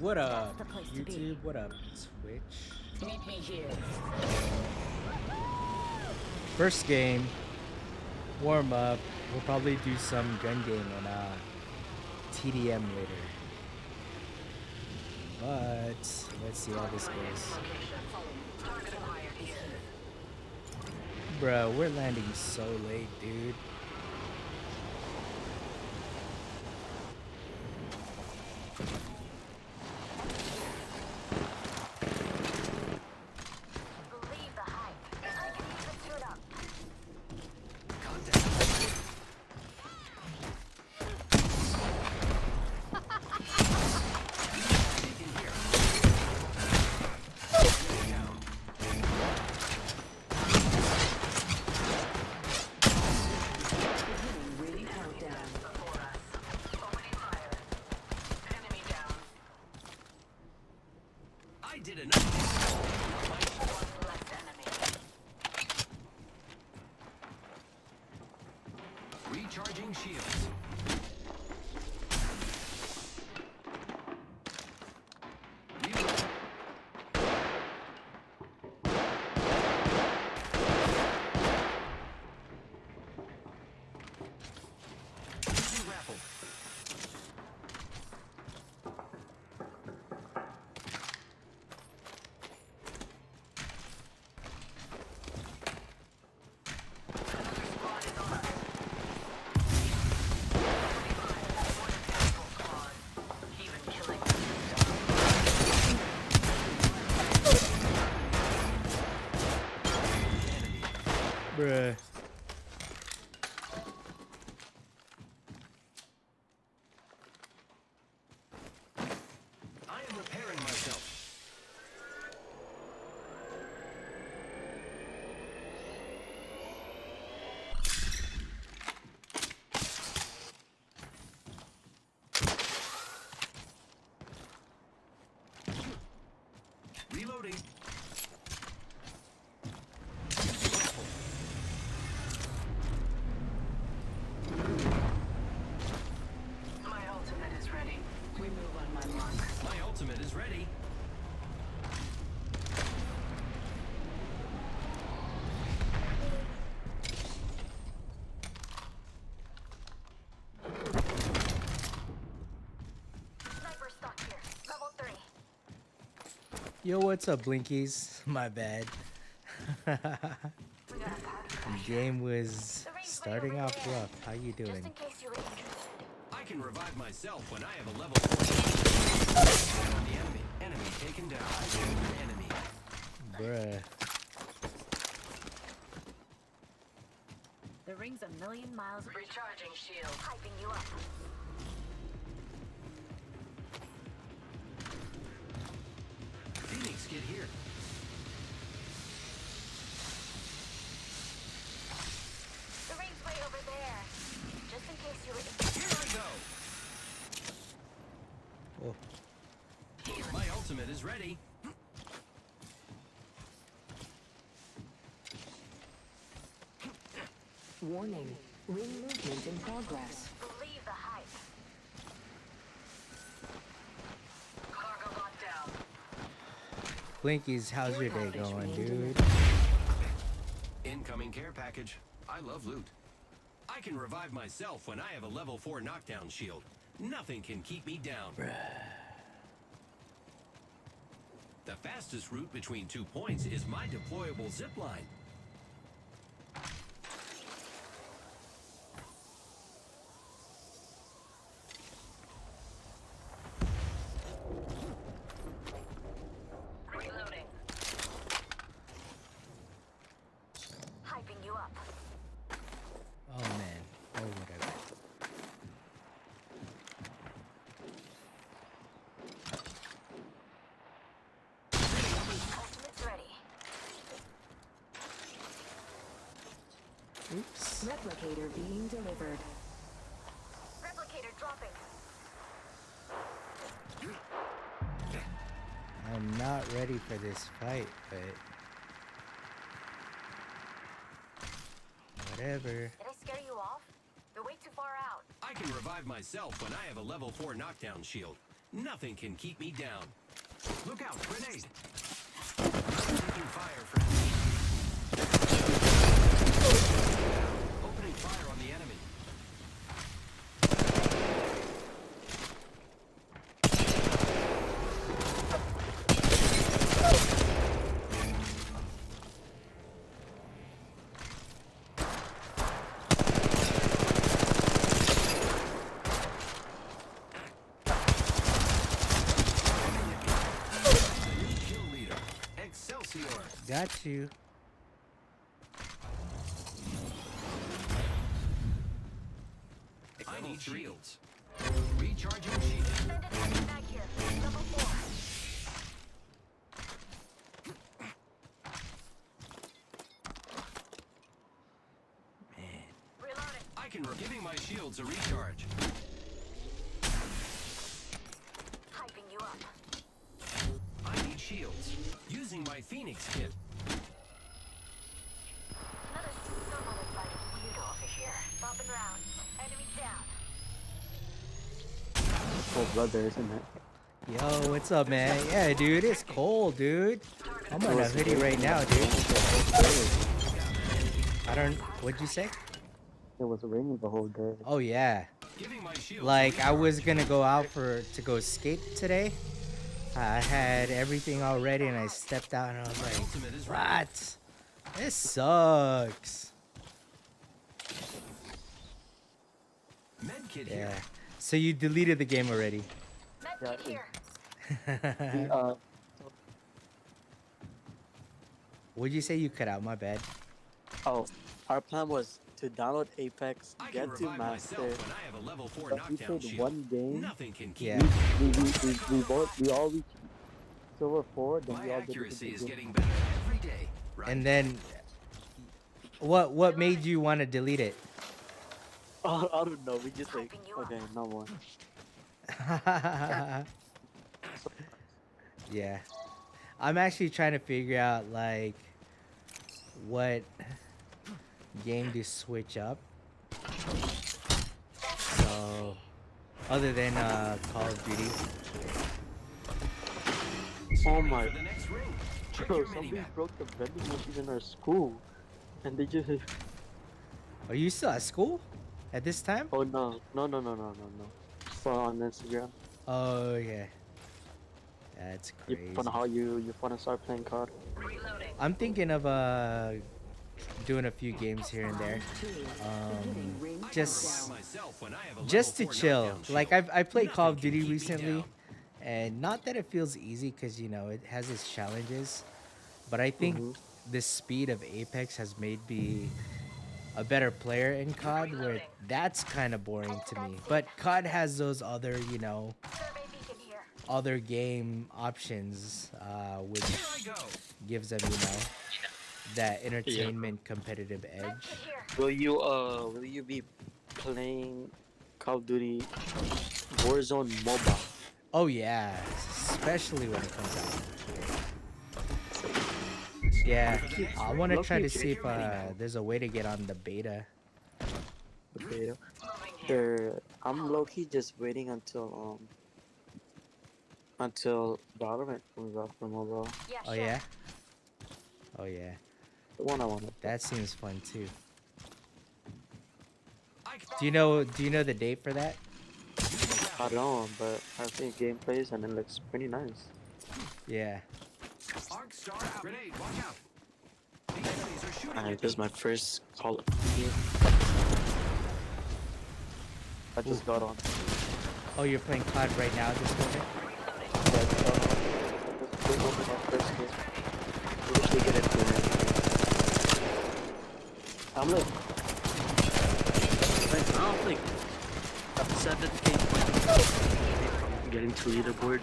What That's up, the place to be. YouTube? What up, Twitch? Meet me here. First game, warm up. We'll probably do some gun game on TDM later. But let's see how this goes. Bro, we're landing so late, dude. Believe the hype. I can even suit up. I did enough. Recharging shields. Reload. Raffle. Bruh. I am repairing myself. Reloading. My ultimate is ready. We move on my mark. My ultimate is ready. Sniper stock here. Level 3. Yo, what's up, Blinkies? My bad. We got a powder crash. Game was The ring's way starting over off there. rough. How you Just doing? in case you were interested. I can revive myself when I have a level 4. The enemy. Enemy taken down. Enemy. Bruh. The ring's a million miles away. Recharging shield. Hyping you up. Phoenix, get here. The ring's way over there. Just in case you were interested. Here I go. Oh, My ultimate is ready. Warning. Ring movement in progress. Believe the hype. Cargo got down. Blinkies, how's your day going, dude? Incoming care package. I love loot. I can revive myself when I have a level 4 knockdown shield. Nothing can keep me down. The fastest route between 2 points is my deployable zip line. Reloading. Hyping you up. Oh man. Oh whatever. Ultimate's ready. Oops. Replicator being delivered. Replicator dropping. I'm not ready for this fight, but whatever. Did I scare you off? You're way too far out. I can revive myself when I have a level 4 knockdown shield. Nothing can keep me down. Look out, grenade. Taking fire, friends. Opening fire on the enemy. Kill leader. Excelsior. Got you. I need shields. Recharging shield. Extended mag here. Level 4. Reloading. I can giving my shields a recharge. Hyping you up. I need shields. Using my Phoenix kit. Another some uninvited weirdo over here. Bombing rounds. Enemy down. Oh, brother, isn't it? Yo, what's up, man? Yeah, dude, it's cold, dude. I'm on a hoodie right now, dude. I don't. What'd you say? It was raining the whole day. Oh yeah. Giving my shields Like I was gonna go out to go skate today. I had everything all ready and I stepped out and I was like, ultimate is ready. what? This sucks. Medkit Yeah. here. So you deleted the game already? Yeah, Medkit here. What'd you say you cut out? My bad. Oh, our plan was to download Apex, I can get to revive master. myself when I have a level 4 But we knockdown played shield. one game. Nothing can keep Yeah. me. We all reached silver 4. Then My we all did accuracy is the getting better every day. Right? And then, what made you want to delete it? Oh, I don't know. We just like Hyping you up. okay, no more. Yeah, I'm actually trying to figure out like what game to switch up. So, other than Call of Duty. Oh my, For the next ring. Check bro! your Somebody minimap. broke the vending machine in our school, and they just. Are you still at school at this time? Oh no! Saw on Instagram. Oh yeah, that's You crazy. fun how you wanna start playing COD? Reloading. I'm thinking of doing a few games here and there. Beginning ring Just- countdown. Myself when I have a Just to level 4 chill. knockdown Like shield. I played Call of Nothing can Duty keep me recently, down. and not that it feels easy because you know it has its challenges, but I think the speed of Apex has made me a better player in COD, where that's kind of boring to me. But COD has those other, you know, Survey beacon here. other game options, which Here I go. gives them, you know, that entertainment competitive edge. Medkit here. Will you be playing Call of Duty Warzone mobile? Oh yeah, especially when it comes out. Yeah, I want to try to see if there's a way to get on the beta. The beta. I'm low key just waiting until Valorant comes out for mobile. Yeah, Oh sure. yeah? Oh yeah. The one I wanted. That seems fun too. I Do you know the date for that? I don't know, but I've seen gameplays and it looks pretty nice. Yeah. Arc star out. Grenade, watch out. The enemies are shooting Alright, at this is me. my first Call of Duty. I just got on. Oh, you're playing COD right now at this moment? This will be my first game. We usually get into it. I'm like I don't think 7th game from getting to leaderboard.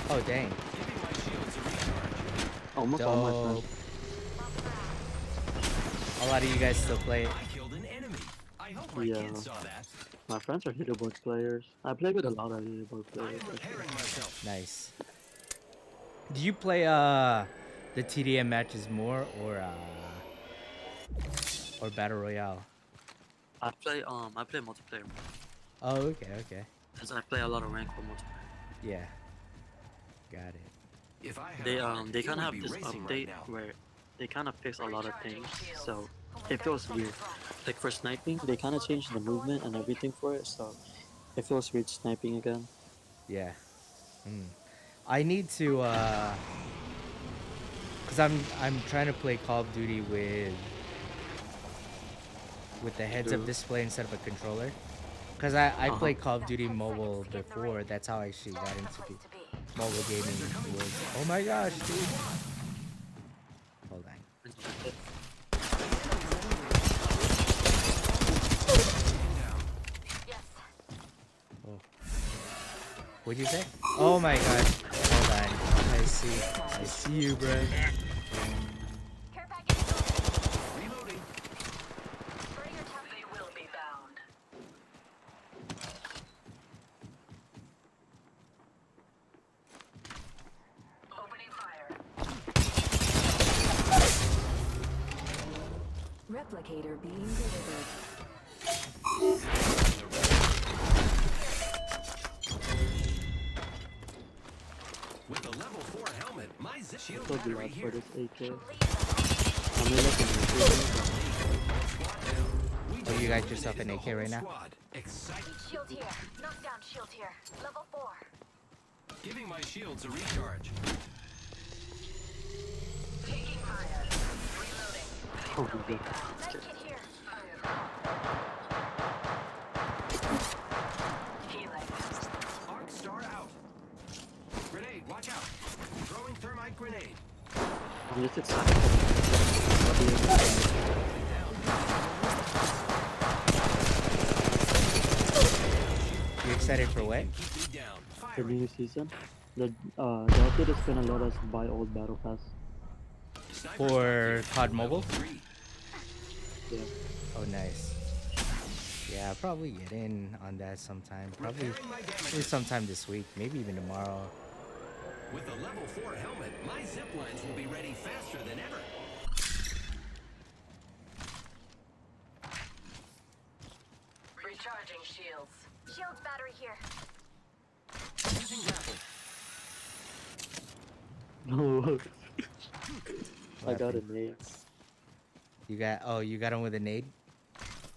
Oh dang. Giving my shields a recharge. Almost all my Dope. friends. A lot of you guys still play it. I killed an enemy. I hope my Yeah. kids saw that. My friends are leaderboard players. I play with a lot of leaderboard I players. am repairing myself. Nice. Do you play the TDM matches more or Battle Royale? I play multiplayer. Oh, okay. Since I play a lot of rank for multiplayer. Yeah. Got it. If I had They a heart, they it kind of would have be this racing update right now. where they kind of fix a lot of things, so Only it 30 feels weird. seconds left. Like for sniping, they kind of changed the movement and everything for it, so it feels weird sniping again. Yeah. Mm. I need to cuz I'm trying to play Call of Duty with the heads up Do display instead of a controller. Cuz I uh huh. played Call of Duty 10 seconds mobile to get in the before. ring. That's how I actually got That's the into place to be. mobile gaming Friends are coming was. to get Oh us. my gosh, Enemy dude. squad. Hold on. Down. Yes. Oh. What'd you say? Oh my gosh. Hold on. I see you, bro. Care package delivered. Reloading. Burning your top. They will be bound. Opening fire. Replicator being delivered. With a level 4 helmet, my zip shield So battery glad for here. this AK. Leave I'm really looking Squad down. We Oh, just you got yourself an eliminated the AK right whole now? squad. Exciting. the shield here. Knockdown shield here. Level 4. Giving my shields a recharge. Taking fire. Reloading. Oh, good. Med kit here. Healing. Arc star out. Grenade, watch out. Throwing thermite grenade. I'm just excited. I'll be able to- You excited for what? Keep me down. The Firing. new season. The update is gonna let us buy old battle pass. Sniper For stuff here. COD Level Mobile? 3. Yeah. Oh, nice. Yeah, I'll probably get in on that sometime. Probably Repairing my maybe damages. sometime this week. Maybe even tomorrow. With a level 4 helmet, my zip lines will be ready faster than ever. Recharging shields. Shields battery here. Using grapple. No. I What got happened? an ace. You got him with a nade?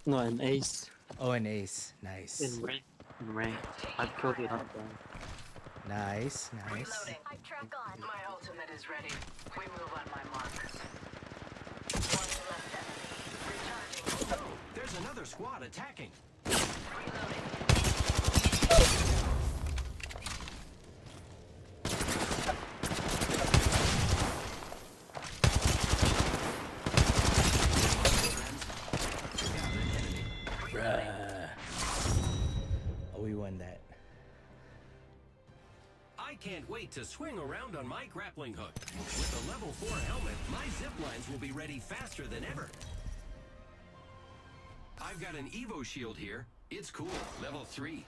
No, an ace. Oh, an ace. Nice. In rank. In rank. I've killed it up down. Nice, nice. Reloading. I track on. My ultimate is ready. We move on my mark. One left enemy. Recharging. There's another squad attacking. Reloading. Bruh. Oh, we won that. I can't wait to swing around on my grappling hook. With a level 4 helmet, my zip lines will be ready faster than ever. I've got an Evo shield here. It's cool. Level 3.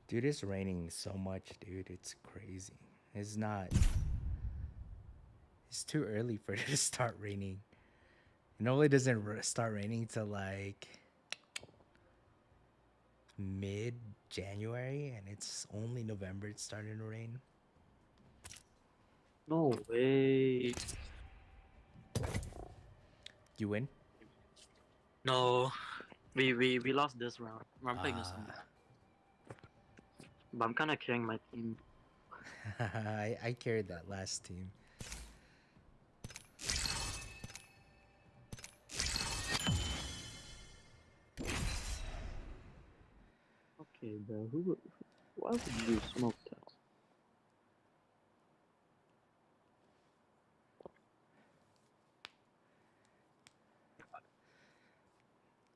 Dude, it's raining so much, dude. It's crazy. It's not. It's too early for it to start raining. It normally doesn't start raining till like mid January, and it's only November it's starting to rain. No way. You win? No. We lost this round. I'm playing this one. But I'm kind of carrying my team. I carried that last team. Okay, bro. Why would you smoke that?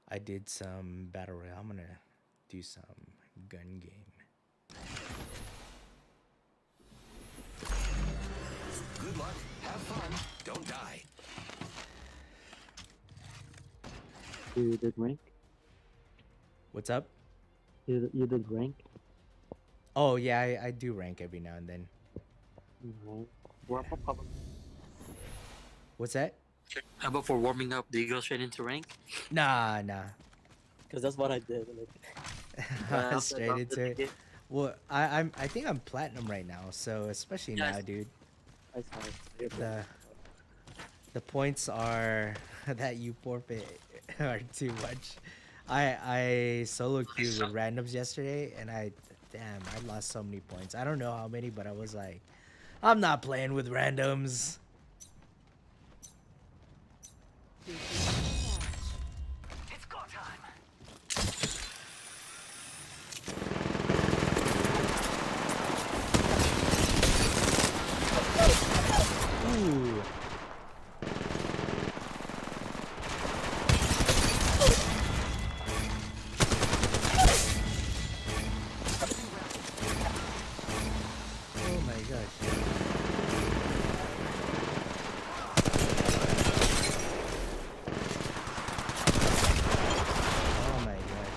I did some battle royale. I'm gonna do some gun game. Good luck. Have fun. Don't die. You did rank? What's up? You did rank? Oh yeah, I do rank every now and then. No. We're up. What's that? How about for warming up? Do you go straight into rank? Nah, nah. Because that's what I did. Like, after Straight after into the it. game, Well, I think I'm platinum right now, so especially yeah, now, dude. I saw it. You're The playing. the points are that you forfeit are too much. I solo queued with randoms yesterday, and I lost so many points. I don't know how many, but I was like, I'm not playing with randoms. It's go time. Ooh. Oh my gosh. Oh my gosh.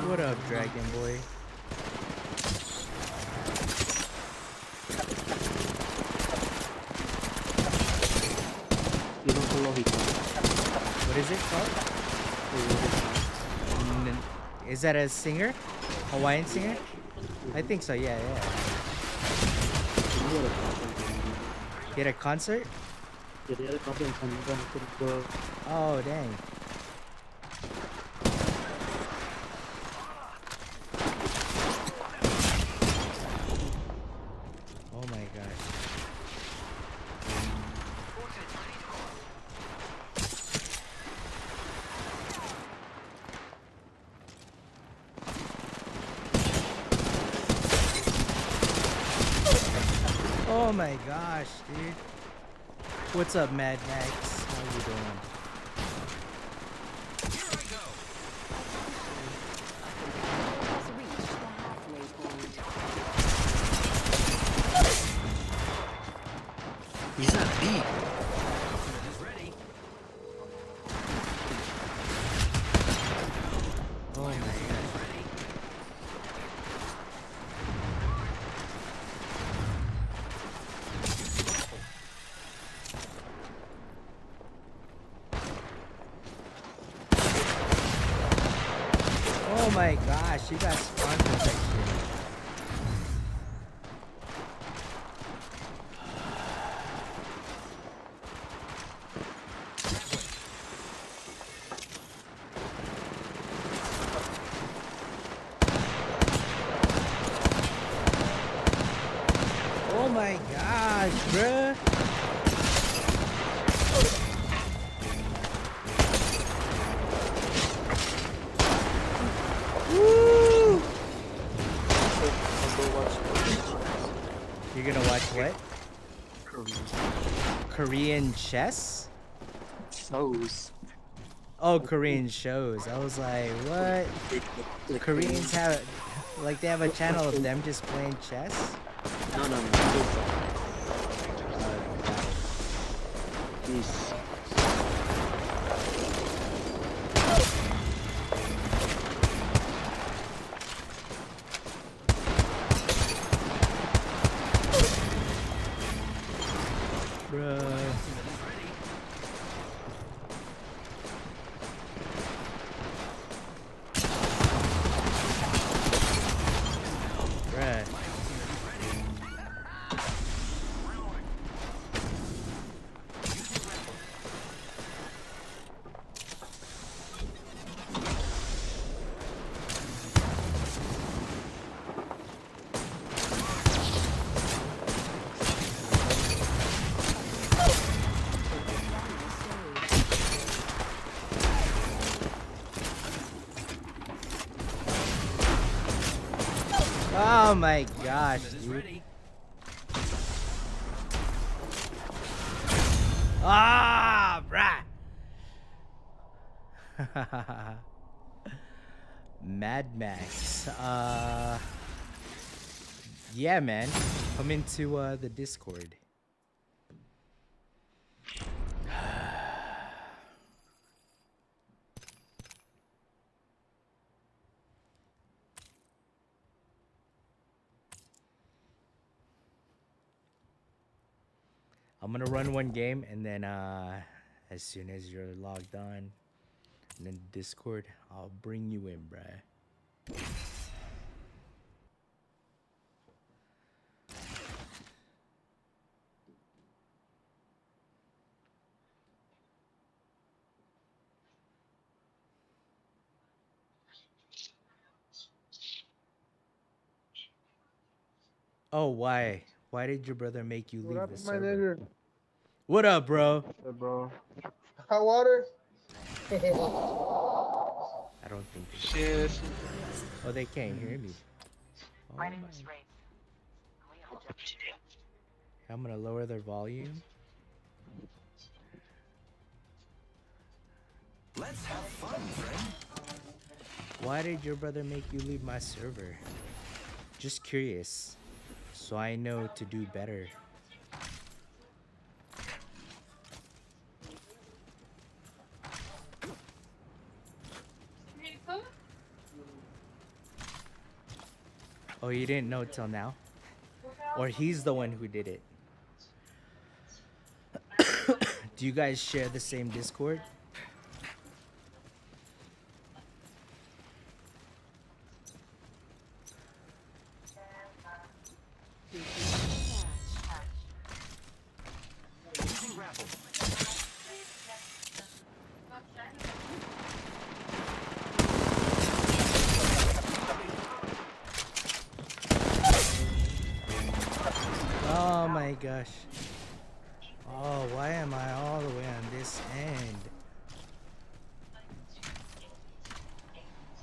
What up, Dragon Boy? You don't follow him. What is it called? Is that a singer? Hawaiian singer? I think so, yeah, yeah. He had a concert? Yeah, the other company couldn't go. Oh, dang. Oh my gosh. Oh my gosh, dude. What's up, Mad Max? How you doing? Here I go. Has reached the halfway point. He's at B. Ultimate is ready. Oh my gosh. Ready. Oh my gosh, you got spawn protection. Oh my gosh, bruh. Woo! I'll go watch You're gonna watch what? Korean Korean chess? shows. Oh, Korean shows. I was like, what? The Koreans have, like, they have a channel of them just playing chess? No. These. Bruh. Bruh. Oh my gosh, Ultimate is dude. ready. Ah, bruh. Mad Max. Yeah, man. Come into the Discord. I'm gonna run one game and then as soon as you're logged on and then Discord, I'll bring you in, bruh. Oh, why? Why did your brother make you What leave up, the my server? nigga? What up, bro? Hey, bro. Hot water? I don't think they Shit. Oh, they can't hear me. Oh My my. name is Ray. We all just I'm gonna lower their volume. Let's have fun, friend. Why did your brother make you leave my server? Just curious. So I know to do better. Oh, you didn't know till now? Or he's the one who did it? Do you guys share the same Discord? Using grapple. Oh my gosh. Oh, why am I all the way on this end?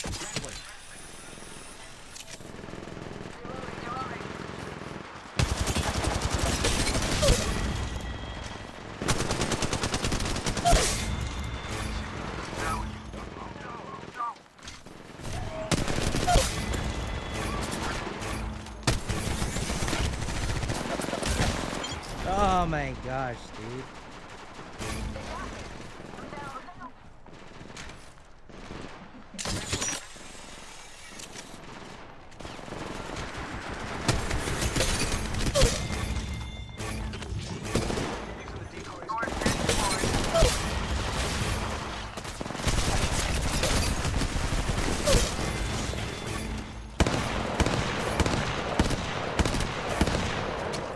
Grappling. Oh my gosh, dude.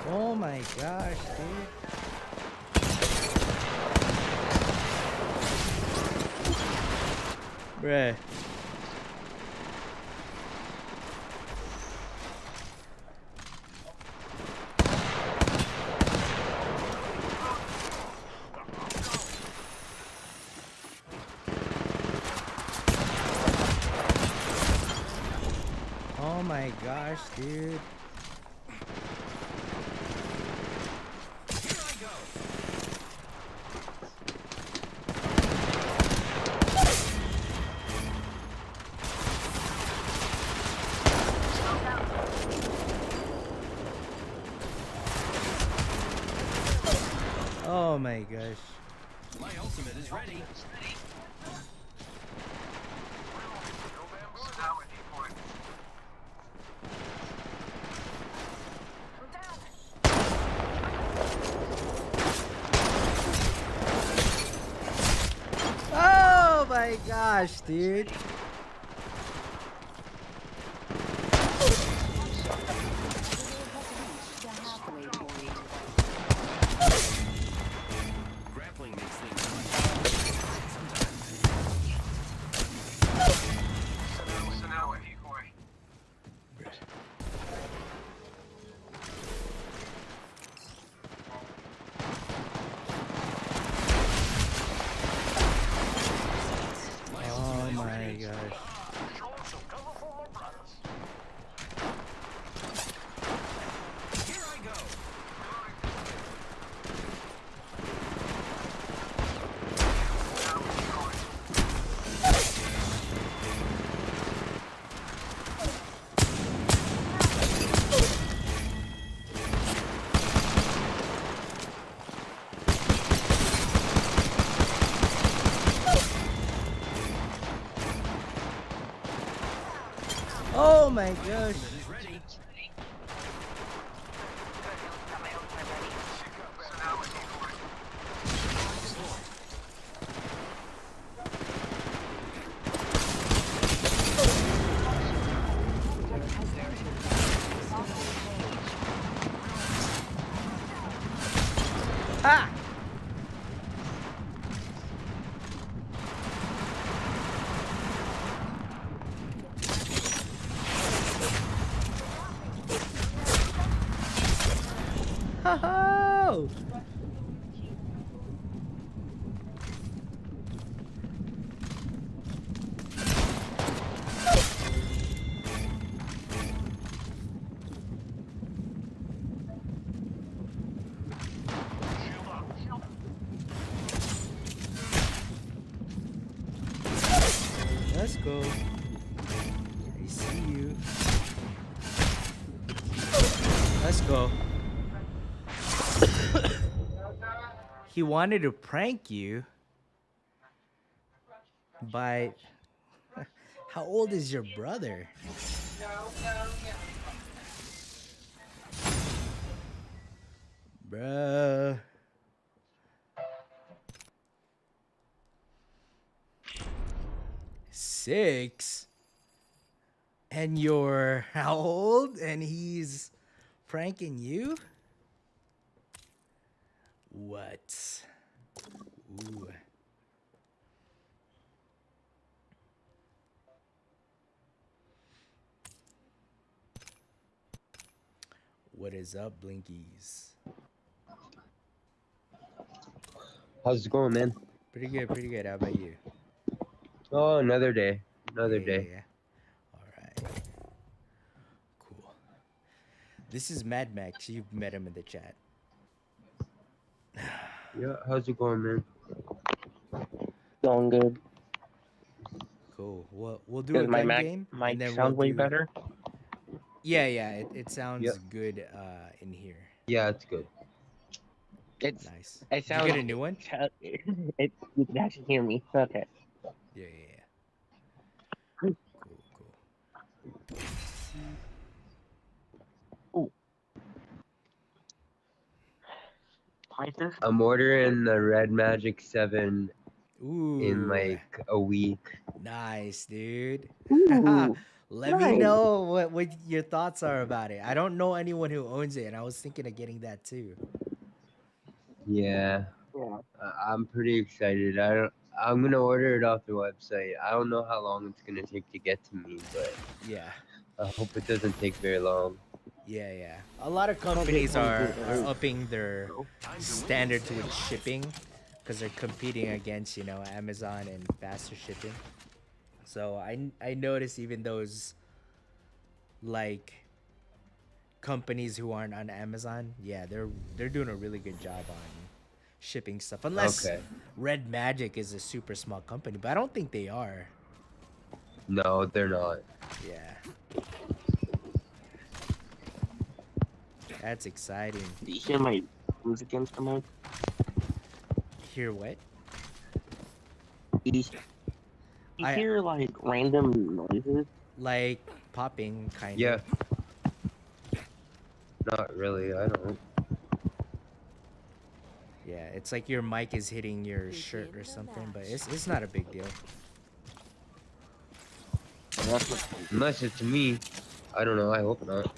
Oh my gosh, dude. Bruh. Oh my gosh, dude. Here I go. Oh my gosh. My ultimate is ready. Oh my gosh, dude. The halfway point. Grappling makes things much easier sometimes. My Oh ultimate is my ready. gosh. Here I go. Oh my gosh. Is ready. Got my ultimate ready. Ah! Ho-ho! Let's go. I see you. Let's go. He wanted to prank you, but how old is your brother? Bruh. Six? And you're how old? And he's pranking you? What? Ooh. What is up, Blinkies? How's it going, man? Pretty good, pretty good. How about you? Oh, another day. Another Yeah, day. yeah. All right. Cool. This is Mad Max. You've met him in the chat. Yeah, how's it going, man? Going good. Cool. We'll do Does a my gun mic game, and mic then sound way do. better? Yeah, yeah. It sounds Yep. good in here. Yeah, it's good. It's Nice. it Did you sounds. get a new one? You can actually hear me. Okay. Yeah, yeah, yeah. Cool, cool. Ooh. Python. I'm ordering the Red Magic 7 in Ooh, like a week. nice, dude. Ooh. Let me Nice. know what your thoughts are about it. I don't know anyone who owns it, and I was thinking of getting that too. Yeah, Yeah. I'm pretty excited. I'm gonna order it off the website. I don't know how long it's gonna take to get to me, but Yeah, I hope it doesn't take very long. yeah, yeah. A lot of companies are upping their standards with shipping because they're competing against, Amazon and faster shipping. So I noticed even those like companies who aren't on Amazon, yeah, they're doing a really good job on shipping stuff. Unless Okay. Red Magic is a super small company, but I don't think they are. No, they're not. Yeah. That's exciting. Do you hear my drums against the mic? Hear what? You I- hear like random noises? Like popping, kind Yeah. of. Not really. I don't. Yeah, it's like your mic is hitting your shirt or something, but it's not a big deal. That's what Unless it's me. I don't know. I hope not.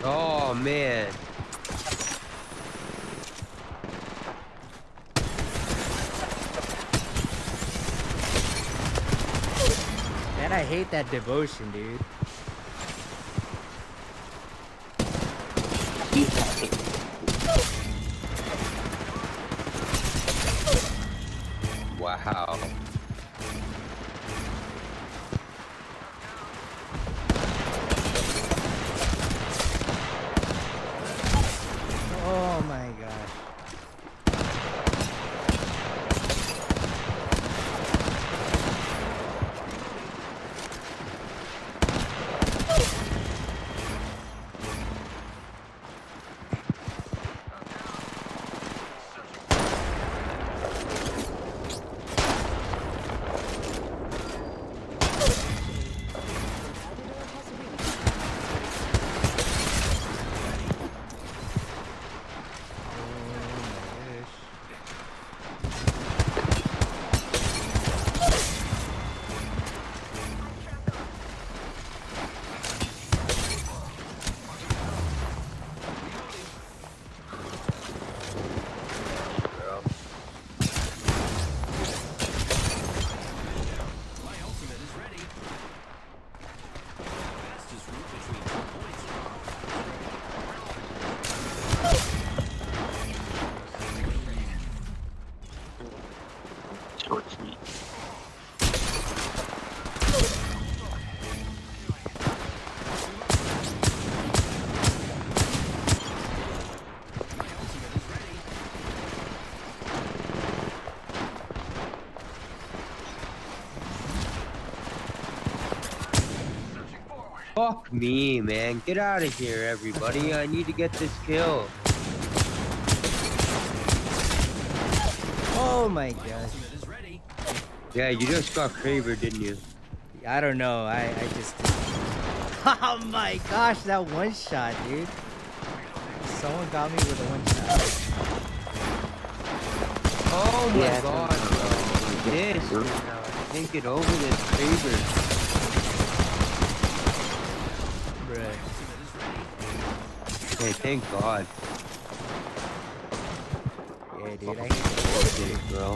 Oh man. Man, I hate that devotion, dude. Wow. Oh my gosh. Predator has reached. Oh my gosh. Bro. My ultimate is ready. Fastest route between 2 points. Short sweet. My ultimate is ready. Fuck me, man. Get out of here, everybody. I need to get this kill. Oh my gosh. Ultimate is ready. Yeah, you just got Kraber, didn't you? I don't know. I just. Oh my gosh, that one shot, dude. Someone got me with a one shot. Oh my Yeah, god, bro. This, you know, think it over this Kraber. Bruh. Ultimate is ready. Hey, thank God. Yeah, dude, I hate Shit, bro.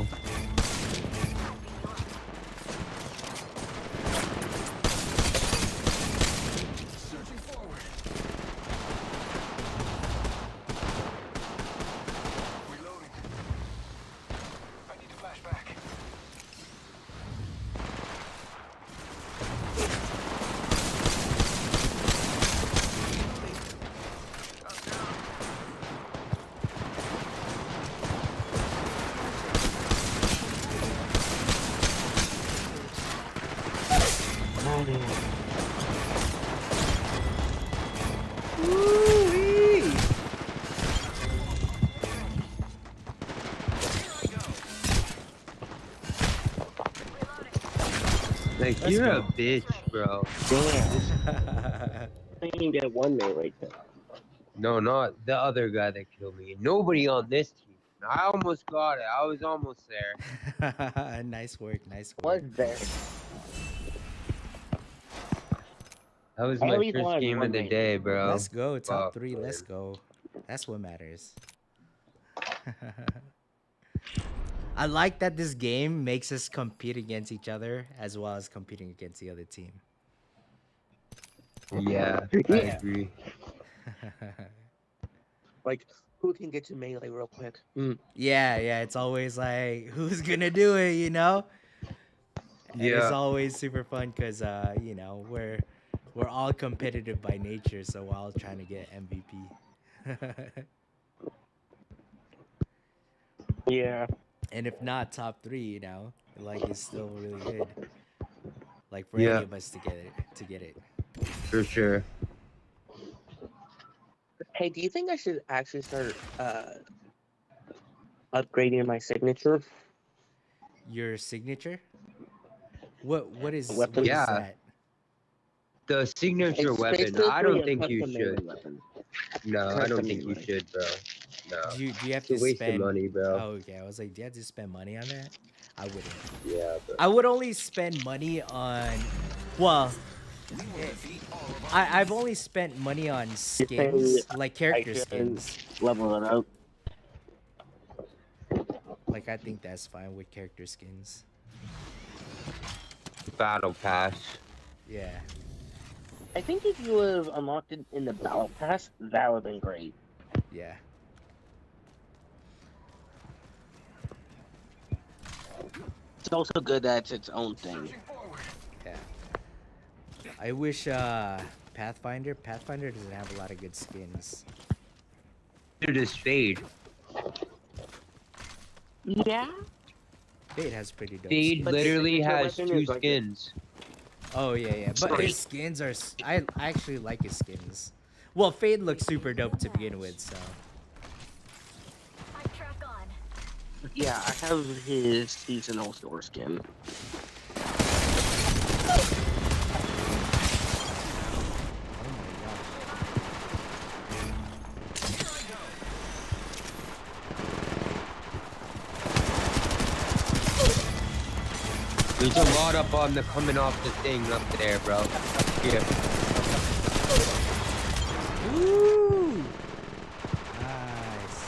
Searching forward. Reloading. I need to flash back. Woo-wee. Like, Let's you're go. a bitch, bro. Damn. I didn't get one mate right there. No, not the other guy that killed me. Nobody on this team. I almost got it. I was almost there. Nice work, nice Was work. there? That was I at my least first wanted game one of the mate. day, bro. Let's go, top Fuck, 3, let's man. go. That's what matters. I like that this game makes us compete against each other as well as competing against the other team. Yeah, I Yeah. agree. Like, who can get to melee real quick? Yeah, it's always like, who's gonna do it, you know? And it's Yeah, always super fun because, you know, we're all competitive by nature, so we're all trying to get MVP. Yeah. And if not top 3, you know, like it's still really good. Like for any yeah, of us to get it. for sure. Hey, do you think I should actually start upgrading my signature Your signature? What is weapon? Yeah, that? the signature It's weapon. I basically don't a think you custom melee should. weapon. No, I don't Custom think you melee. should, bro. No, Do you have it's to a waste of spend? money, bro. Oh, okay. I was like, do you have to spend money on that? I wouldn't. Yeah, bro. I would only spend money on, well, We will defeat all of our I've enemies. only spent money on You skins, say like I character shouldn't skins. level it up. Like I think that's fine with character skins. Battle pass. Yeah. I think if you would have unlocked it in the battle pass, that would have been great. Yeah. It's also good that it's its own thing. Yeah. I wish Pathfinder doesn't have a lot of good skins. Dude, is Fade. Yeah. Fate has pretty dope Fade skins. But his literally signature has weapon two is like skins. Oh yeah, but Sorry. his skins are. I actually like his skins. Well, Fade looks super dope to begin with, so. I track on. Yeah, I have his seasonal store skin. Oh my god. There's a lot up on the coming off the thing up there, bro. Yeah. Woo! Nice.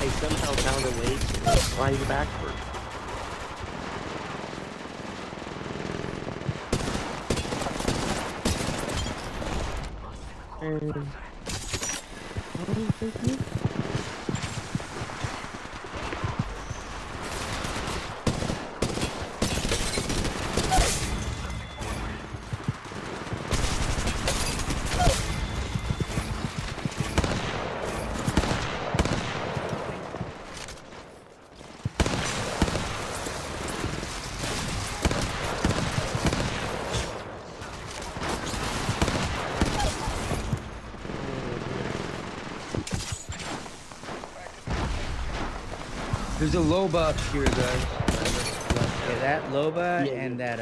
I somehow found a way to slide backward. There's a Loba up here, guys. Yeah, that Loba Yeah, and that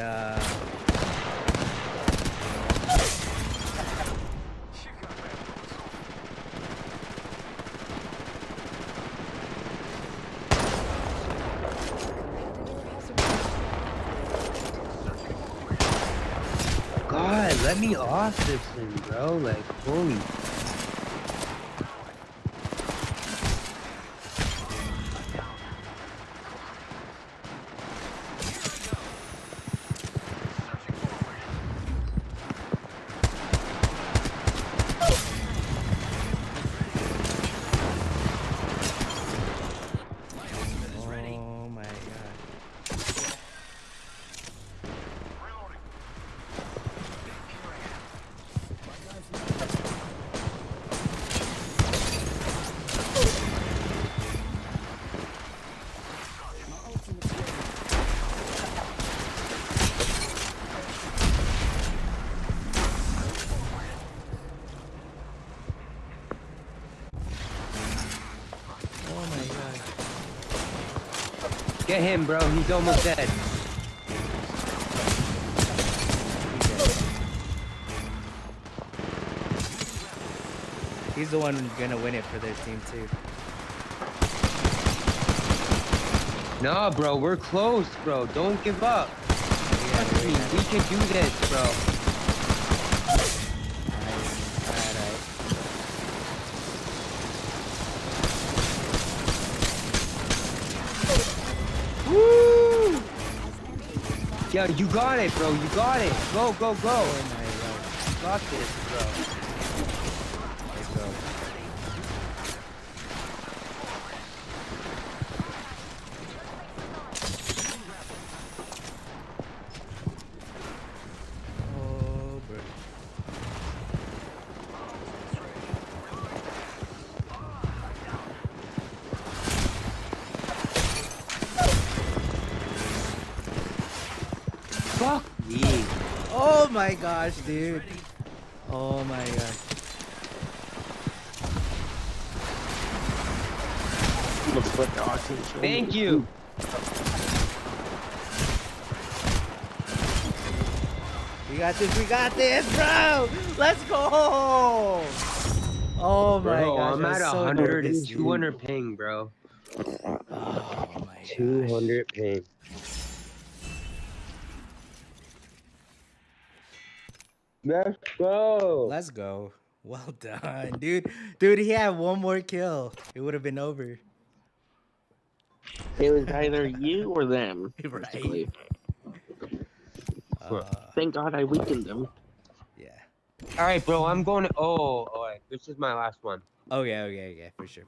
God, let me off this thing, bro. Like, holy. Oh my god. Oh my god. Get him, bro. He's almost dead. He's the one gonna win it for their team too. Nah, bro. We're close, bro. Don't give up. Trust me. We can do this, bro. Alright. Woo! Yeah, you got it, bro. You got it. Go, go, go. Oh my god. You got this, bro. Let's go. Oh, bro. Fuck me. Oh my gosh, dude. Oh my gosh. Looks like the awesome show. Thank you. We got this, bro! Let's go! Oh my Bro, gosh, I'm I'm at so 100 nervous, and dude. 200 ping, bro. Oh my gosh. 200 ping. Let's go. Let's go. Well done, dude. Dude, he had one more kill. It would have been over. It was either you or them, Right? basically. Uh, Thank God I weakened them. yeah. All right, bro. I'm going to. Oh, all right. This is my last one. Okay. For sure.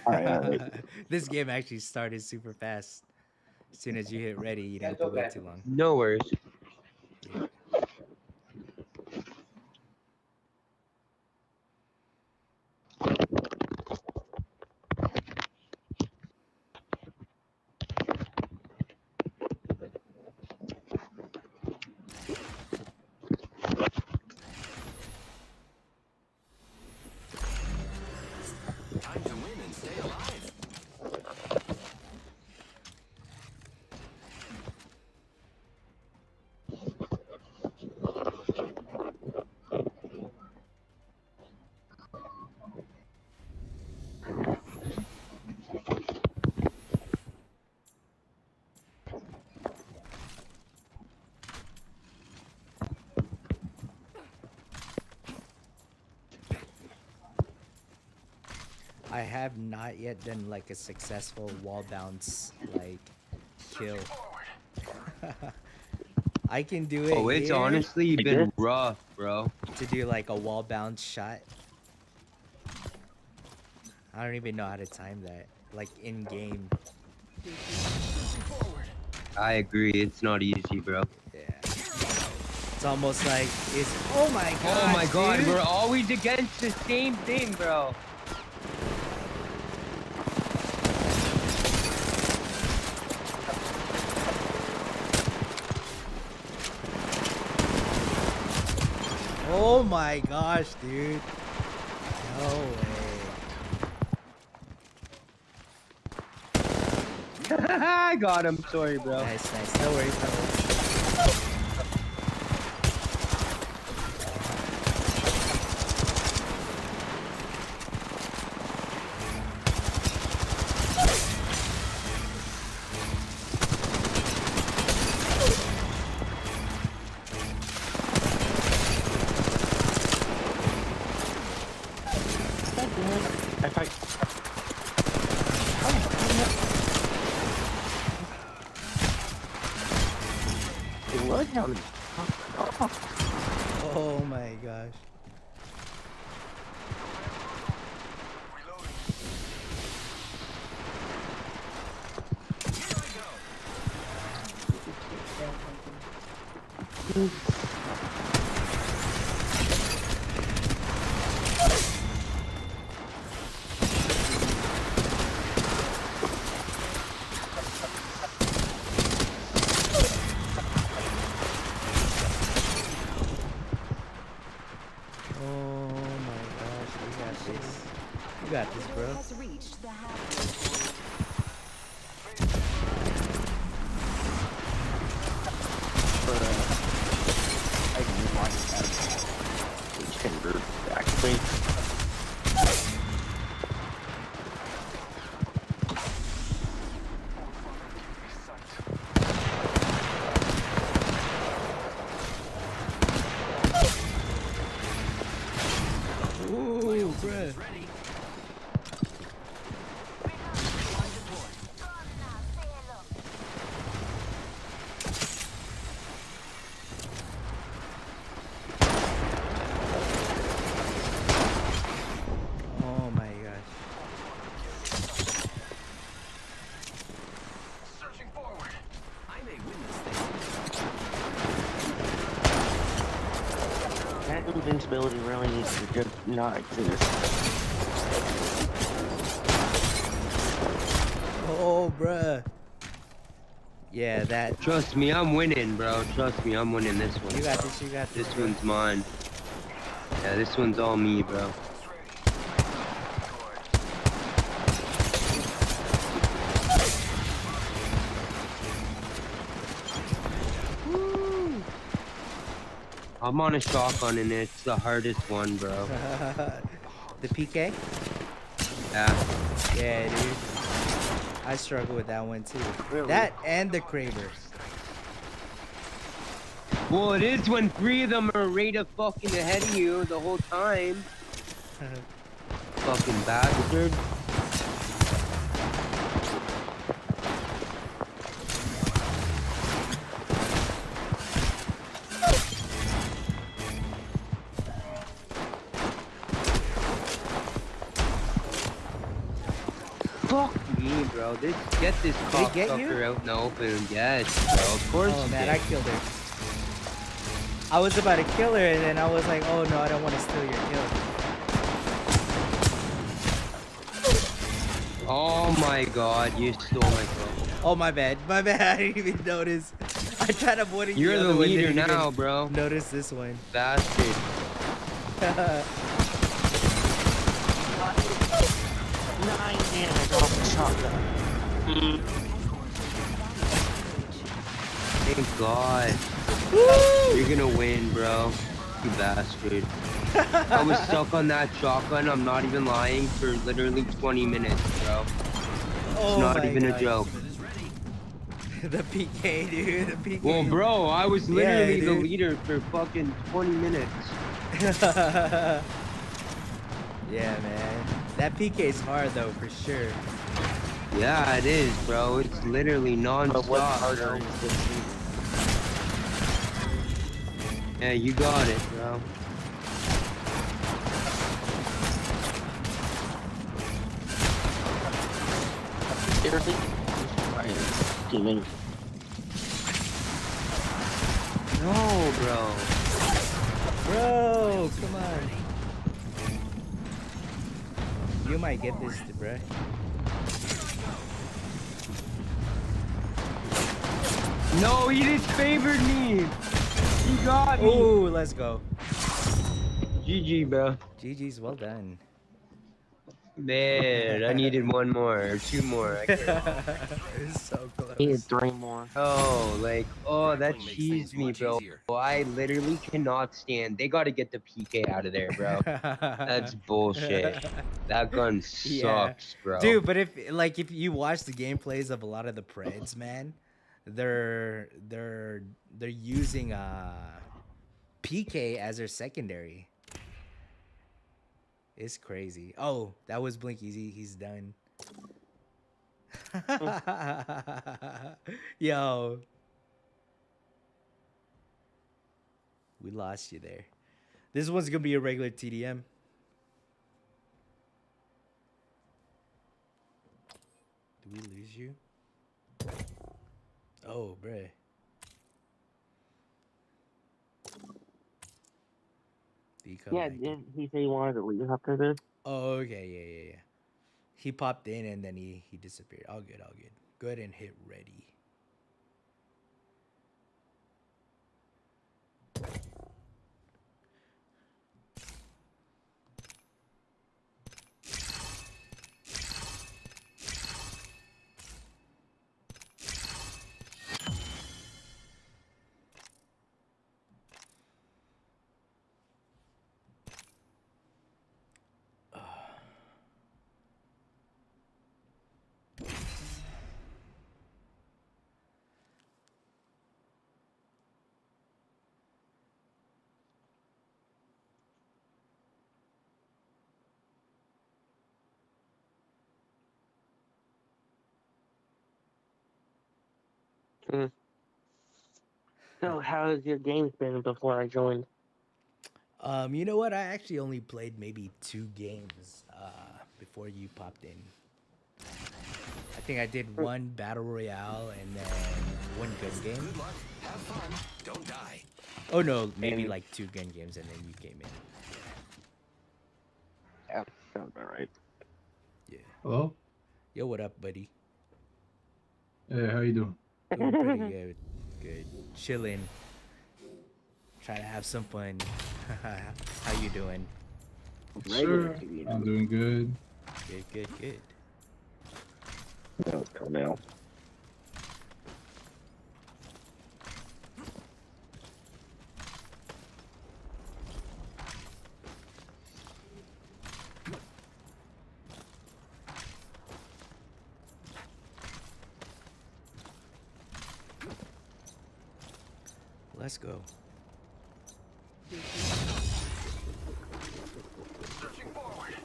Alright. This game actually started super fast. As soon as you hit ready, you didn't have That's to okay. wait too long. No worries. Yeah. Time to win and stay alive. I have not yet done like a successful wall bounce like kill. I can do it Oh, it's here honestly Like been this? rough, bro. to do like a wall bounce shot. I don't even know how to time that. Like in game. I agree. It's not easy, bro. Yeah. It's almost like it's oh my god. Oh my god, dude. we're always against the same thing, bro. Oh my gosh, dude. No way. I got him. Sorry, bro. Nice. No worries, no worries. If I... Bloodhound. Oh my gosh. Oh my gosh, you got this. You got this, bro. Has reached the halfway point. I can watch that. Tender, actually. Ooh, bruh. Ready. Oh my gosh. Searching forward. I may win this thing. That invincibility really needs to just not exist. Oh, bruh. Yeah, that. Trust me, I'm winning, bro. Trust me, I'm winning this one. You got this, you got this. This bro. one's mine. Yeah, this one's all me, bro. I'm on a shotgun and it's the hardest one, bro. The PK? Yeah. Yeah, dude. I struggle with that one too. Really? That and the Kraber. Well, it is when 3 of them are right up fucking ahead of you the whole time. Fucking bastard. Fuck me, bro. Get this They get you? cocksucker out in the open. Yes, bro. Of course Oh you man, did. I killed her. I was about to kill her, and then I was like, oh no, I don't want to steal your kill. Oh my god, you stole my kill. Oh my bad, my bad. I didn't even notice. I tried avoiding You're the the other one, leader didn't now, even bro. Notice this one. Bastard. 9 damage off the shotgun. Thank God. You're gonna win, bro. You bastard. I was stuck on that shotgun, I'm not even lying, for literally 20 minutes, bro. It's Oh not my even a God. joke. The PK, dude. The PK. Well, bro, I was literally the dude. leader for fucking 20 minutes. Yeah, man. That PK is hard though, for sure. Yeah, it is, bro. It's literally But what's non-stop, harder bro. is defeat. Yeah, you got it, bro. Seriously? Teaming. No, bro. Bro, come on. You might get this, bro. No, he just favored me. He got me. Oh, let's go. GG, bro. GG's, well done. Man, I needed 1 more or 2 more. I can't. It's so He had close. 3 more. Oh, like, oh, that Crippling makes things cheesed me, much bro. easier. I literally cannot stand. They got to get the PK out of there, bro. That's bullshit. That gun Yeah. sucks, bro. Dude, but if you watch the gameplays of a lot of the Preds, man, they're using PK as their secondary. It's crazy. Oh, that was Blinky. He's done. Yo. We lost you there. This one's gonna be a regular TDM. Did we lose you? Oh, bruh. Did he come Yeah, back in? didn't he say he wanted to leave after this? Oh, okay, yeah. He popped in and then he disappeared. All good. Go ahead and hit ready. So how has your games been before I joined? You know what? I actually only played maybe 2 games before you popped in. I think I did 1 battle royale and then 1 gun game. Good luck. Have fun. Don't die. Oh no, maybe And- like 2 gun games and then you came in. Yeah, sounds about right. Yeah. Hello? Yo, what up, buddy? Hey, how you doing? Doing pretty good. Good. Chilling. Trying to have some fun. How you doing? Sure. I'm doing good. Good. No, now. Let's go. Searching forward.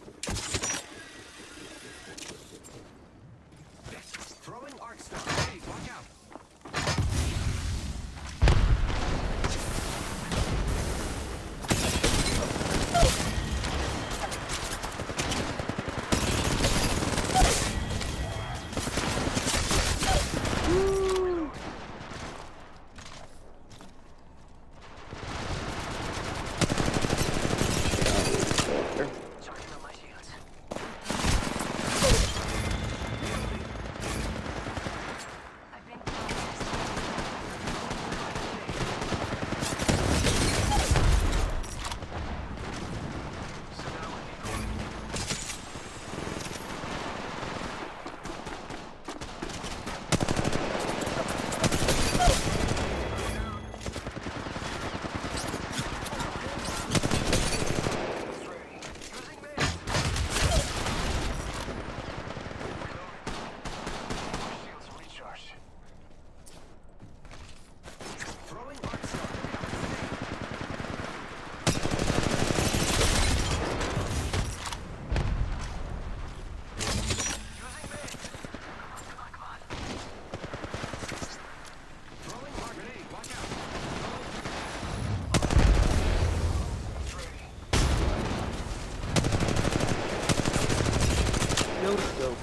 Throwing arc star. Hey, watch out. Charging on my shields. I've been Shields recharged. Throwing arc star. Throwing arc grenade. Watch out. No scope.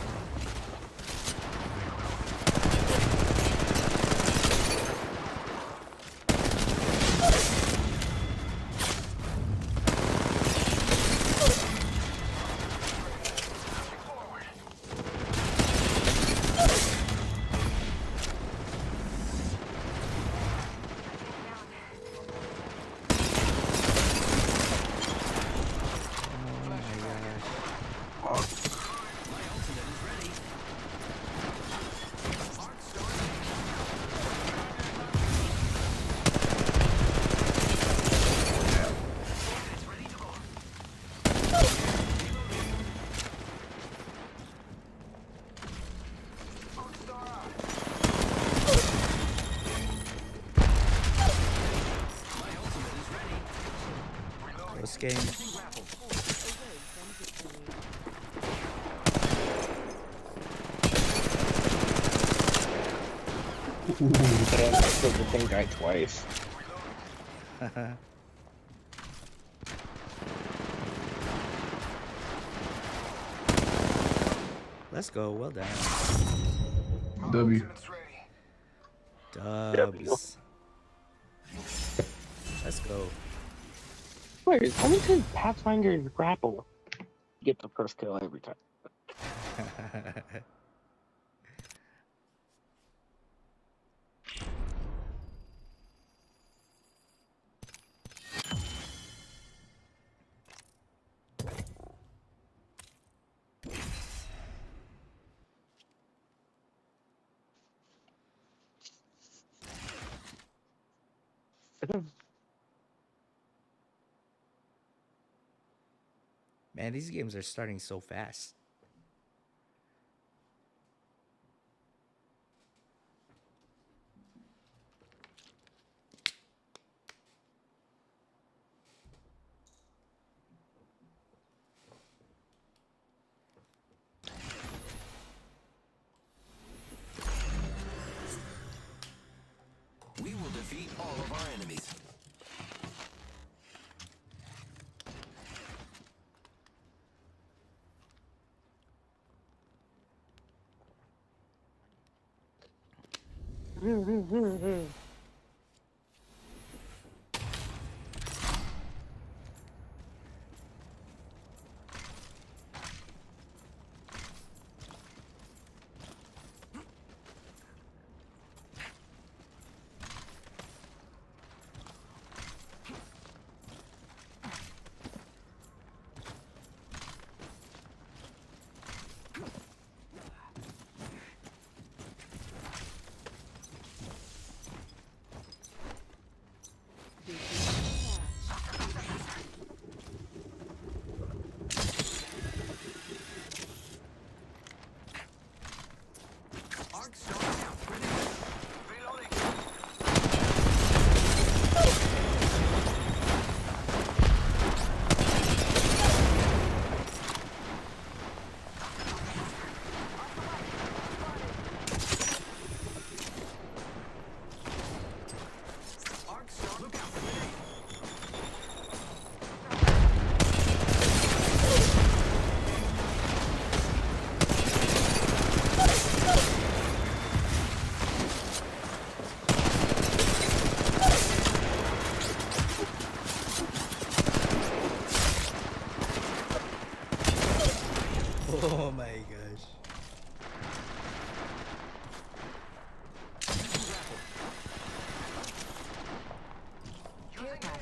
Oh my gosh. My ultimate is ready. Arc star. It's ready to go. Arc star out. My ultimate is ready. This game. Using grapple. Damn, I killed the same guy twice. Let's go. Well done. W. Dubs. Let's go. Wait, how many times Pathfinder grapple? Get the first kill every time. Man, these games are starting so fast. We will defeat all of our enemies.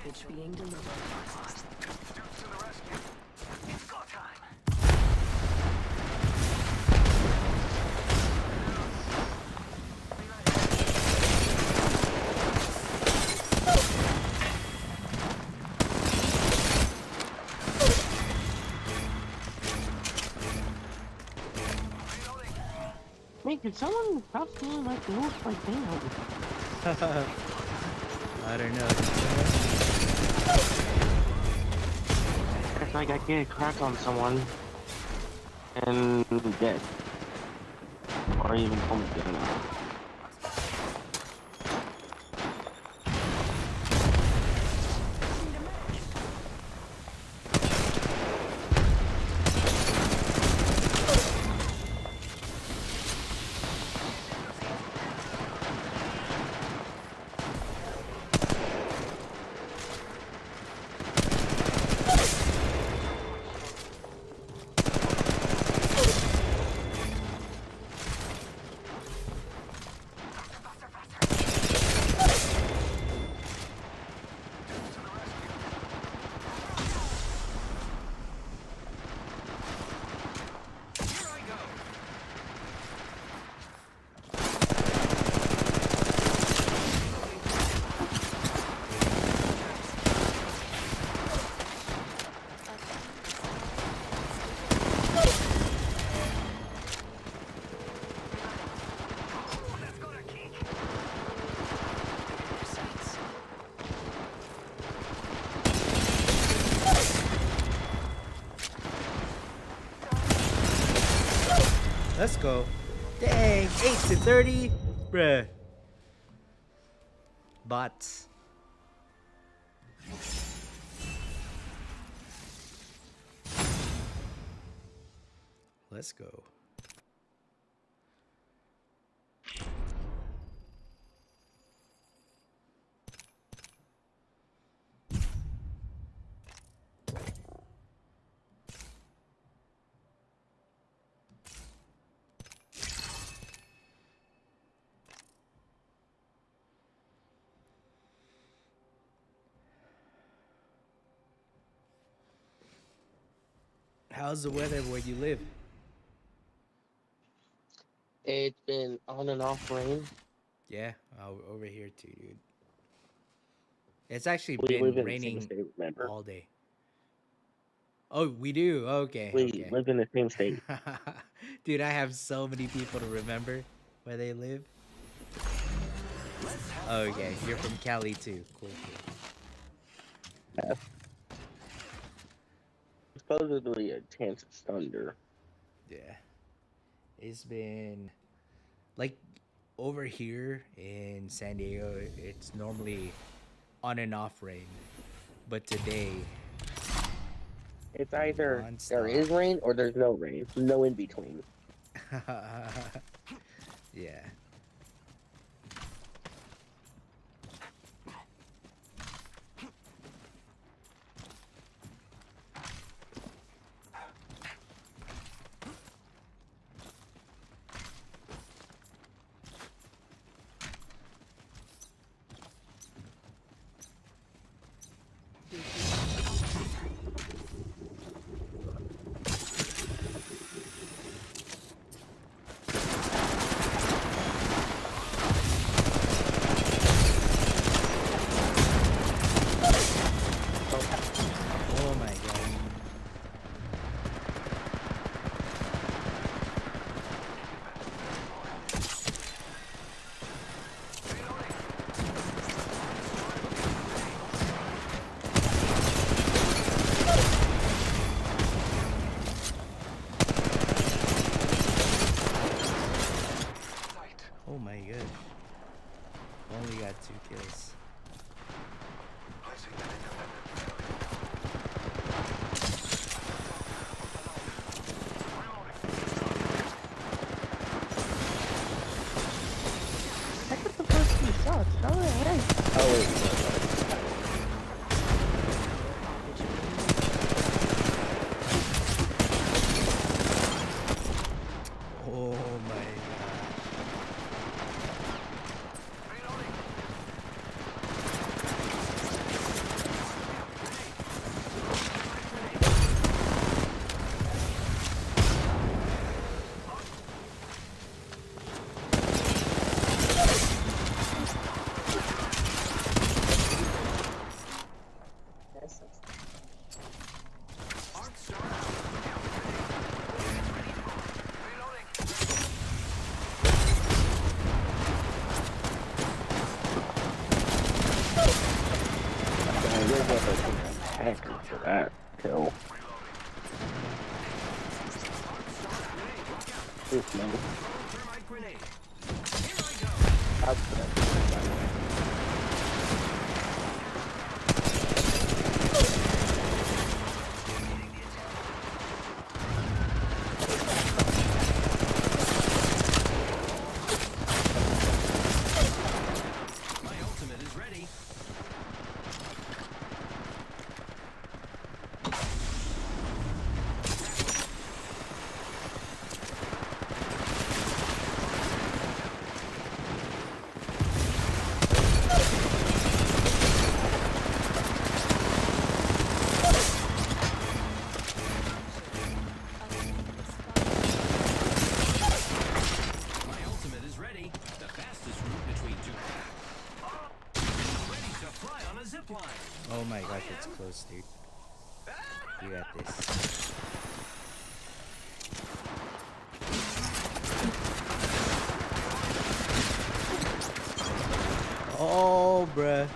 package being delivered. Wait, did someone stop feeling like the most like damn? I don't know. It's like I get a crack on someone and dead. Or even almost dead now. Let's go. Dang, 8 to 30, bruh. Bots. Let's go. How's the weather where you live? It's been on and off rain. Yeah, over here too, dude. It's actually We been live in the same raining state, remember? all day. Oh, we do? Okay, We okay. live in the same state. Dude, I have so many people to remember where they live. Okay, you're from Cali too. Cool, cool. Yeah. Supposedly a chance of thunder. Yeah. It's been like over here in San Diego, it's normally on and off rain. But today, It's either there nonstop. is rain or there's no rain. No in between. Yeah. Oh my god. Oh my gosh. Only got 2 kills. I got the first 2 shots. How the heck? Oh wait. Oh my god. What the heck for that kill? No. Thermite grenade. Here I go. My ultimate is ready. My ultimate is ready. The fastest route between two paths. Ready to fly on a zip line. Oh my gosh, it's close, dude. You got this. Oh, bruh.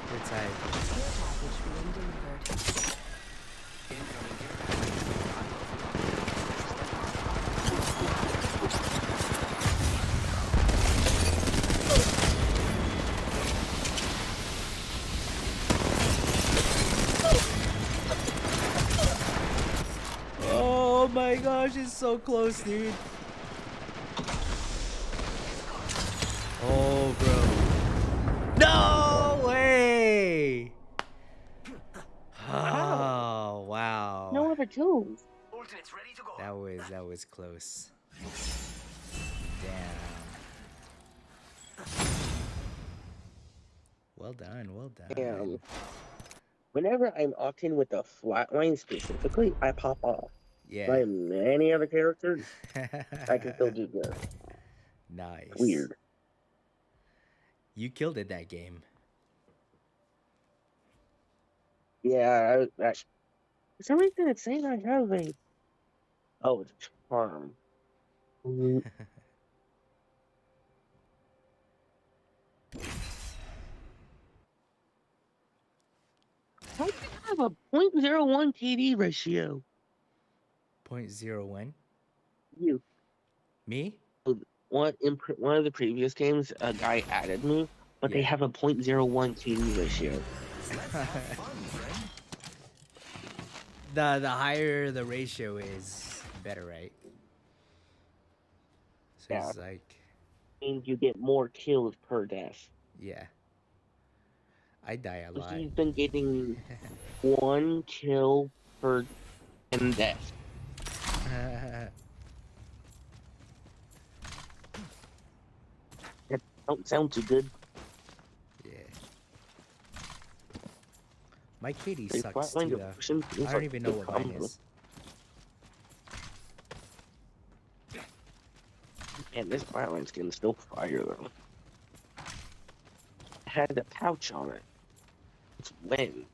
Good side. Care package being delivered. Oh my gosh, it's so close, dude. Oh, bro. No way! Oh, wow. No other kills. Ultimate's ready to go. That was close. Damn. Well done, well done. Damn. Whenever I'm octane with the flatline specifically, I pop off. Yeah. Like any other character, I can still do good. Nice. Weird. You killed it that game. Yeah, for some reason it's saying I have a. Oh, it's a charm. Mm, How do you have a .01 KD ratio? 0.01. You. Me? One of the previous games, a guy added me, but they Yeah. have a .01 KD ratio. The higher the ratio is, better, right? So Yeah. it's like, And you get more kills per death. yeah. I die a So lot. he's been getting 1 kill per 10 deaths. That don't sound too good. Yeah. My KD They sucks flatlined too, the though. person, I it's don't like even know the what mine combo. is. And this flatline skin's still fire though. It had a pouch on it. It's when.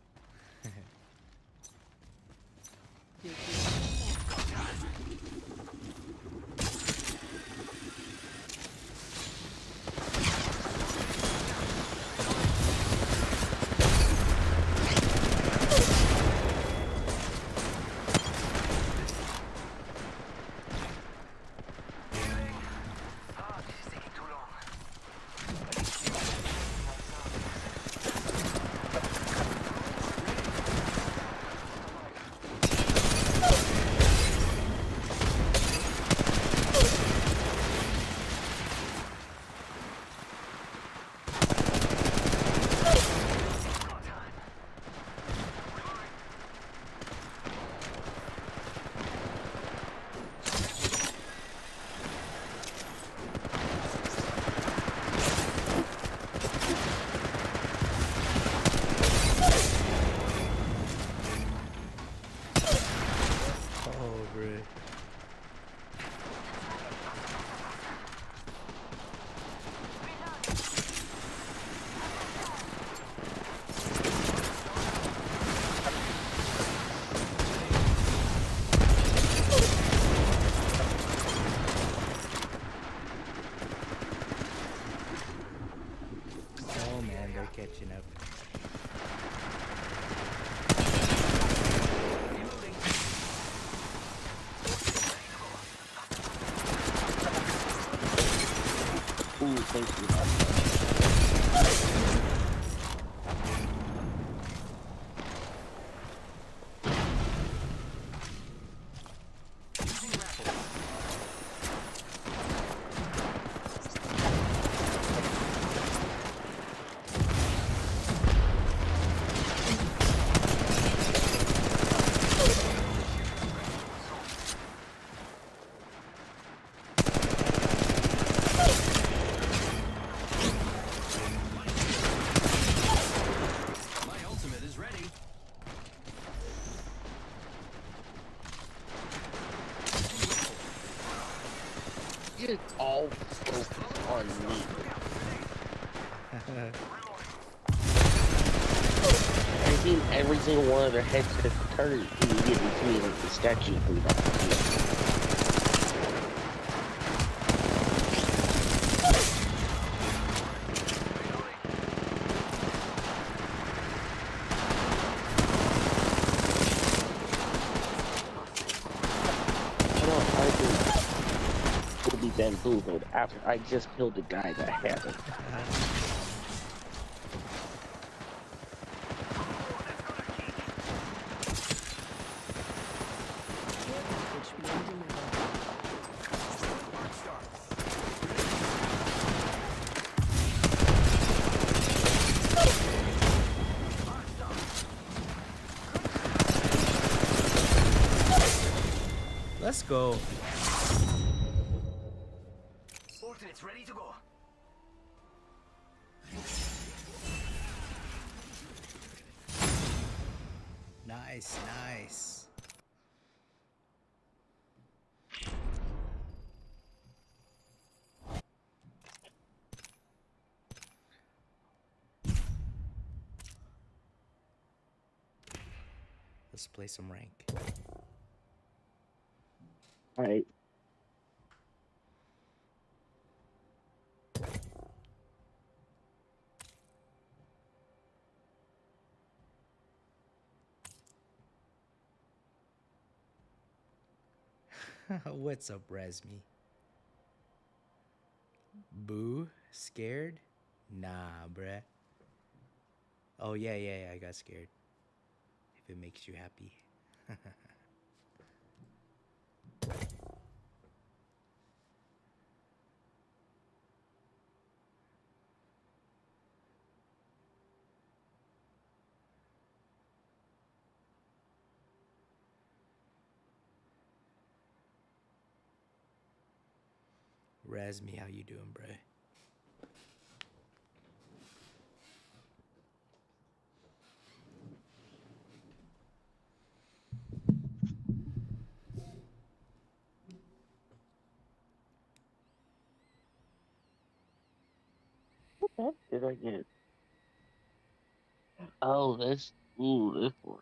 catching up. Ooh, thank you. My ultimate is ready. Get all focused on me. I've seen every single one of their heads just turn immediately to me like the statue from I don't I will be bamboozled after I just killed the guy that had it. Care package being delivered. Let's go. Ultimate's ready to go. Nice, nice. Let's play some rank. Alright. What's up, Resmi? Boo? Scared? Nah, bruh. Oh, yeah, yeah, yeah, I got scared. If it makes you happy. Resmi, how you doing, bruh? What did I get? Oh, this. Ooh, this one.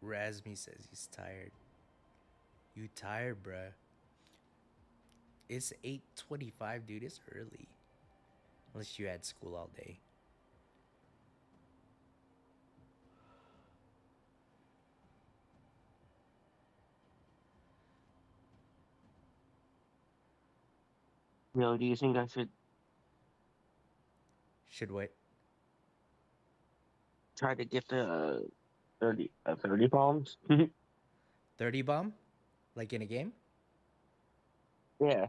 Razmi says he's tired. You tired, bruh? It's 8:25, dude. It's early. Unless you had school all day. Yo, do you think I should Should what? try to get the 30 bombs? 30 bomb? Like in a game? Yeah,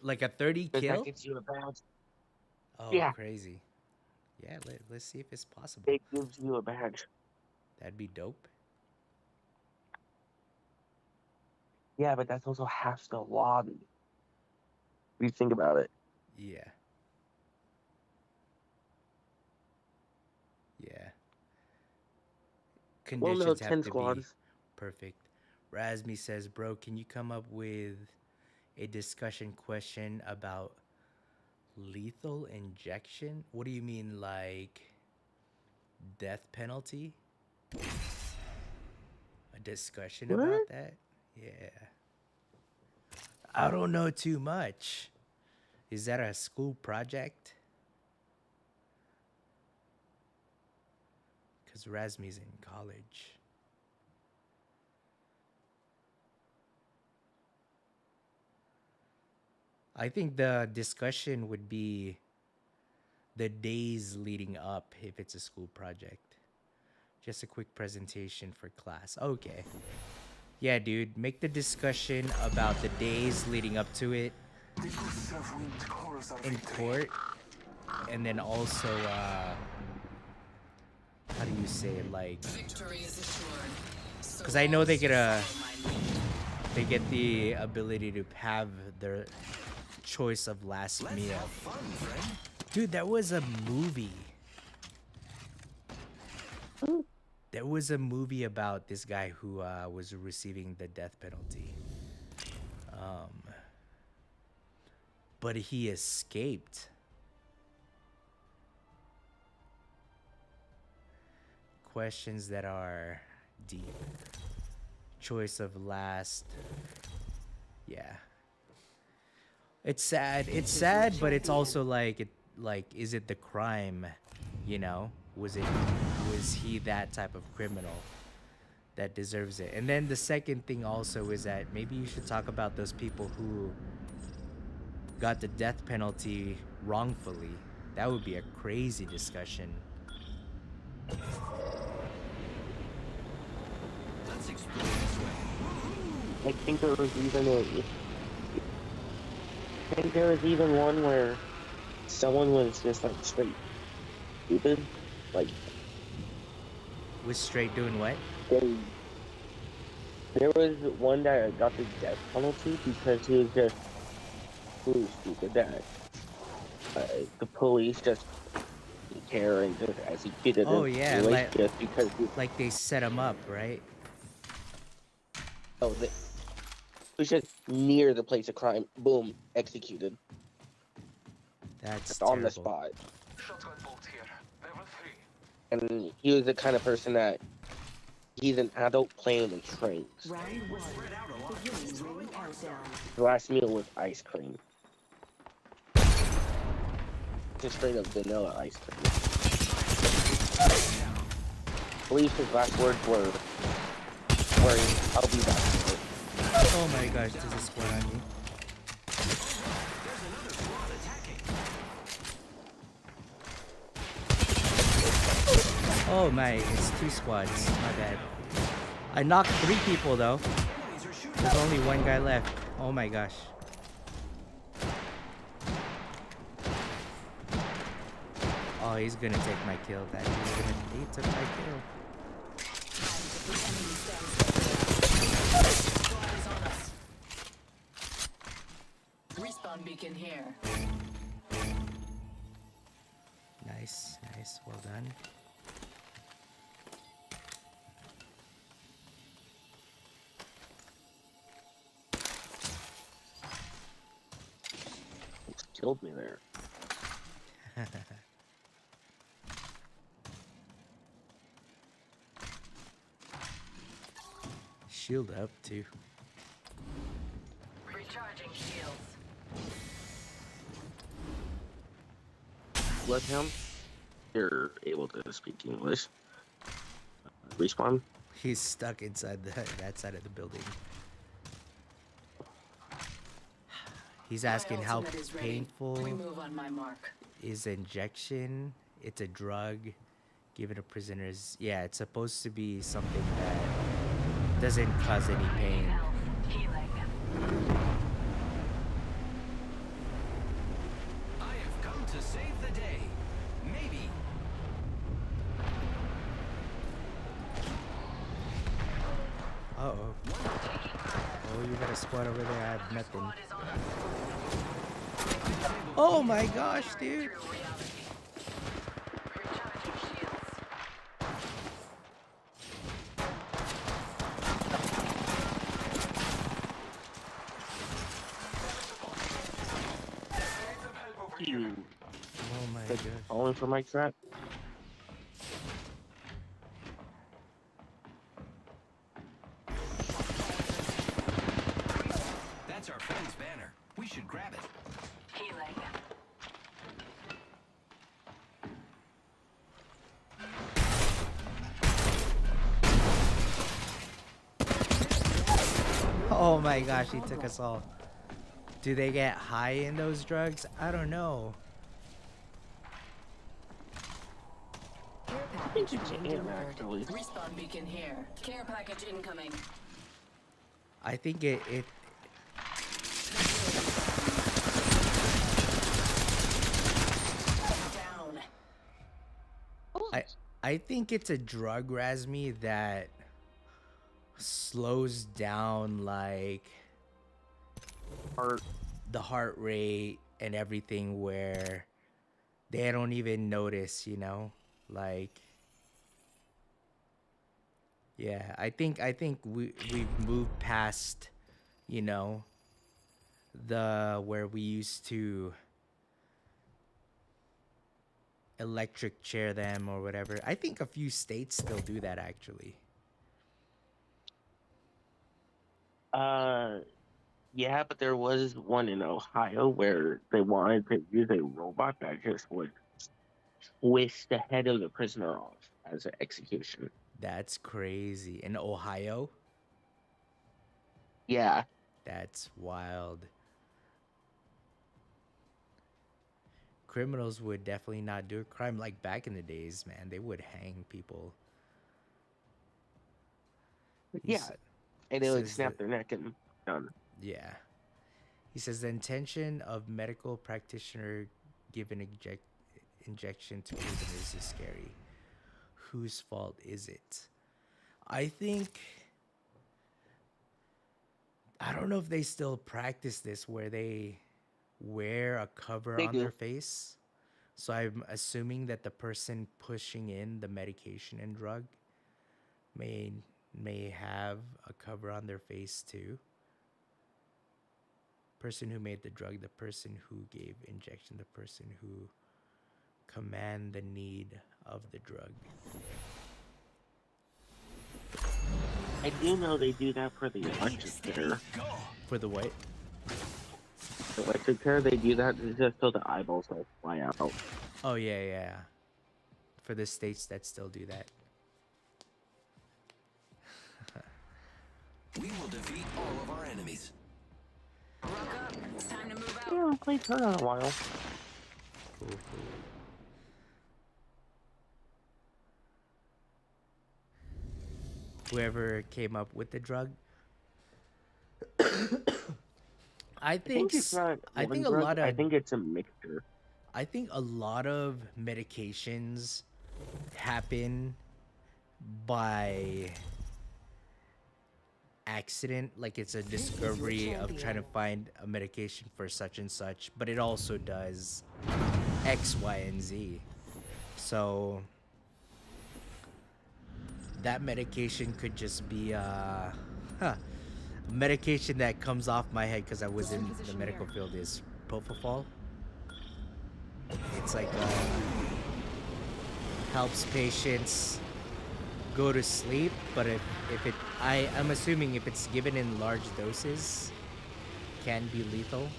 Like a 30 because that kill? gets you a badge. Oh, Yeah, crazy. Yeah, let's see if it's possible. it gives you a badge. That'd be dope. Yeah, but that's also half the lobby. If you think about it. Yeah. Yeah. Well, no, Conditions have 10 to be squads. perfect. Razmi says, bro, can you come up with a discussion question about lethal injection? What do you mean, like death penalty? A discussion What? about that? Yeah. I don't know too much. Is that a school project? Because Razmi's in college. I think the discussion would be the days leading up if it's a school project. Just a quick presentation for class. Okay. Yeah, dude, make the discussion about the days leading up to it in court. And then also, how do you say it? Like, because I know they get the ability to have their choice of last meal. Dude, there was a movie. There was a movie about this guy who was receiving the death penalty. But he escaped. Questions that are deep. Choice of last. Yeah. It's sad. It's sad, but it's also like is it the crime, you know? Was he that type of criminal that deserves it? And then the second thing also is that maybe you should talk about those people who got the death penalty wrongfully. That would be a crazy discussion. Let's explore this way. I think there was even one where someone was just like straight stupid. Like, Was straight doing what? there was one that got the death penalty because he was just really stupid that the police just didn't care and just executed him. Oh yeah, Anyway, just because like they set him up, right? it was just near the place of crime. Boom, executed. That's Just on the terrible. spot. And he was the kind of person that he's an adult playing with trains. Round one. Beginning ring countdown. The last meal was ice cream. Just straight up vanilla ice cream. I believe his last words were, I'll be back. Oh my gosh, there's a squad on me. Oh my, it's 2 squads. My bad. I knocked 3 people though. There's only 1 guy left. Oh my gosh. Oh, he's gonna take my kill. He took my kill. Respawn beacon here. Nice, nice, well done. Killed me there. Shield up too. Recharging shields. Let him. You're able to speak English. Respawn. He's stuck inside that side of the building. He's asking My how ultimate is ready. painful Remove on my mark. is injection. It's a drug given to prisoners. Yeah, it's supposed to be something that doesn't cause any pain. Healing. I have come to save the day. Maybe. Uh-oh. Oh, you got a squad over there. I have nothing. Oh my gosh, dude. You Oh my gosh. falling for my trap? Oh my gosh, he took us all. Do they get high in those drugs? I don't know. Care I think package it's being him, delivered. actually. Respawn beacon here. Care package incoming. I think it Down. I think it's a drug, Razmi, that slows down like Heart. the heart rate and everything, where they don't even notice, you know? Like, yeah, I think we've moved past, you know, the where we used to electric chair them or whatever. I think a few states still do that actually. Yeah, but there was one in Ohio where they wanted to use a robot that just would twist the head of the prisoner off as an execution. That's crazy. In Ohio, Yeah, that's wild. Criminals would definitely not do a crime like back in the days, man. They would hang people. He yeah, s- and it would says snap that, their neck and done. yeah. He says the intention of medical practitioner give an injection to prisoners is scary. Whose fault is it? I think I don't know if they still practice this where they wear a cover They on their do. face. So I'm assuming that the person pushing in the medication and drug may may have a cover on their face too. Person who made the drug, the person who gave injection, the person who command the need of the drug. I do know they do that for the electric chair. For the what? The electric chair, they do that just so the eyeballs don't fly out. Oh yeah. For the states that still do that. We will defeat all of our enemies. Rook up. It's time to move out. Yeah, I played her in a while. Cool. Whoever came up with the drug. I I think think it's not I one think a drug. lot I of think it's a mixture. I think a lot of medications happen by accident, like it's a discovery of trying to find a medication for such and such, but it also does X, Y, and Z. So that medication could just be medication that comes off my head because I was in the medical field is propofol. It's like helps patients go to sleep, but I'm assuming if it's given in large doses, can be lethal.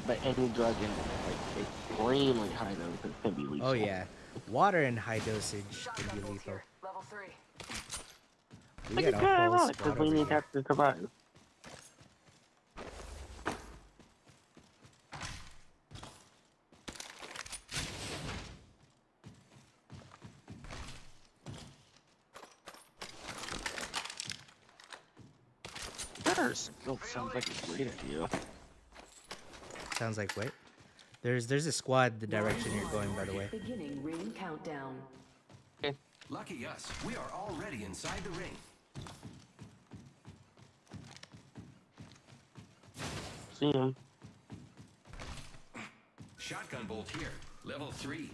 But any drug in like extremely high doses can be lethal. Oh yeah, water in high dosage can be lethal. Level 3. We Which got is a kind of whole ironic squad because we over need here. that to survive. That still sounds like a great idea. Sounds like what? There's a squad the direction you're going, by the way. Beginning ring countdown. Lucky us, we are already inside the ring. See him. Shotgun bolt here, level 3.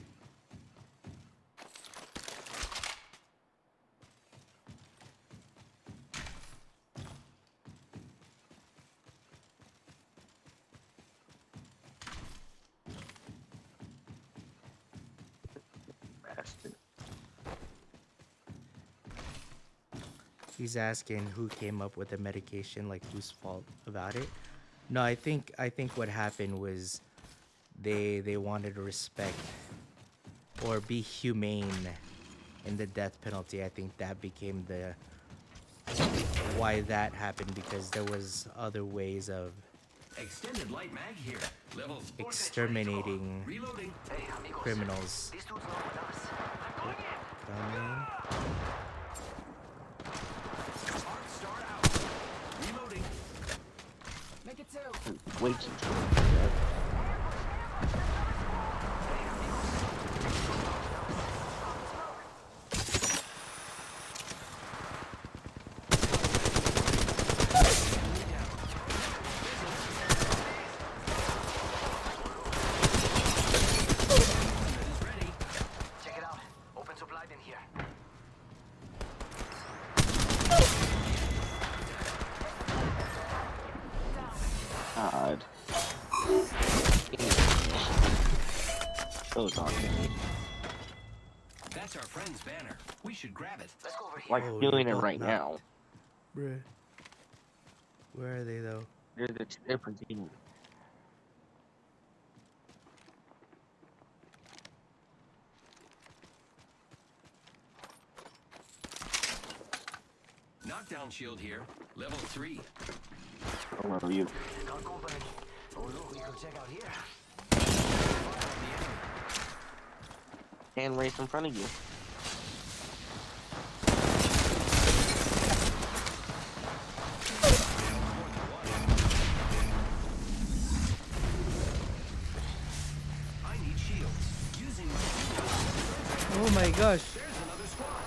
Bastard. He's asking who came up with the medication, like whose fault about it. No, I think what happened was they wanted to respect or be humane in the death penalty. I think that became the why that happened, because there was other ways of Extended light mag here. Levels exterminating reloading. criminals. Gunman. Arc star out. Reloading. Way too Check it out. Open supply bin here. God. Those aren't me. That's our friend's banner. We should grab it. Let's go over here. Like Oh, doing they're it both right knocked. now. Bruh. Where are they though? There's a different team. Knockdown shield here. Level 3. Where are you? Oh look, we can check out here. Hand race in front of you. I need shields. Using my Oh my gosh. There's another squad.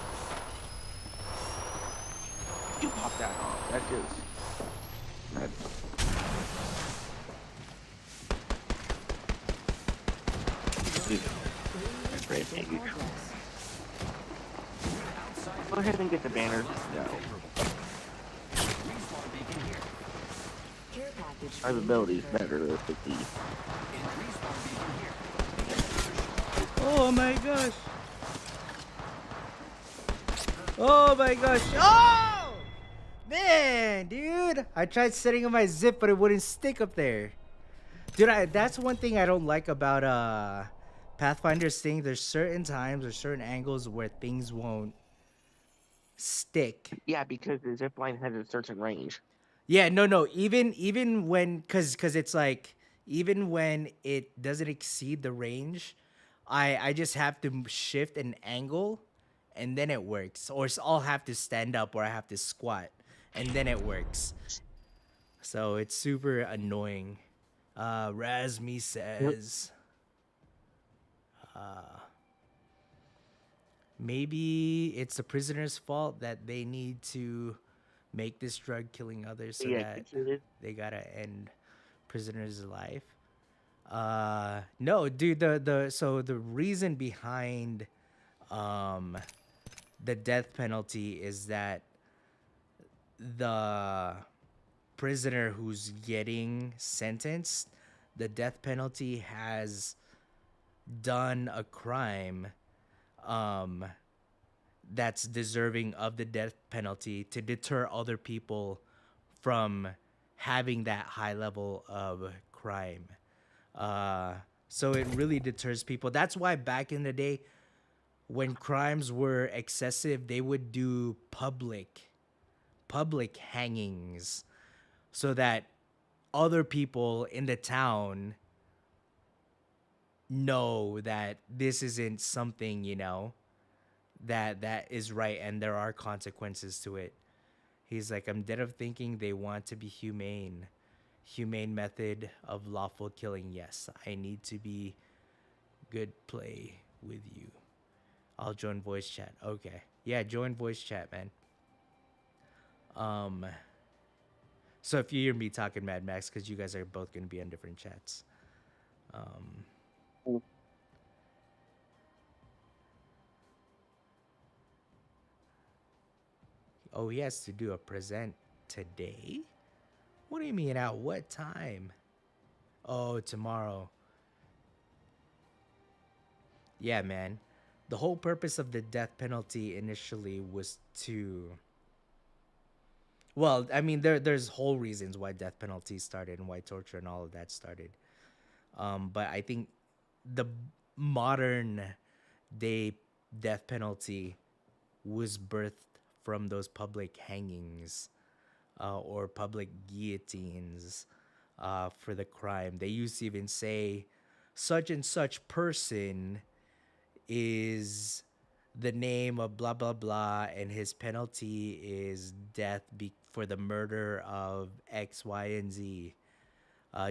You pop that off. That is. That. Great, thank you. Go ahead and get the banner. No. Respawn beacon here. Care package. Survivability is better with the key. Respawn beacon here. Oh my gosh. Oh my gosh. Oh! Man, dude. I tried setting up my zip, but it wouldn't stick up there. Dude, that's one thing I don't like about Pathfinder's thing. There's certain times or certain angles where things won't stick. Yeah, because the zip line has a certain range. Yeah, no. Even when, cause it's like, even when it doesn't exceed the range, I just have to shift an angle, and then it works. Or I'll have to stand up, or I have to squat, and then it works. So it's super annoying. Razmi says, maybe it's the prisoner's fault that they need to make this drug killing others so Be that executed. they gotta end prisoner's life. No, dude. The reason behind the death penalty is that the prisoner who's getting sentenced, the death penalty has done a crime that's deserving of the death penalty to deter other people from having that high level of crime. So it really deters people. That's why back in the day, when crimes were excessive, they would do public hangings so that other people in the town know that this isn't something, that is right, and there are consequences to it. He's like, I'm dead of thinking they want to be humane. Humane method of lawful killing. Yes, I need to be good play with you. I'll join voice chat. Okay. Yeah, join voice chat, man. So if you hear me talking Mad Max, because you guys are both going to be on different chats. Oh, he has to do a present today? What do you mean, at what time? Oh, tomorrow. Yeah, man. The whole purpose of the death penalty initially was to... Well, I mean, there's whole reasons why death penalty started and why torture and all of that started. But I think the modern day death penalty was birthed from those public hangings or public guillotines for the crime. They used to even say such and such person is the name of blah blah blah, and his penalty is death for the murder of X, Y, and Z.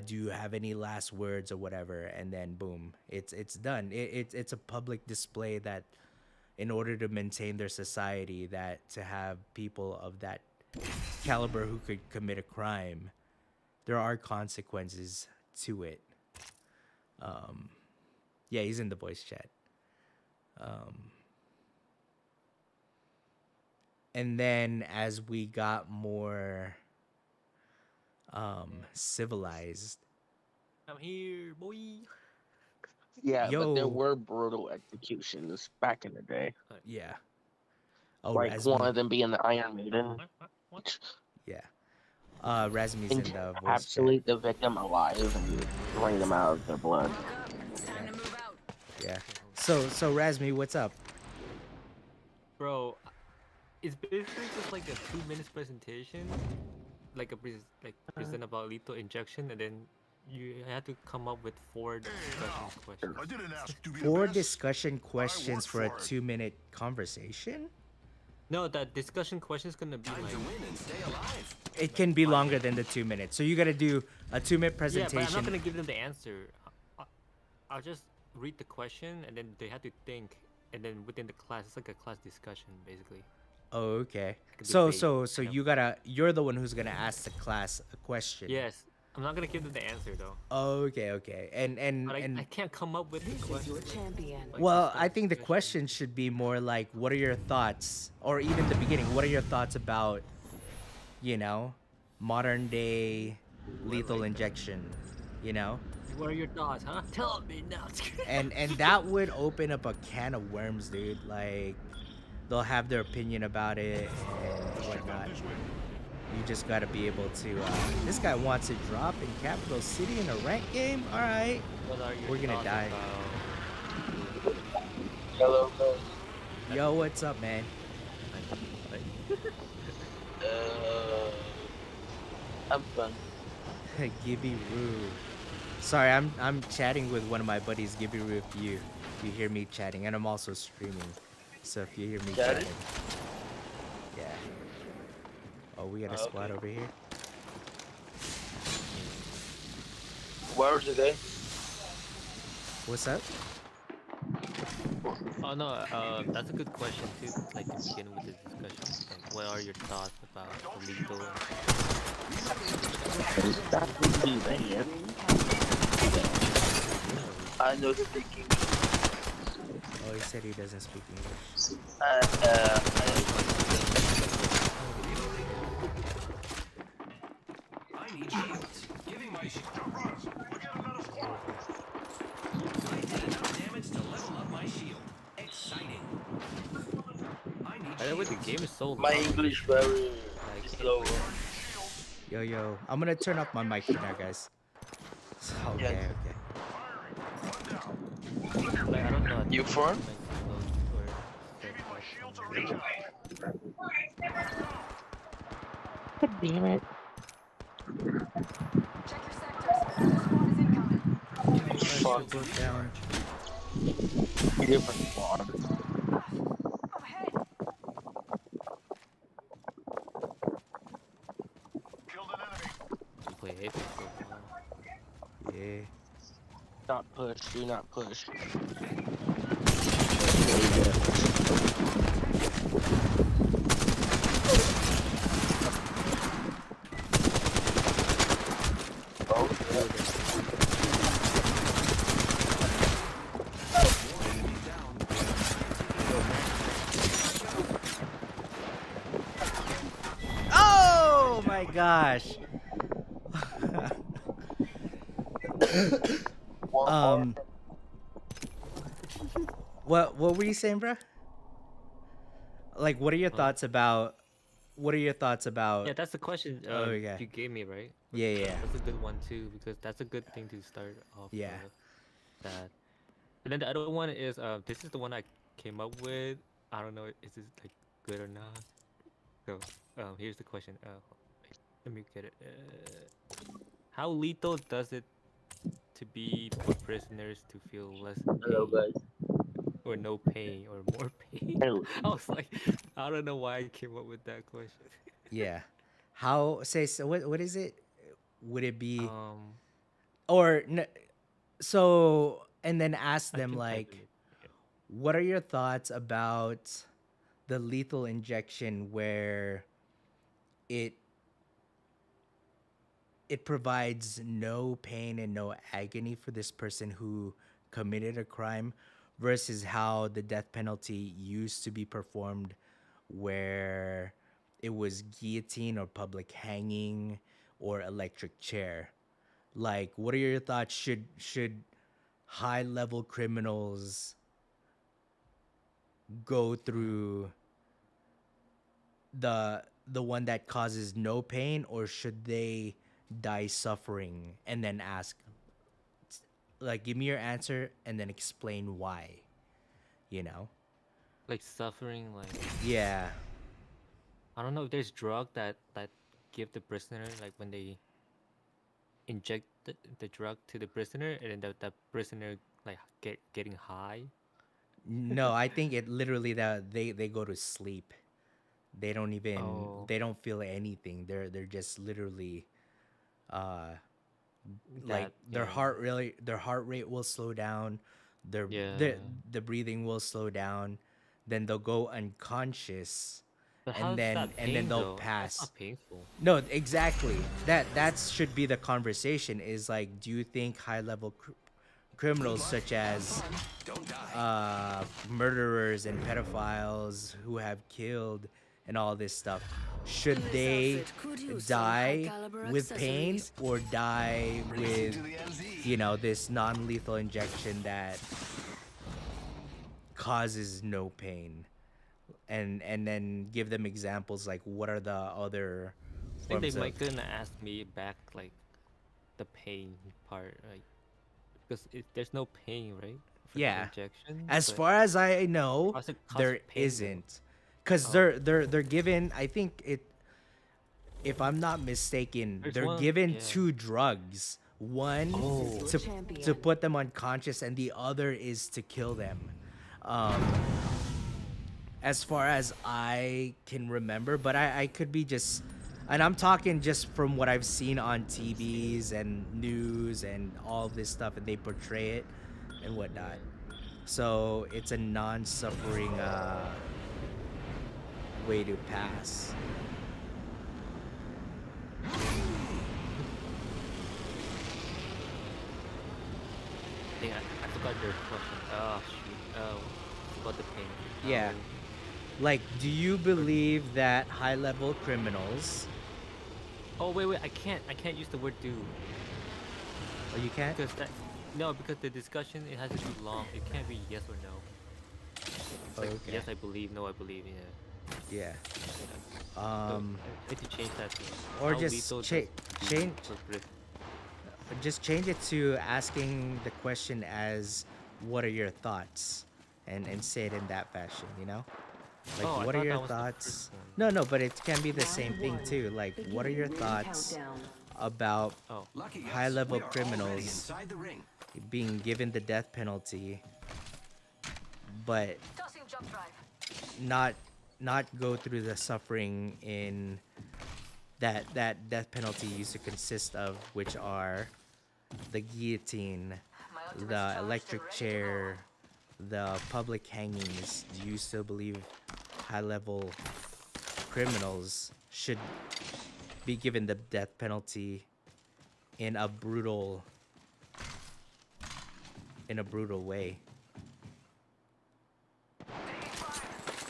Do you have any last words or whatever? And then boom, it's done. It's a public display that, in order to maintain their society, that to have people of that caliber who could commit a crime, there are consequences to it. Yeah, he's in the voice chat. And then as we got more civilized, I'm here, boy. Yeah, but there yo, were brutal executions back in the day. yeah. Oh, Like one Razmi, of them being the Iron Maiden. What? yeah. Razmi's in the voice chat. Encapsulate the victim alive and drain them out of their blood. It's time to move out. Yeah. So Razmi, what's up? Bro, it's basically just like a 2 minutes presentation, like present about lethal injection, and then you had to come up with 4 discussion questions. I didn't ask to be the 4 best. discussion questions for a for it. 2-minute conversation? No, that discussion question is gonna be Time like. to win and stay alive. It can be longer than the 2 minutes. So you gotta do a 2-minute Yeah, presentation. but I'm not gonna give them the answer. I'll just read the question, and then they have to think, and then within the class, it's like a class discussion, basically. Oh, okay. Like a So debate, kind of. you're the one who's gonna ask the class a question. Yes, I'm not gonna give them the answer though. Oh, okay. And But I can't come up with the question. Your champion. Like, well, discuss I think the question. question should be more like, what are your thoughts, or even the beginning, what are your thoughts about, modern day lethal injection, What are your thoughts, huh? Tell me now. and that would open up a can of worms, dude. Like, they'll have their opinion about it and whatnot. You just gotta be able to. This guy wants to drop in Capital City in a ranked game. All right, What are your we're gonna thoughts die. about- Hello, guys. Yo, what's up, man? I'm fun. Gibby Roo. Sorry, I'm chatting with one of my buddies, Gibby Roo. If you hear me chatting, and I'm also streaming, so if you hear me Chatting? chatting, yeah. Oh, we got a squad over here. Where was it, What's up? Oh no, that's a good question too. Like to begin with this discussion, like, what are your thoughts about illegal? I know speaking. Oh, he said he doesn't speak English. I need shields. Giving my shield. I did enough damage to level up my shield. Exciting. I need By the way, the shields. game is so My long. English very Like, slow. Yo, I'm gonna turn off my mic for now, guys. Okay, Yeah. okay. like, I don't know. You from? God damn it. Check your sectors. Another squad is incoming. Fuck. Go down. Different squad. Up ahead. Killed an enemy. You play Apex for a while. Yeah. Not push. Do not push. Oh, Oh my gosh. What were you saying, bro? Like, what are your thoughts about? What are your thoughts about? Yeah, that's the question Oh, yeah. you gave me, right? Yeah. That's a good one too, because that's a good thing to start off. Yeah. That. And then the other one is this is the one I came up with. I don't know, is this like good or not. So, here's the question. Wait, let me get it. How lethal does it to be for prisoners to feel less Hello, pain, guys. or no pain, or more pain? Hello. I was like, I don't know why I came up with that question. Yeah. How say so what is it? Would it be Um, or so and then ask I them can type in like it. Yeah. what are your thoughts about the lethal injection where it it provides no pain and no agony for this person who committed a crime versus how the death penalty used to be performed where it was guillotine or public hanging or electric chair. Like what are your thoughts, should high level criminals go through the one that causes no pain, or should they die suffering and then ask, like, give me your answer and then explain why, you know? Like suffering, like Yeah. I don't know if there's drug that give the prisoner, like when they inject the drug to the prisoner, and then the prisoner like getting high. No, I think it literally that they go to sleep. They don't even Oh, they don't feel anything. They're just literally uh like that yeah, their heart rate will slow down, their yeah. the breathing will slow down, then they'll go unconscious, But how's that and then pain they'll though? That's pass. not painful. No, exactly. That should be the conversation. Is like, do you think high level criminals such as Don't die. murderers and pedophiles who have killed and all this stuff, should they die with pain or die with, To the MZ. you know, this non-lethal injection that causes no pain? And then give them examples like what are the other I think they forms of. might gonna ask me back like the pain part, like because there's no pain, right, for the Yeah, injection. as But far as I know, how's it cause there pain though? isn't, because Oh, they're given, I think it, if I'm not mistaken, there's they're one. given Yeah. two drugs. One Oh, to Champion. put them unconscious, and the other is to kill them. Um, as far as I can remember, but I could be just, and I'm talking just from what I've seen on TVs and news and all this stuff, and they portray it and whatnot. right. So it's a non-suffering way to pass. I think I forgot your question. Oh shoot. Oh, it's about the pain. Yeah. Like, do you believe that high-level criminals? Oh wait. I can't use the word do Oh, you can't. because that. No, because the discussion it has to be long. It can't be yes or no. It's like Okay. yes, I believe. No, I believe. Yeah. Yeah. So I need to change that. To Or how just lethal does change. for Just change it to asking the question as, "What are your thoughts?" and say it in that fashion. You know, like, Oh, I "What are thought your that was the thoughts?" first one. No, no, but it can be the same Round thing one. too. Like, "What are your Beginning ring thoughts countdown. about Oh, Lucky us, high-level we are already criminals inside the ring. being given the death penalty, but Tossing jump drive. not go through the suffering in that death penalty used to consist of, which are the guillotine, My ultimate's the charged and electric ready to chair, the public hangings. Do you still believe high-level criminals should be given the death penalty in a brutal way?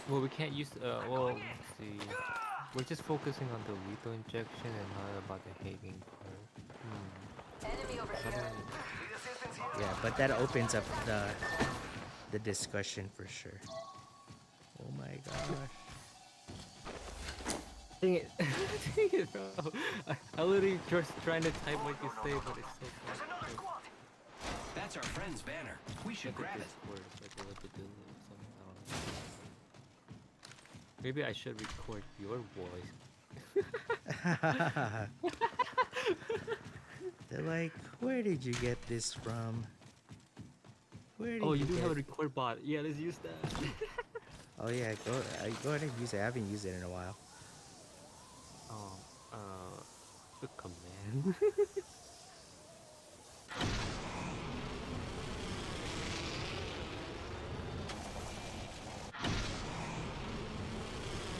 well, we can't use. Well, let's see. We're just focusing on the lethal injection and not about the hanging part. Enemy over How do here. we- Yeah, but that opens up the discussion for sure. Oh my gosh. Dang it! Dang it, bro! I literally just trying to type what you say, but it's so far. That's our friend's banner. We should grab it. Word, like what to do or something. I don't know. Maybe I should record your voice. They're like, where did you get this from? Where Oh, did you you do have get? a record bot. Yeah, let's use that. Oh yeah, go ahead and use it. I haven't used it in a while. Oh, the command.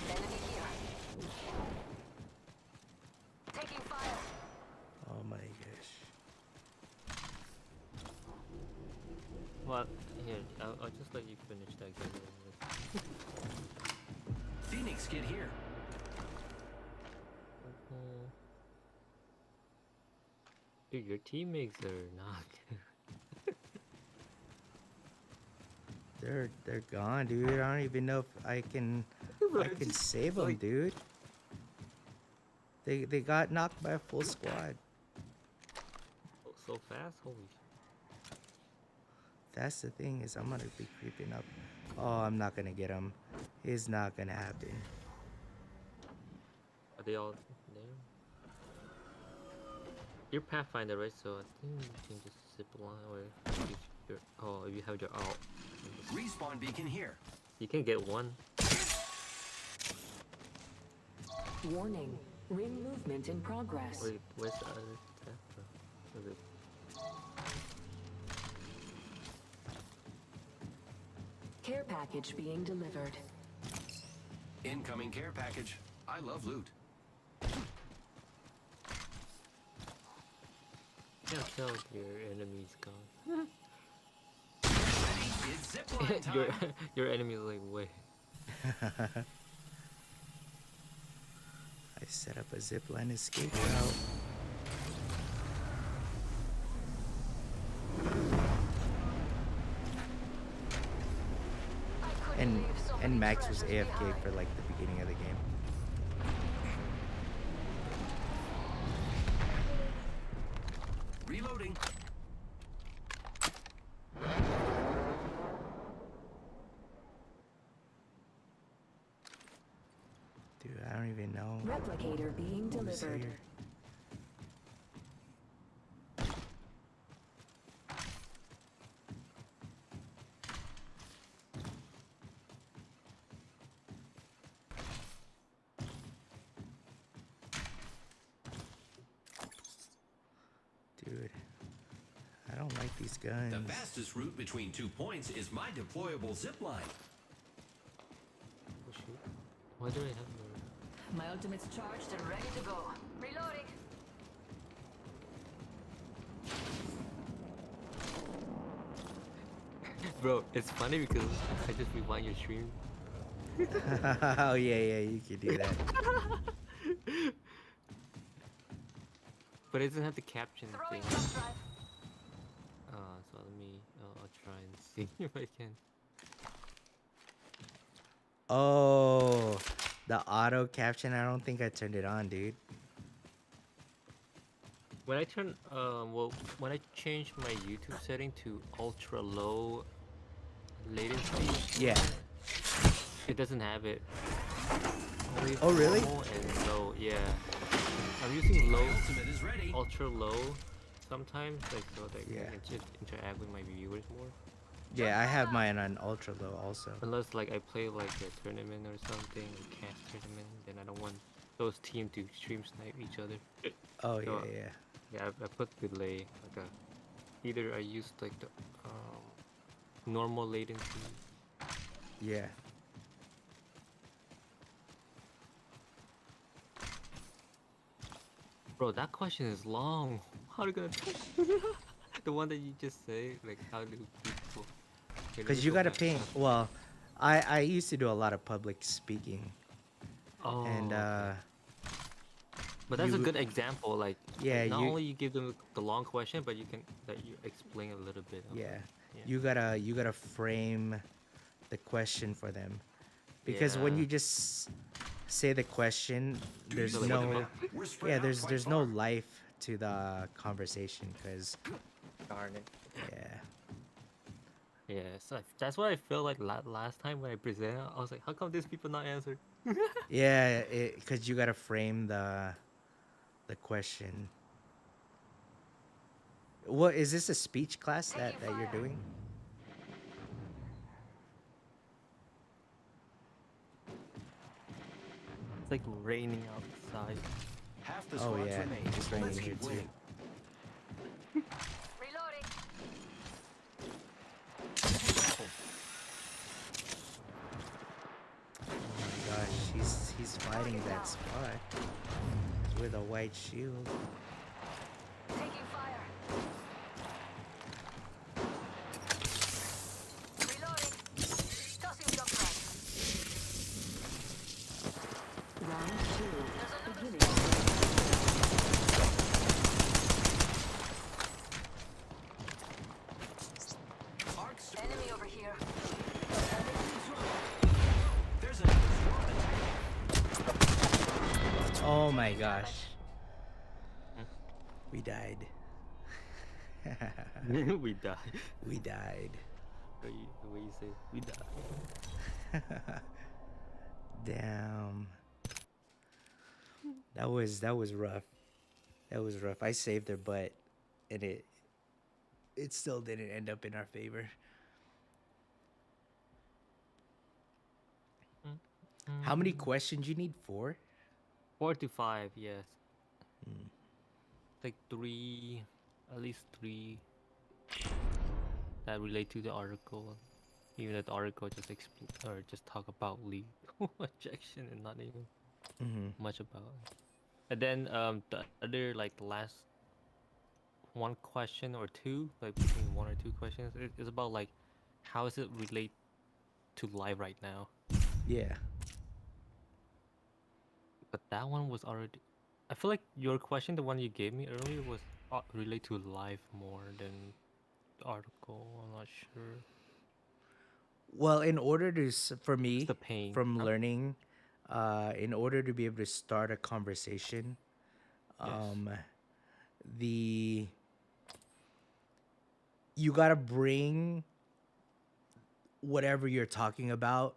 Enemy here. Taking fire. Oh my gosh. Well, here, I'll just let you finish that game. Phoenix Kid here. Dude, your teammates are not good. They're gone, dude. I don't even know if I can save them, dude. They got knocked by a full squad. So fast? Holy shit. That's the thing is I'm gonna be creeping up. Oh, I'm not gonna get him. It's not gonna happen. Are they all there? You're Pathfinder, right? So I think you can just zip line or use your, oh, if you have your alt. Respawn beacon here. You can get one. Warning. Ring movement in progress. Wait, where's the other tab, bro? Is it- Care package being delivered. Incoming care package. I love loot. Can't tell if your enemy's gone. It's zipline time. your enemy's like, wait. I set up a zipline escape route. And Max was AFK for like the beginning of the game. Reloading. Dude, I don't even know. Replicator being who's delivered. here. Dude, I don't like these guns. The fastest route between 2 points is my deployable zipline. Oh shoot. Why do I have no... My ultimate's charged and ready to go. Reloading. Bro, it's funny because I just rewind your stream. Oh yeah, you can do that. But it doesn't have the caption Throwing thing. jump drive. So let me, I'll try and see if I can. Oh, the auto caption. I don't think I turned it on, dude. When I turn, well, when I change my YouTube setting to ultra low latency, Yeah. it doesn't have it. Only Oh, really? normal and low, yeah. I'm using low, Ultimate is ready. ultra low sometimes, like so that Yeah. I can just interact with my viewers more. Yeah, I have mine on ultra low also. Unless like I play like a tournament or something, a cast tournament, then I don't want those teams to stream snipe each other. Oh So, yeah. yeah, I put delay, like either I use like the normal latency. Yeah. Bro, that question is long. How are you gonna the one that you just say, like how do people? Wait, let me Because you go gotta back. paint. Well, I used to do a lot of public speaking, Oh, and okay. But that's a you- good example. Like, Yeah, not you- only you give them the long question, but you can that you explain a little bit. Of, yeah, Yeah. you gotta frame the question for them, because when Yeah. you just say the question, there's see the no map? We're spread yeah, out quite there's no far. life to the conversation, because Darn it. yeah, Yeah, so that's what I felt like last time when I presented. I was like, how come these people not answer? Yeah, because you gotta frame the question. What is this, a speech class that you're doing? It's like raining outside. Half the Oh squads yeah, remain. it's raining Let's here keep too. winning. Reloading. Oh my gosh, he's fighting that spot with a white shield. Taking fire. Reloading. Tossing jump drive. Round 2. Beginning. Enemy over here. There's another squad. Oh my gosh, we died. We died. We died. The way you say we died. Damn. That was rough. That was rough. I saved her butt, and it still didn't end up in our favor. How many questions you need? 4? 4 to 5, yes. Like 3, at least 3 that relate to the article. Even if the article just or just talk about lethal injection and not even much about it. And then the other, like the last one question or two, like between 1 or 2 questions, is about like how does it relate to live right now. Yeah. But that one was already. I feel like your question, the one you gave me earlier, was relate to live more than the article. I'm not sure. Well, in order to for It's me the pain. from learning, in order to be able to start a conversation, Yes. the you gotta bring whatever you're talking about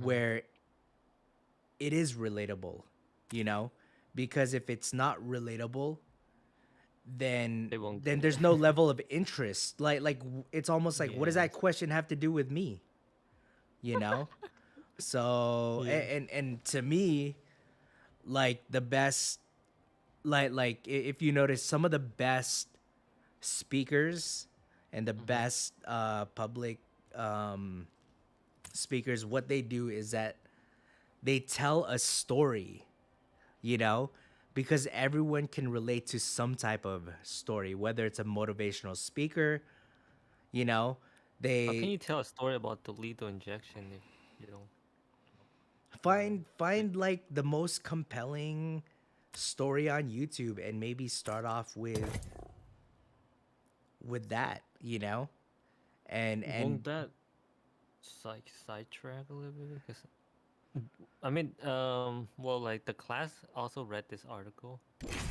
where it is relatable, you know, because if it's not relatable, then They won't then get there's it. no level of interest. It's almost like, what does that Yes. question have to do with me? You know. So Yeah. and to me, like the best, if you notice, some of the best speakers and the best public um, speakers, what they do is that they tell a story, you know, because everyone can relate to some type of story, whether it's a motivational speaker, you know, How can they you tell a story about the lethal injection if you don't know? find like the most compelling story on YouTube and maybe start off with that, you know, and Won't that sidetrack a little bit? Because I mean, well, like the class also read this article,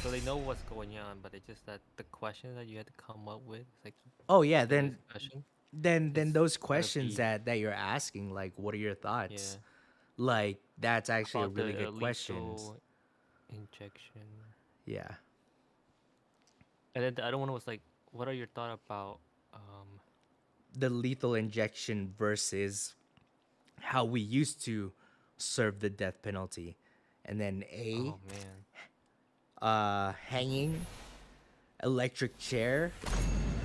so they know what's going on. But it's just that the question that you had to come up with, like oh yeah, in a then discussion, then is those gotta questions be that you're asking, like, what are your thoughts, yeah like, that's actually a about really the good questions. lethal injection. Yeah. And then the other one was like, what are your thought about The lethal injection versus how we used to serve the death penalty, and then oh man, hanging, electric chair,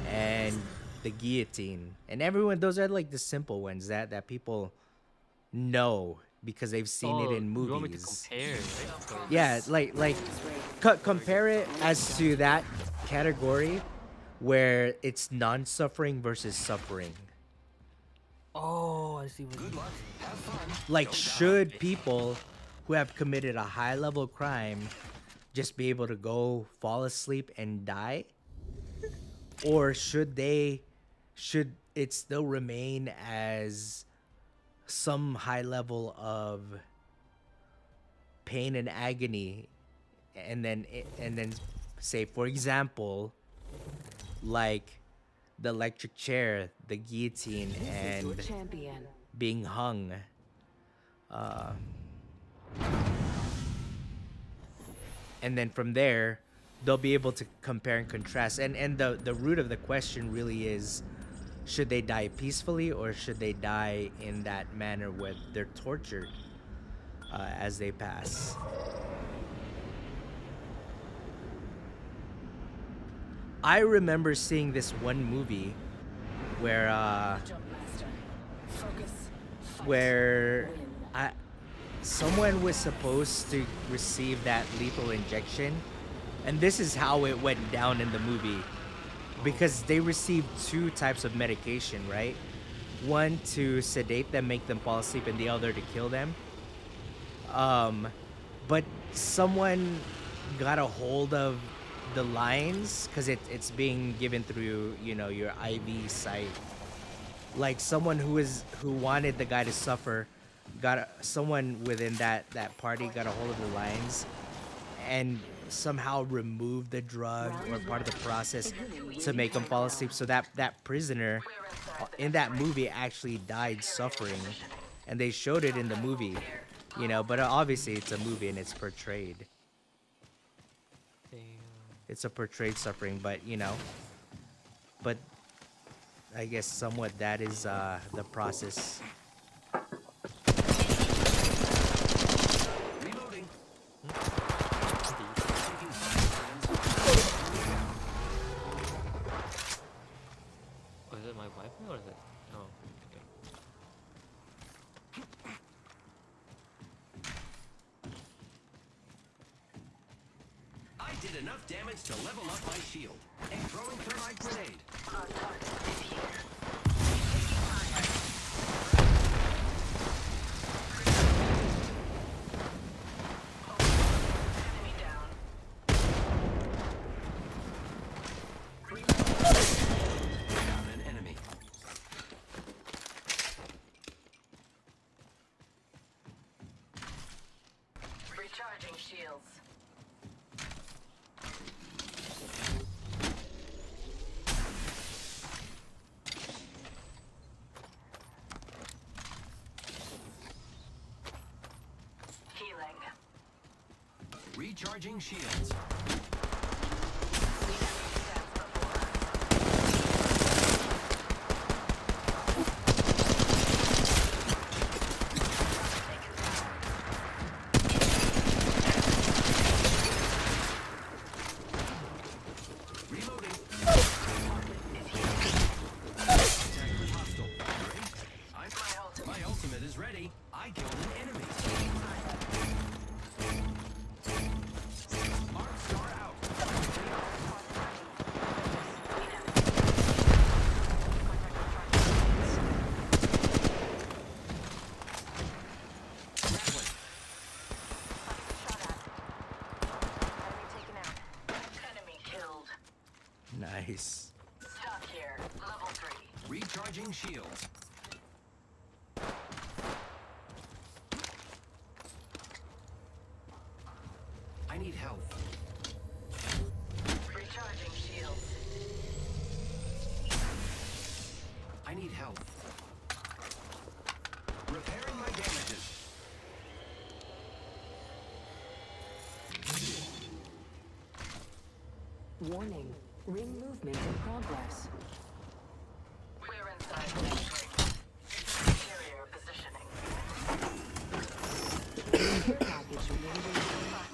and the guillotine. And everyone, those are like the simple ones that people know because they've seen it oh, in you want me to movies. compare, right? Like, Yeah, compare it as to that category where it's non-suffering versus suffering. oh, I see what Good you luck. Have fun. Like, Don't die. should people who have committed a high-level crime just be able to go fall asleep and die? Or should it still remain as some high level of pain and agony, and then say, for example, like the electric chair, the guillotine, This is your and champion. being hung. Uh, and then from there, they'll be able to compare and contrast. And the root of the question really is, should they die peacefully or should they die in that manner where they're tortured as they pass? I remember seeing this one movie where where I someone was supposed to receive that lethal injection, and this is how it went down in the movie, because they received two types of medication, right? One to sedate them, make them fall asleep, and the other to kill them. But someone got a hold of the lines because it's being given through, you know, your IV site. Like someone who wanted the guy to suffer, someone within that party got a hold of the lines and somehow removed the drug or part of the process to make him fall asleep. So that prisoner in that movie actually died suffering, and they showed it in the movie, you know. But obviously it's a movie and it's portrayed. Damn. It's a portrayed suffering, but you know, but I guess somewhat that is the process. Reloading. Oh, is it my wife or is it? Oh, okay. I did enough damage to level up my shield. And throwing thermite grenade. Enemy down. Got an enemy. Recharging shields. Healing. Recharging shields. Reloading. Attackers hostile. Great. My ultimate is ready. I killed an enemy. Arc star out. Grappling. Shot at. Enemy taken out. Enemy killed. Nice. Stop here. Level 3. Recharging shields. I need help. Recharging shields. I need help. Repairing my damages. Warning. Ring movement in progress. We're inside the next ring. Interior positioning. Care package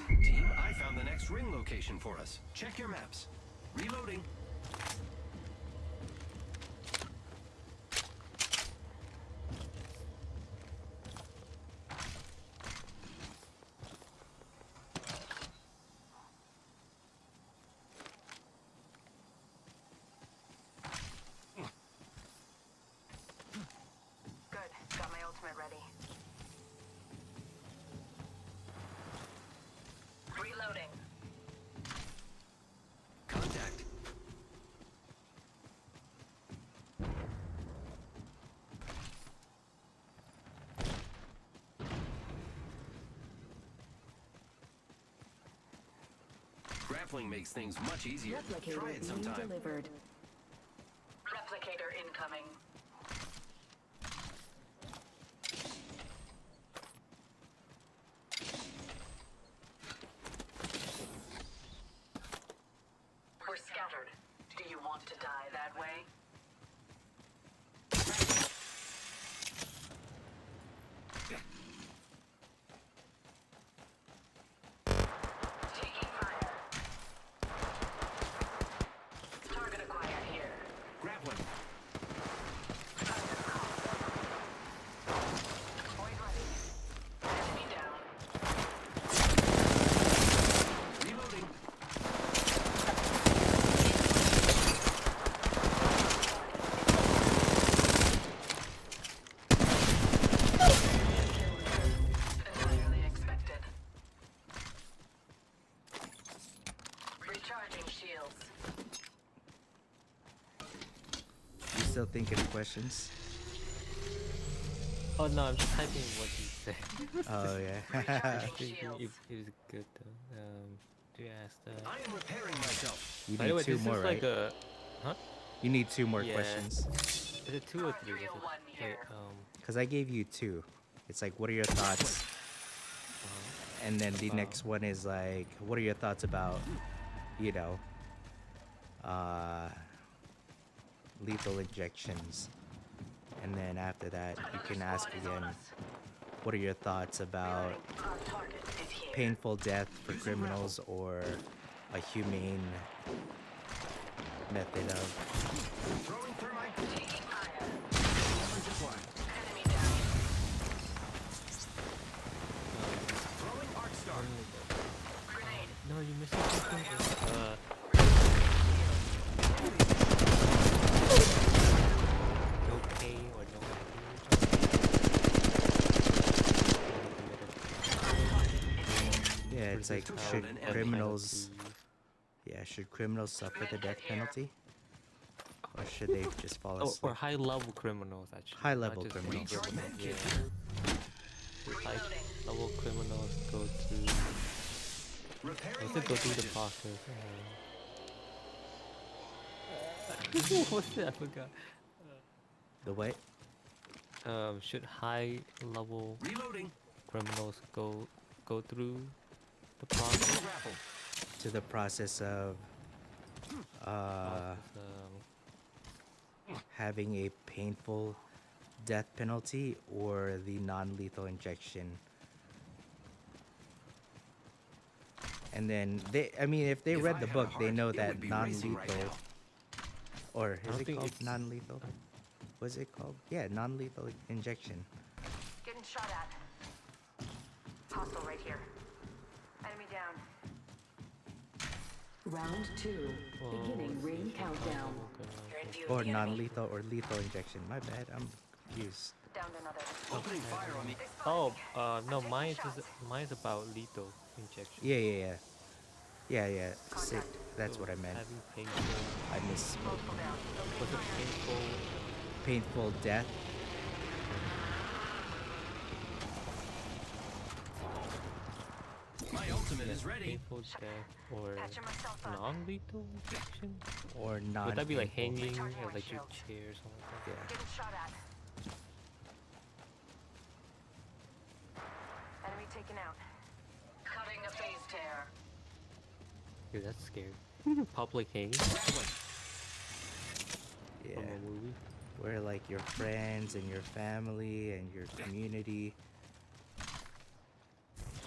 ready. Team, I found the next ring location for us. Check your maps. Reloading. Good. Got my ultimate ready. Reloading. Contact. Grappling makes things much easier. Try Replicator it being sometime. delivered. still thinking of questions? Oh no, I'm just typing what you said. Oh yeah. It was good though. Do you ask that? I am repairing myself. You By the need way, two this more, is like right? a, huh? You need two more Yeah. questions. Is it 2 or 3? Wait, Because I gave you two. It's like, what are your thoughts? And then the next one is like, what are your thoughts about, you know, lethal injections? And then after that, you can ask again, what are your thoughts about painful death for criminals or a humane method of... Throwing thermite. Throwing arc star. No, you missed something. No pain or no Yeah, it's like, Resist should power and criminals... penalty. Yeah, should criminals suffer the death penalty? Or should they just fall Oh, asleep? or high level criminals actually. High not level just criminals. Yeah. High level criminals go through. What's it go through the process? What's it? I forgot. The what? Should high level Reloading. criminals go through the process? To the process of having a painful death penalty or the non-lethal injection. And then I mean, if they read the book, they know that non-lethal, or is it called non-lethal? What's it called? Yeah, non-lethal injection. Getting shot at. Hostile right here. Enemy down. Round 2. Beginning ring countdown. Or non-lethal or lethal injection. My bad, I'm confused. Down another. Opening fire on me. Oh, no, mine's about lethal injection. Yeah. Sick. That's what I meant. Having painful. I misspoke. Was it painful? Painful death. My ultimate is ready. Painful death or non-lethal injection? Or non. Would that be like hanging electric chair or something like that? Yeah. Getting shot at. Enemy taken out. Cutting a phase tear. Dude, that's scary. Public hanging? Yeah. From a movie? Where like your friends and your family and your community.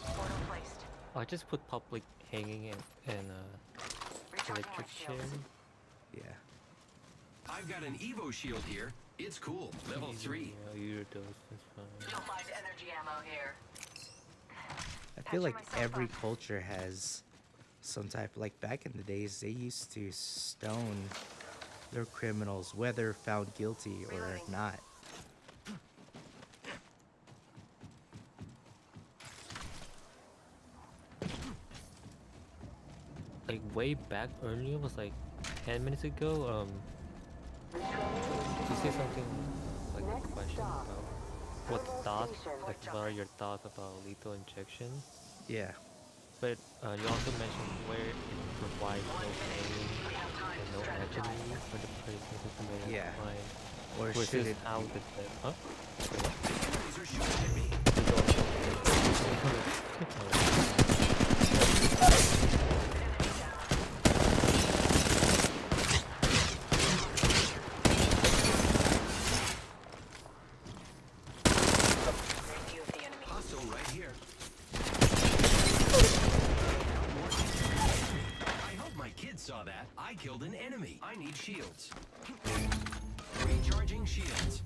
Portal placed. I just put public hanging and electric chair. Yeah. I've got an Evo shield here. It's cool. Level 3. Yeah, you're those. That's fine. You'll find energy ammo here. I feel like every culture has some type, like back in the days, they used to stone their criminals, whether found guilty or not. Like way back earlier was like 10 minutes ago. You say something like a question about what thoughts, like what are your thoughts about lethal injection? Yeah. But you also mentioned where it provides no pain and no agony for the person who committed Yeah. the crime. Or Versus should it how be? the death, huh? Enemies are shooting at me. Hostile right here. I hope my kids saw that. I killed an enemy. I need shields. Recharging shields.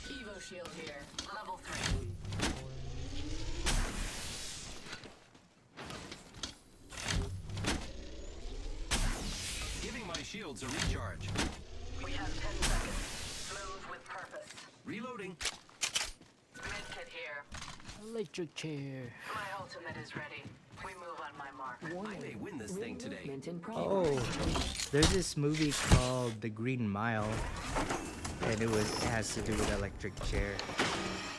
Evo shield here. Level 3. Giving my shields a recharge. We have 10 seconds. Move with purpose. Reloading. Medkit here. Electric chair. My ultimate is ready. We move on my mark. I may win this thing Ring today. movement in Oh, progress. there's this movie called The Green Mile, and it has to do with electric chair.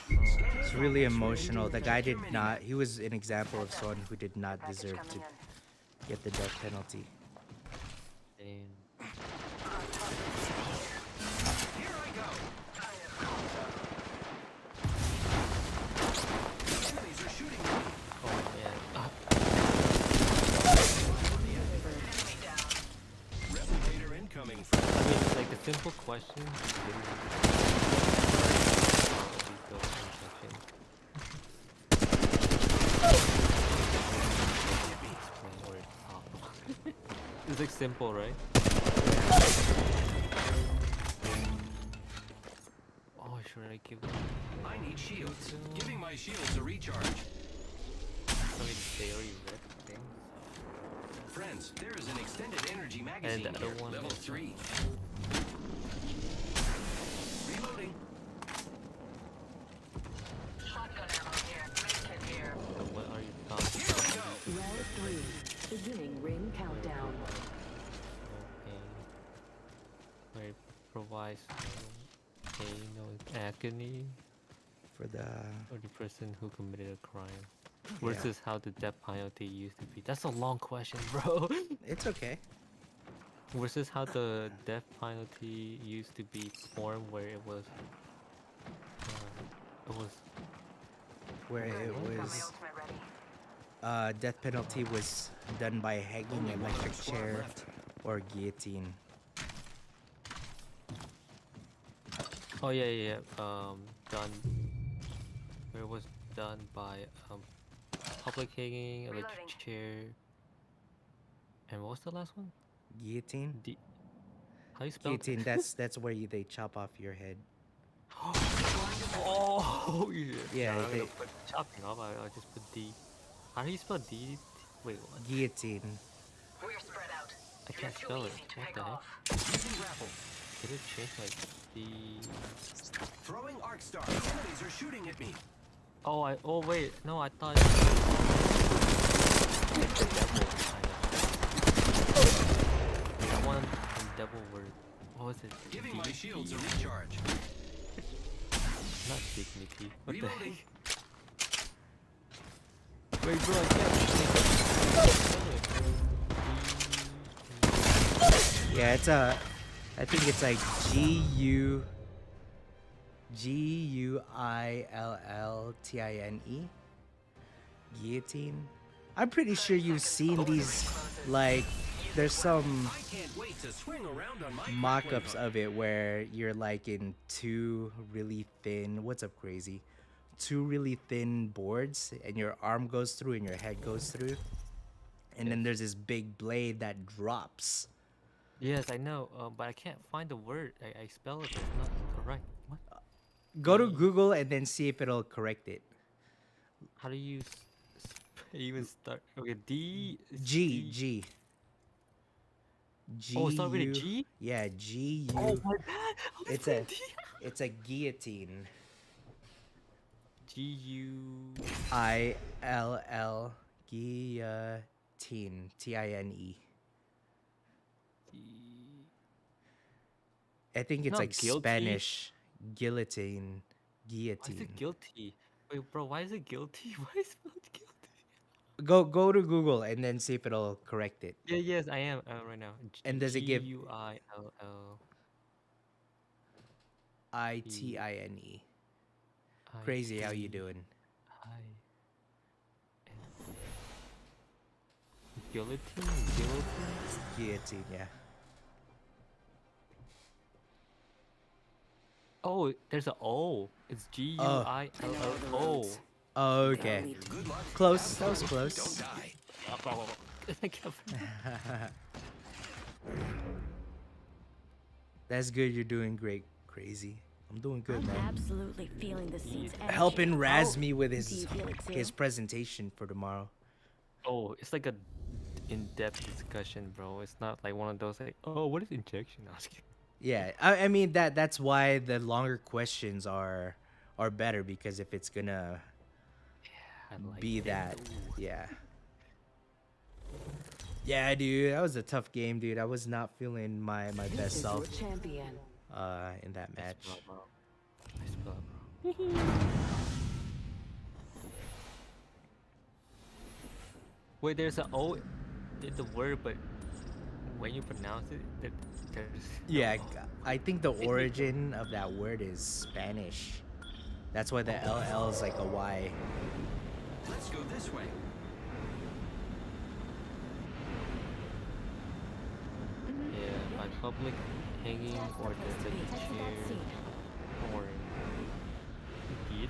It's really emotional. The guy did not. He was an example of someone who did not deserve to get the death penalty. And Here I go. Enemies are shooting me. oh yeah. Replicator incoming I from. mean, like a simple question. It's like simple, right? Oh, should I give them? I need shields. Giving my shields a recharge. I mean, they already read things. Friends, there is an extended energy magazine And the other here, one level is- 3. Reloading. Shotgun ammo here. Medkit here. So what are your thoughts? Here we go. Round 3. Beginning ring countdown. Okay. Where it provides no pain or agony For the for the person who committed a crime. Yeah. Versus how the death penalty used to be. That's a long question, bro. it's okay. Versus how the death penalty used to be formed, where it was Where it Got my was ultimate ready. death penalty was done by hanging, electric chair, or guillotine. Oh yeah. Done. Where it was done by public hanging, electric Reloading. chair, and what was the last one? Guillotine. How you spell Guillotine. That's where they chop off your head. Oh yeah. Yeah, I'm they- gonna put chopping off. I'll just put D. How do you spell D? Wait, what? Guillotine. We're spread out. I can't You're too spell it. easy to What pick the heck? off. Using grapple. Did it change like D? Throwing arc stars. Enemies are shooting at me. Oh wait, no, I thought. I want a devil word. What was it? Giving my D- shields a D- recharge. Not dignity. What the Reloading. heck? Wait, bro, I can't. Yeah, I think it's like Guillotine. Guillotine. I'm pretty sure you've seen these, like, there's some I can't wait to swing around on my mock-ups grappling hook. of it where you're like in two really thin, what's up crazy? Two really thin boards and your arm goes through and your head goes through. And then there's this big blade that drops. Yes, I know, but I can't find the word. I spell it, but it's not correct. What? Go to Google and then see if it'll correct it. How do you even start? Okay, D. is G, D. G. G. Oh, start with a G? Yeah, G U. Oh my bad. I It's put a D. it's a guillotine. G-U. ILL guillotine. TINE. I think it's Not like guilty. Spanish. Guillotine. Why is Guillotine. it guilty? Wait, bro, why is it guilty? Why is it spelled guilty? Go to Google and then see if it'll correct it. Yeah, yes, I am right now. And does it give Guill? ITINE? Crazy, how you doing? Guillotine? Guillotine, yeah. Oh, there's a O. It's Guillo. Oh, okay. Good luck. Close. That was close. Don't die. That's good. You're doing great, Crazy. I'm doing good, I'm man. absolutely feeling the seeds. Helping Raz Oh, me with do his you feel it too? his presentation for tomorrow. Oh, it's like a in-depth discussion, bro. It's not like one of those like, oh, what is injection? Asking. Yeah, I mean that's why the longer questions are better, because if it's gonna I like be it. that, Ooh. yeah. Yeah, dude, that was a tough game, dude. I was not feeling my This best is your self champion. in that Nice match. blood, bro. Nice blood, bro. Wait, there's a O in the word, but when you pronounce it, there's no Yeah, O. I think the origin of that word is Spanish. That's why the LL is like a Y. Let's go this way. Yeah, by public hanging or the chair or beat.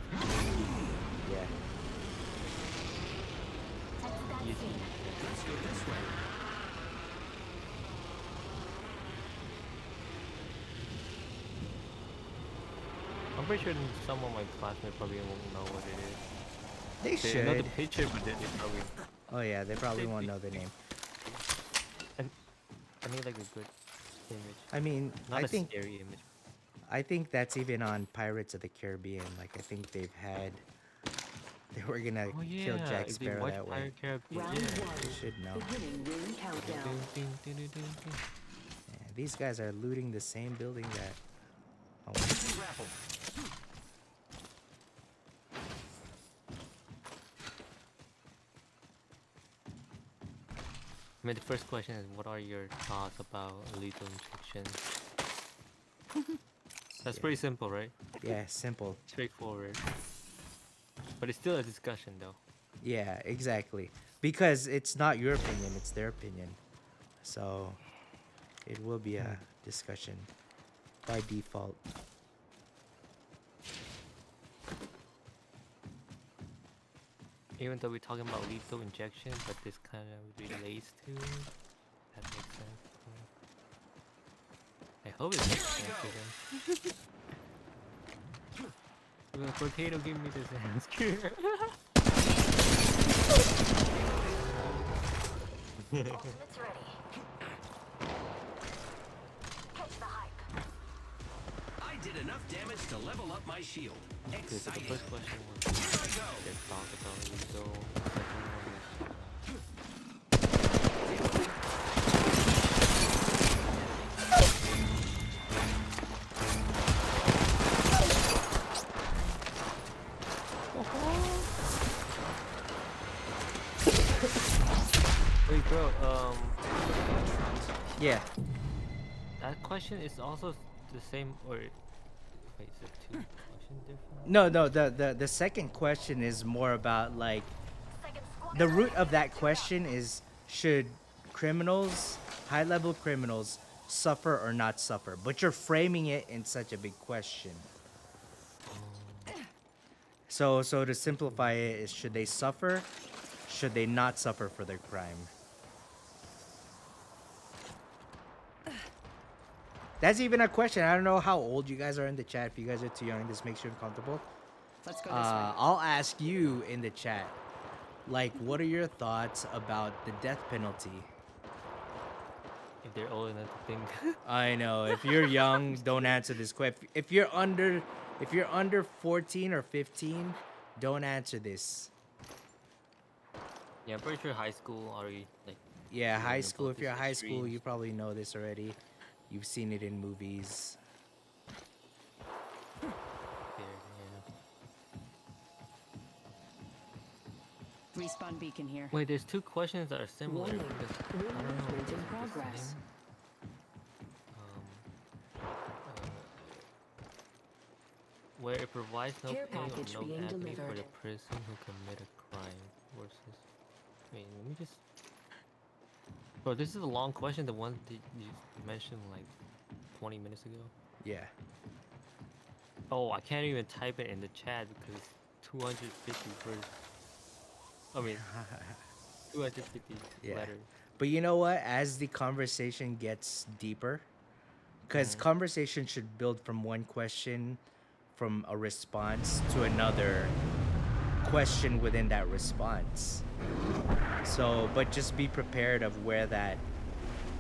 Yeah. Guillotine. Let's go this way. I'm pretty sure some of my classmates probably won't know what it is. They know the should. picture, but they probably. Oh yeah, they probably won't know the name. I need like a good image, I mean, not I a think scary image. I think that's even on Pirates of the Caribbean. Like I think they've had they were gonna Oh yeah, kill Jack if they Sparrow watch that way. Pirate Caribbean, Round yeah. one. They should know. Beginning ring countdown. Yeah, these guys are looting the same building that. Oh, Grapple. I mean, the first question is, what are your thoughts about lethal injection? That's pretty simple, right? yeah, simple. Straightforward. But it's still a discussion, though. Yeah, exactly. Because it's not your opinion, it's their opinion. So it will be a discussion by default. Even though we're talking about lethal injection, but this kind of relates to it. That makes sense. I hope it makes sense to them. Potato, give me this answer. Ultimate's ready. Catch the hype. I did enough damage to level up my shield. Okay, so the Exciting. first question was Here I go. let's talk about lethal. Second one is wait, bro. Yeah. That question is also the same, or wait, is it two questions different? No, the second question is more about like the root of that question is should criminals, high level criminals, suffer or not suffer? But you're framing it in such a big question. So to simplify it is should they suffer? Should they not suffer for their crime? That's even a question. I don't know how old you guys are in the chat. If you guys are too young, this makes you uncomfortable. Let's go this way. I'll ask you in the chat. Like, what are your thoughts about the death penalty? If they're old enough to think. I know. If you're young, don't answer this question. If you're under 14 or 15, don't answer this. Yeah, I'm pretty sure high school already like. Yeah, learning high about school. If this you're in high school, streams. you probably know this already. You've seen it in movies. Yeah. Respawn beacon here. Wait, there's two questions that are similar. Warning. Because I Ring don't know movement if in they're the progress. same. Where it provides no Care pay or package no being agony for the delivered. person who commit a crime versus. Wait, let me just. Bro, this is a long question. The one that you mentioned like 20 minutes ago. Yeah. Oh, I can't even type it in the chat because it's 250 words. I mean, 250 Yeah. letters. But you know what? As the conversation gets deeper, because conversation should build from one question, from a response to another question within that response. So, but just be prepared of where that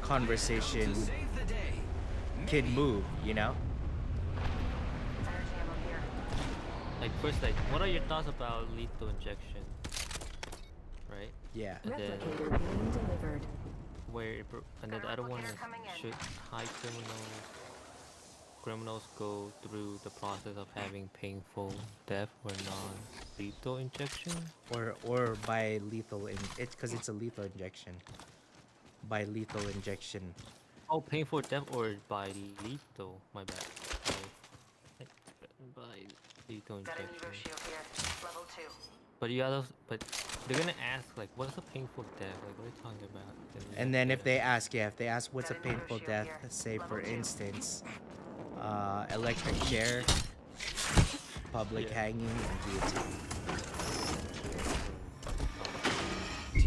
conversation To save the day. can move, you know? Energy ammo here. Like first, like, what are your thoughts about lethal injection? Right? Yeah. And then, Replicator being delivered. and then the other one is should high criminals go through the process of having painful death or non-lethal injection? Or by lethal it's because it's a lethal injection. By lethal injection. Oh, painful death or by lethal? My bad. By lethal Got an injection. Evo shield here. Level 2. But they're gonna ask like, what's a painful death? Like, what are you talking about? And then if they ask, yeah, if they ask what's a Got an Evo painful shield death, here. say for Level 2. instance, electric chair, public hanging, and guillotine.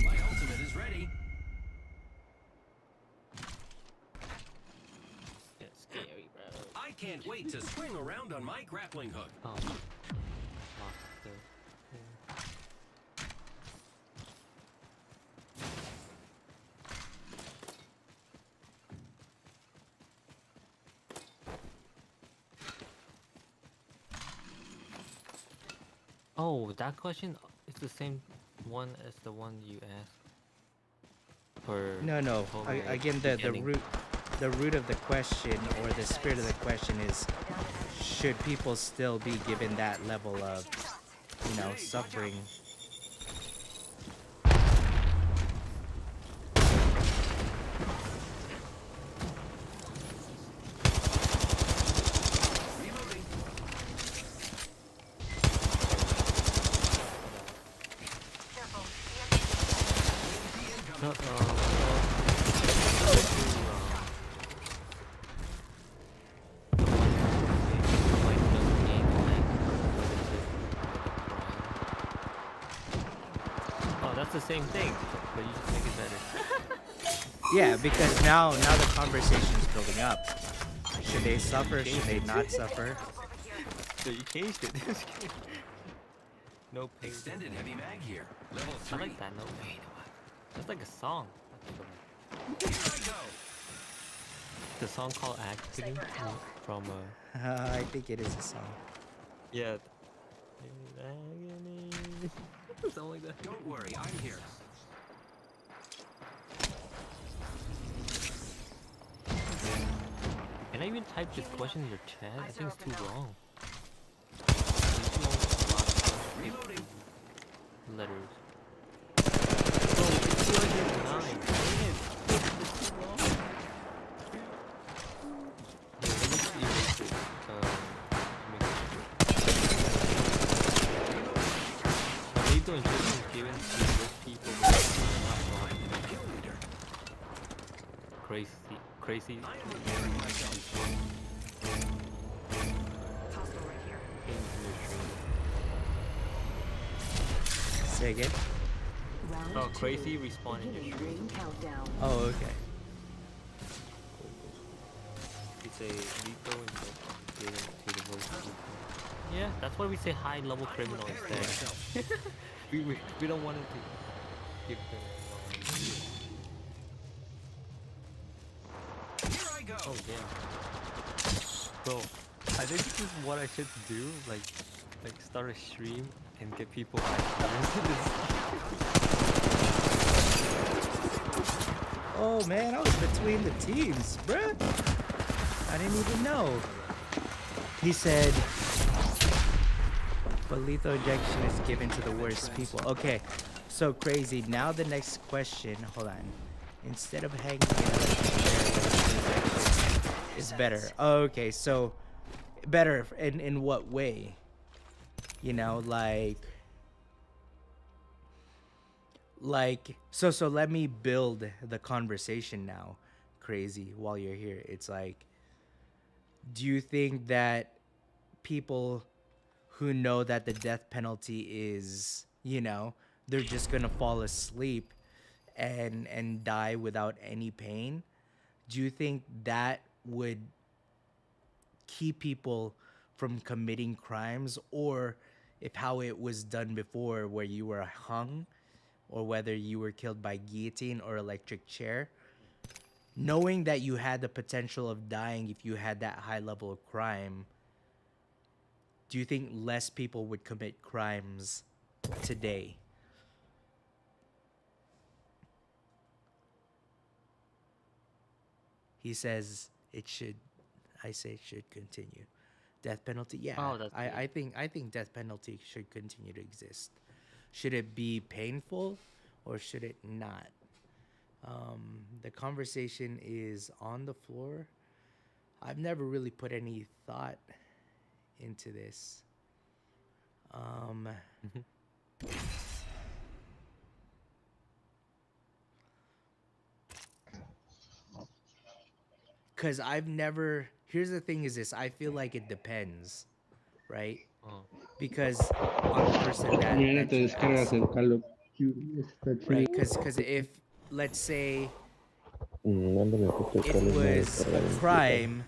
My ultimate is ready. It's scary, bro. I can't wait to swing around on my grappling hook. Oh. Oh, that question is the same one as the one you asked. Or No. Again, the root of the question, or the spirit of the question, is should people still be given that level of, suffering? Oh, that's the same thing, but you just make it better. Yeah, because now the conversation is building up. Should they suffer? Should they not suffer? So you changed it. No pain. Extended heavy mag here. Level I 3. like that. No pain. That's like a song. Here I go. The song called Acting from I think it is a song. yeah. Something like that. Don't worry, I'm here. Can I even type this question in your chat? I think it's too long. Reloading. Letters. Bro, it's 209. Dang it. It's too long. Here, let me just erase it. Lethal injection given to those people who are not blind. Crazy. Say again? Oh, crazy respawn in your stream. Countdown. Oh, okay. It's a lethal injection given to the most people. Yeah, that's why we say high level criminal instead. we don't want it to give them. Here I go. Oh damn. Bro, I think this is what I should do. Like start a stream and get people into this. Oh man, I was between the teams, bruh. I didn't even know. He said, but lethal injection is given to the worst people. Okay, so crazy. Now the next question, hold on. Instead of hanging is better. Okay, so better in what way? So let me build the conversation now, crazy, while you're here. It's like, do you think that people who know that the death penalty is, they're just gonna fall asleep and die without any pain? Do you think that would keep people from committing crimes? Or if how it was done before, where you were hung, or whether you were killed by guillotine or electric chair, knowing that you had the potential of dying if you had that high level of crime, do you think less people would commit crimes today? He says it should. I say it should continue. Death penalty, yeah. Oh, that's good. I think death penalty should continue to exist. Should it be painful or should it not? The conversation is on the floor. I've never really put any thought into this. Cause I've never. Here's the thing: is this? I feel like it depends, right? Oh. Because on the person that Mañana that te you descargas ask, el Call of Duty. Está right? chido. Because if let's say Mándame foto de it cuál es la was descarga a de mi crime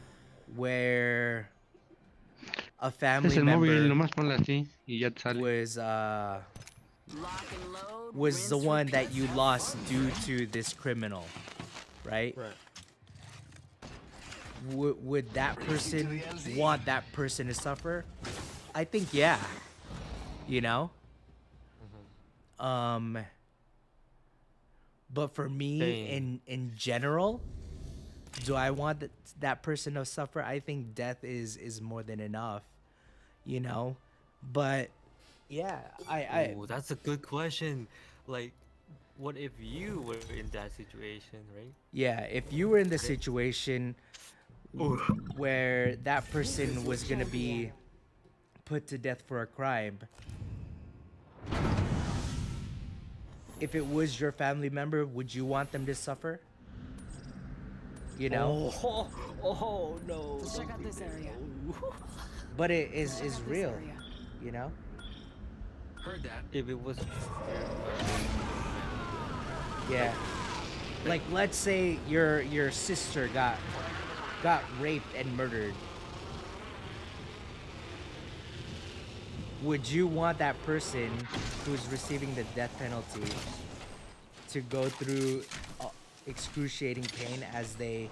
where a Es family el móvil, member nomás ponla así y ya te sale. was the one that you lost due to this criminal, right? Right. Would that person want that person to suffer? I think yeah. You know? But for me Dang. in general, do I want that person to suffer? I think death is more than enough, you know? But yeah, I Ooh, that's a good question. Like, what if you were in that situation, right? yeah, if you were in the situation where that person was going to be put to death for a crime, if it was your family member, would you want them to suffer? You know? Oh no. Check out this area. But it is real, you know? Heard that. If it was Yeah. Like let's say your sister got raped and murdered. Would you want that person who's receiving the death penalty to go through excruciating pain as they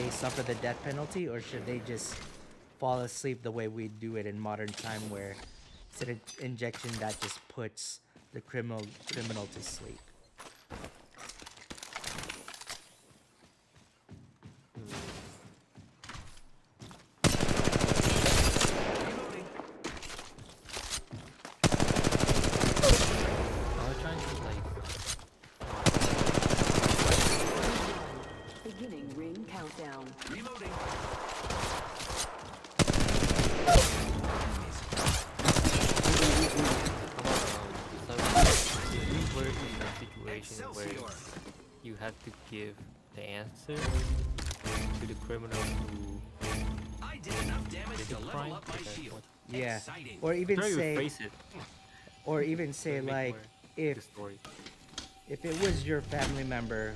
suffer the death penalty, or should they just fall asleep the way we do it in modern time, where it's an injection that just puts the criminal to sleep? Beginning ring countdown. Reloading. if you were in a situation where you had to give the answer to the criminal who I did enough damage did to the level crime, up my okay, shield. Yeah. Exciting. Or even Try to say rephrase it. or even say Make like more if the story. if it was your family member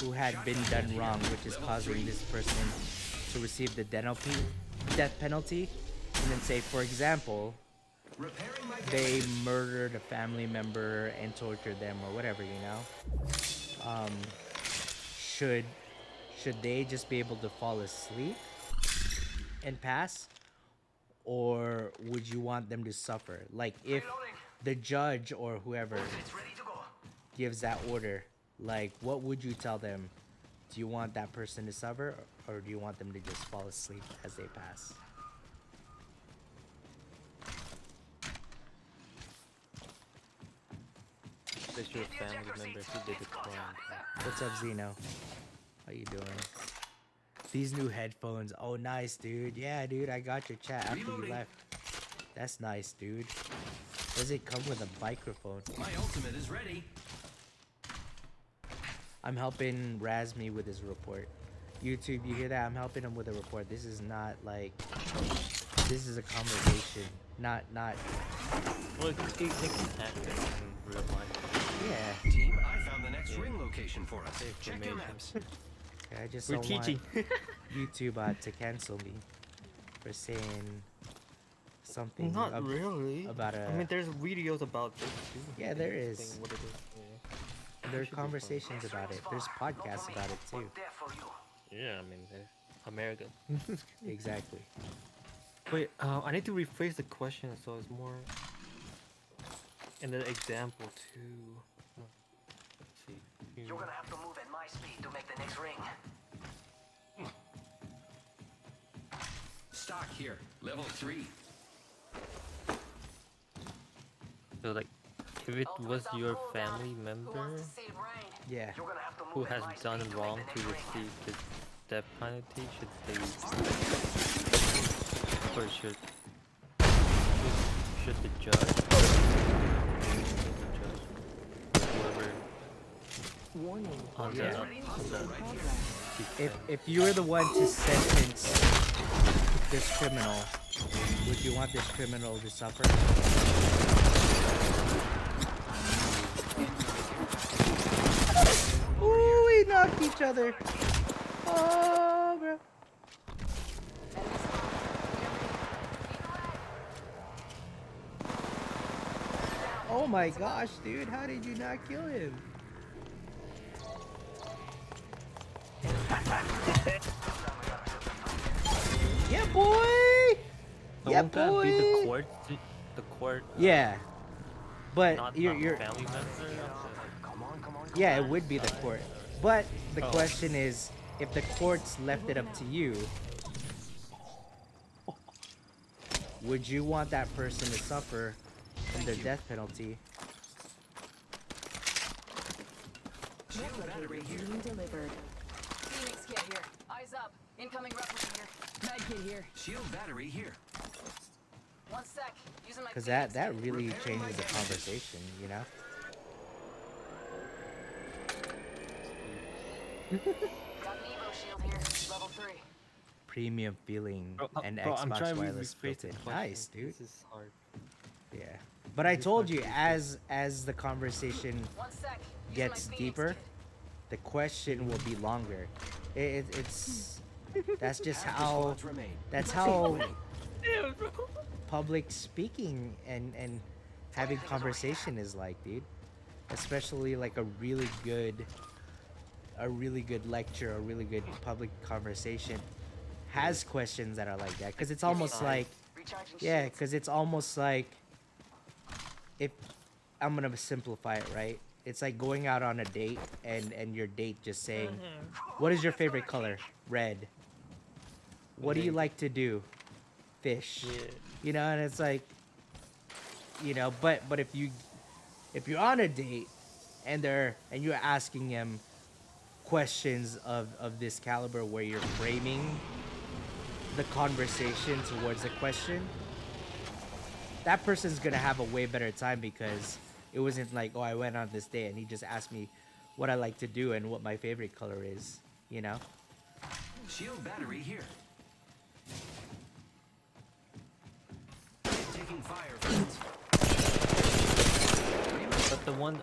who had been done wrong, which is causing this person to receive the death penalty, and then say, for example, Repairing my they murdered a family member and tortured them or whatever, you know, should they just be able to fall asleep and pass, or would you want them to suffer? Like if the judge or whoever gives that order, like what would you tell them? Do you want that person to suffer, or do you want them to just fall asleep as they pass? That's your family member who did the crime. What's up, Zeno? How you doing? These new headphones. Oh, nice, dude. Yeah, dude, I got your chat after you left. That's nice, dude. Does it come with a microphone? My ultimate is ready. I'm helping Razmi with his report. YouTube, you hear that? I'm helping him with a report. This is not like... This is a conversation. Not... Well, it can happen in real life. Yeah. Team, I found the next ring location for us. Check your maps. Okay, I just We're don't teaching. want YouTube to cancel me for saying something Not really. about a... I mean, there's videos about this too. Yeah, there Saying is. what it is. Yeah. There are conversations about it. There's podcasts about it too. Yeah, I mean, America. Exactly. Wait, I need to rephrase the question so it's more. And the example too. Let's see. You're gonna have to move at my speed to make the next ring. Stock here. Level 3. So like, if it was your family member Yeah. who has done wrong to receive the death penalty, should they, or should the judge, whoever Warning. on the, If you were the one to sentence this criminal, would you want this criminal to suffer? Ooh, we knocked each other. Oh, bro. Oh my gosh, dude, how did you not kill him? Yeah, boy! So Yeah, won't that boy! be the court? The court. Yeah, but Not you're family member. yeah, it would be the court. But the question is, if the courts left it up to you, would you want that person to suffer from their death penalty? Replicator being delivered. Phoenix kit here. Eyes up. Incoming replicator. Med kit here. Shield battery here. 1 sec. Using my Because that really changes the conversation, you know? Got an Evo shield here. Level 3. Premium feeling and bro, I'm Xbox trying to wireless rephrase built the in. question. Nice, dude. This is hard. Yeah. But I told you, as the conversation 1 sec. gets deeper, the question will be longer. It's that's just how public speaking and having conversation is like, dude. Especially like a really good lecture, a really good public conversation has questions that are like that, because it's almost like, yeah, because it's almost like, if I'm gonna simplify it, right? It's like going out on a date and your date just saying, what is your favorite color? Red. What do you like to do? Fish. Yeah. You know, and it's like, you know, but if you're on a date and you're asking him questions of this caliber, where you're framing the conversation towards the question, that person's gonna have a way better time, because it wasn't like, oh, I went on this date and he just asked me what I like to do and what my favorite color is, you know? Shield battery here. Taking fire. But the one,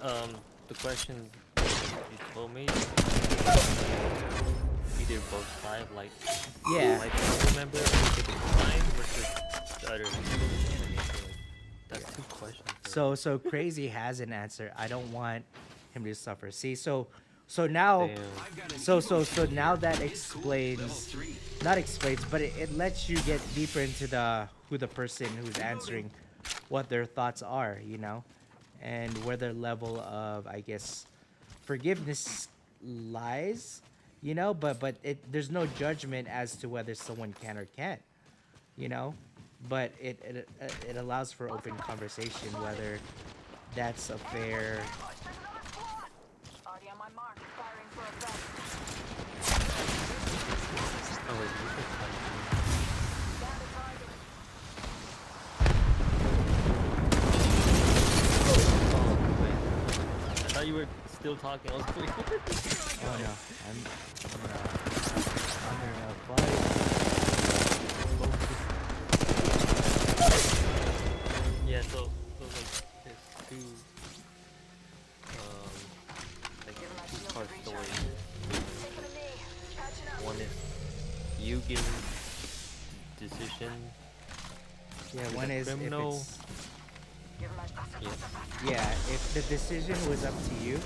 the question you told me, either both sides, like, Yeah. my family member who did the crime versus the other. That's two questions. So Crazy has an answer. I don't want him to suffer. See, so now, so now that explains, not explains, but it lets you get deeper into who the person who's answering, what their thoughts are, you know, and where their level of, I guess, forgiveness lies, you know. But there's no judgment as to whether someone can or can't, you know. But it allows for open conversation, whether that's a fair. Already on my mark. Firing for effect. Oh, wait, you can find Down the target. Oh, wait. I thought you were still talking. I was waiting. Oh no, I'm gonna fight. Yeah, so like there's two like two-part story. One is you giving the decision. Yeah, one is if criminal. it's, Yeah. yeah, if the decision was up to you.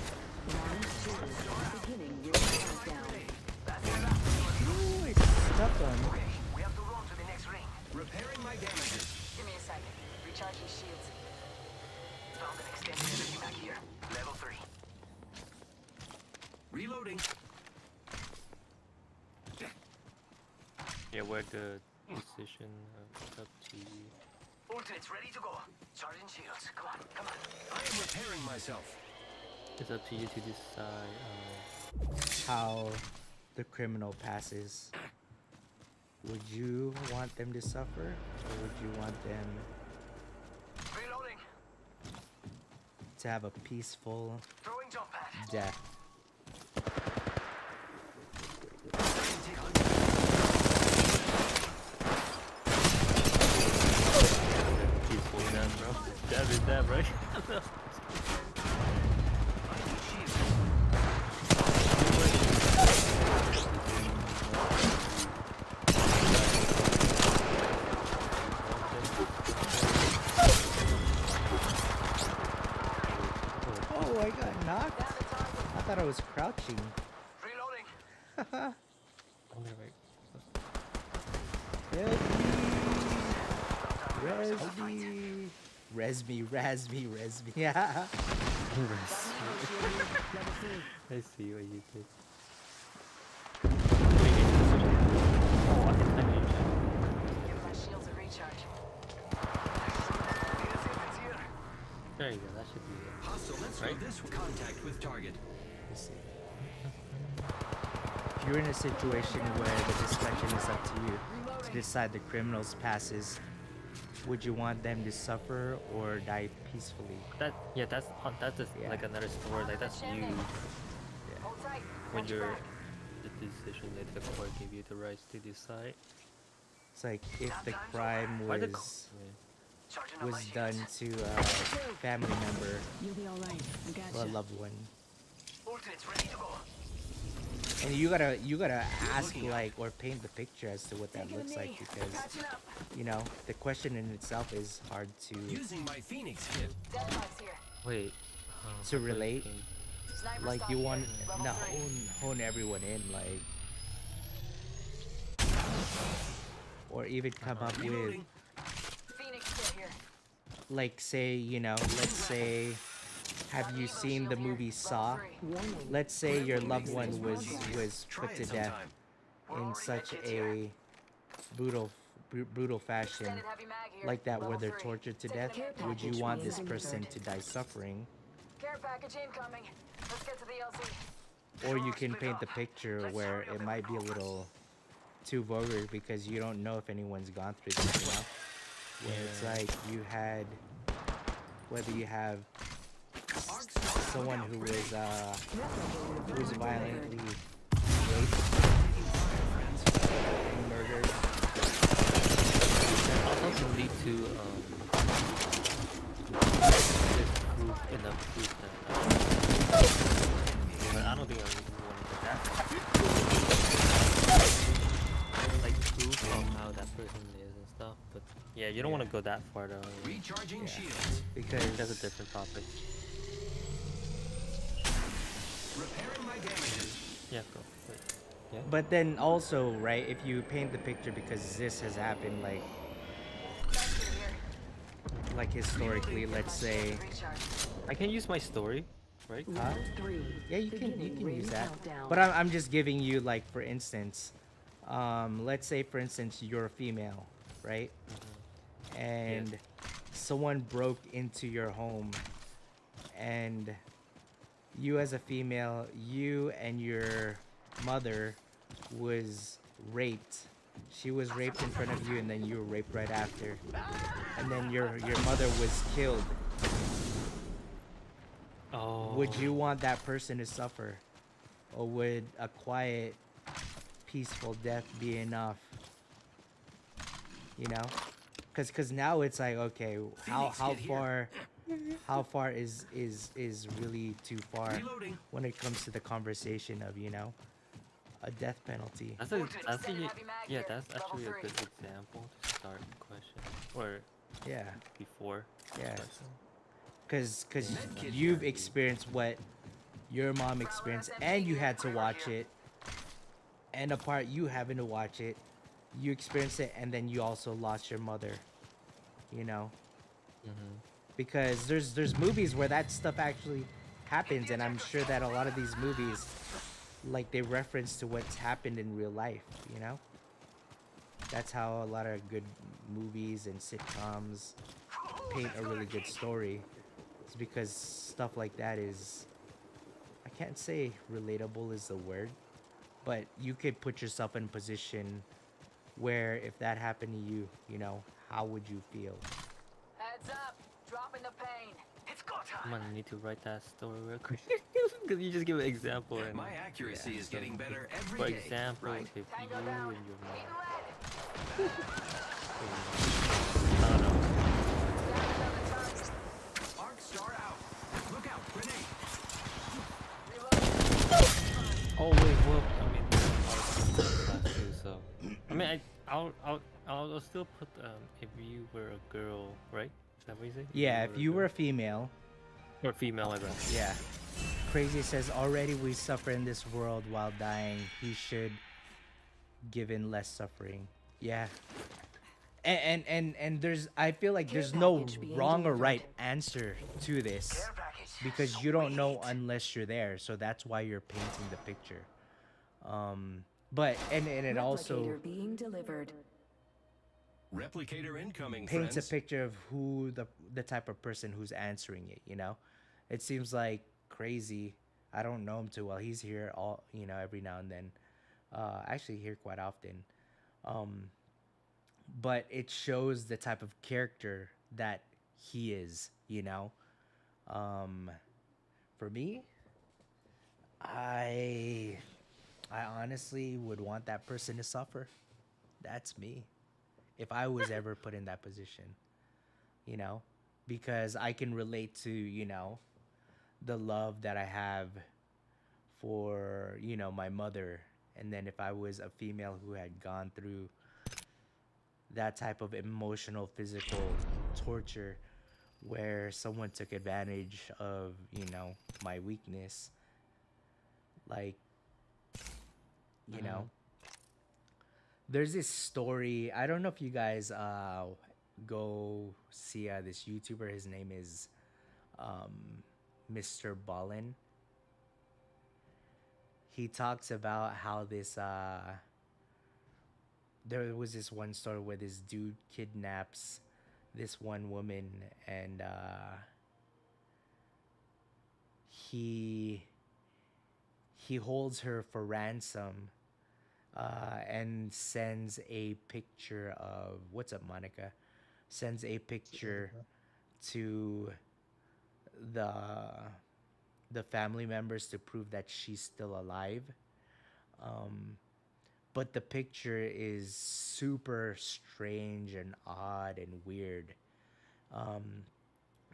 Beginning your countdown. Ooh, it's stuck on. We have to run to the next ring. Repairing my damages. Give me a second. Recharging shields. Found an extended energy back here. Level 3. Reloading. Yeah, where the decision is up to you. Ultimate's ready to go. Charging shields. Come on, come on. I am repairing myself. It's up to you to decide. How the criminal passes. Would you want them to suffer, or would you want them Reloading. to have a peaceful Throwing jump pad. death? Peaceful death, bro. Death is death, right? Oh, I got knocked. I thought I was crouching. Reloading. Res me, res me. Yeah. I see what you did. Give my shields a recharge. There you go, that should be it. Hostile, let's Right? go this contact with target. Let's see. If you're in a situation where the discussion is up to you to decide the criminal's passes, would you want them to suffer or die peacefully? That's just Yeah. like another story. Like that's you Hold tight. when Watch your you're back. the decision that the court gave you the rights to decide. It's like if the crime Why the Charging on my was done shields. to a family member You'll be alright. I got or a you. loved one. Ultimate's ready to go. And you gotta ask like or paint the picture as to what that Taking a looks like knee. because Catching up. you know the question in itself is hard to Using my Phoenix kit. Deadbox here. Wait. to relate. Sniper Like stock you here. want Level to 3. hone everyone in like, or even come up with Reloading. Phoenix kit here. like say let's say have you seen the movie Saw? Warning. Let's say your loved one was Try put it to death sometime. in such a brutal fashion Extended heavy mag here. like that where Level they're 3. tortured to Taking death. a hit. Would you want this person to die suffering, Care package incoming. Let's get to the LZ. or you can paint the picture where it might be a little too vulgar because you don't know if anyone's gone through this, you know? Where it's like you had, whether you have someone who was violently raped and murdered. Also lead to enough proof that but I don't think I really want to get that. Like proof of how that person is and stuff. But yeah, you don't want to go that far though. Recharging Yeah. shields. Because That's a different topic. Repairing my damages. Yeah, go. Wait. Yeah. But then also, right, if you paint the picture because this has happened like historically, let's say, I can use my story, right? huh? 3. Yeah, you can Beginning use ring that. countdown. But I'm just giving you like for instance, let's say for instance you're a female, right? And someone broke into your home and you as a female, you and your mother was raped. She was raped in front of you and then you were raped right after. And then your mother was killed. Oh. Would you want that person to suffer? Or would a quiet, peaceful death be enough? You know? Cause now it's like, okay, how far is really too far Reloading. when it comes to the conversation of, you know, a death penalty. That's yeah, that's actually a good example to start the question. Or Yeah. before. Yeah. question. Cause you've experienced what your mom experienced and you had to watch it. And a part you having to watch it, you experienced it and then you also lost your mother. You know? Because there's movies where that stuff actually happens and I'm sure that a lot of these movies like they reference to what's happened in real life, you know? That's how a lot of good movies and sitcoms paint a really good story. It's because stuff like that is, I can't say relatable is the word, but you could put yourself in a position where if that happened to you, you know, how would you feel? Heads up. Dropping the pain. It's go I'm time. gonna need to write that story real quick. Because you just give an example and My accuracy yeah, is so getting better for every day. example, Right? if you Tango and down. your Eating mom, lead. I don't know. Down another target. Arc star out. Look out, grenade. Oh wait, well, I mean, I was class too, so I mean, I'll still put if you were a girl, right? Is that what you say? If you Yeah, were if a you were girl a female, or female, my bad. yeah. Crazy says already we suffer in this world while dying. He should give in less suffering. Yeah. And there's I feel like Care there's no package being wrong or delivered. right answer to this Care package. because you don't know unless you're there. So that's why you're painting the picture. But and it also Replicator being delivered. Replicator incoming, paints a friends. picture of who the type of person who's answering it, you know? It seems like crazy. I don't know him too well. He's here all, you know, every now and then. Actually here quite often. Um, but it shows the type of character that he is, you know? Um, for me, I I honestly would want that person to suffer. That's me. If I was ever put in that position, you know, because I can relate to, you know, the love that I have for, you know, my mother. And then if I was a female who had gone through that type of emotional, physical torture where someone took advantage of, you know, my weakness, like, you know, there's this story. I don't know if you guys go see this YouTuber. His name is Mr. Ballin. He talks about how this there was this one story where this dude kidnaps this one woman and he he holds her for ransom and sends a picture of what's up Monica sends a picture to the the family members to prove that she's still alive. Um, but the picture is super strange and odd and weird. Um,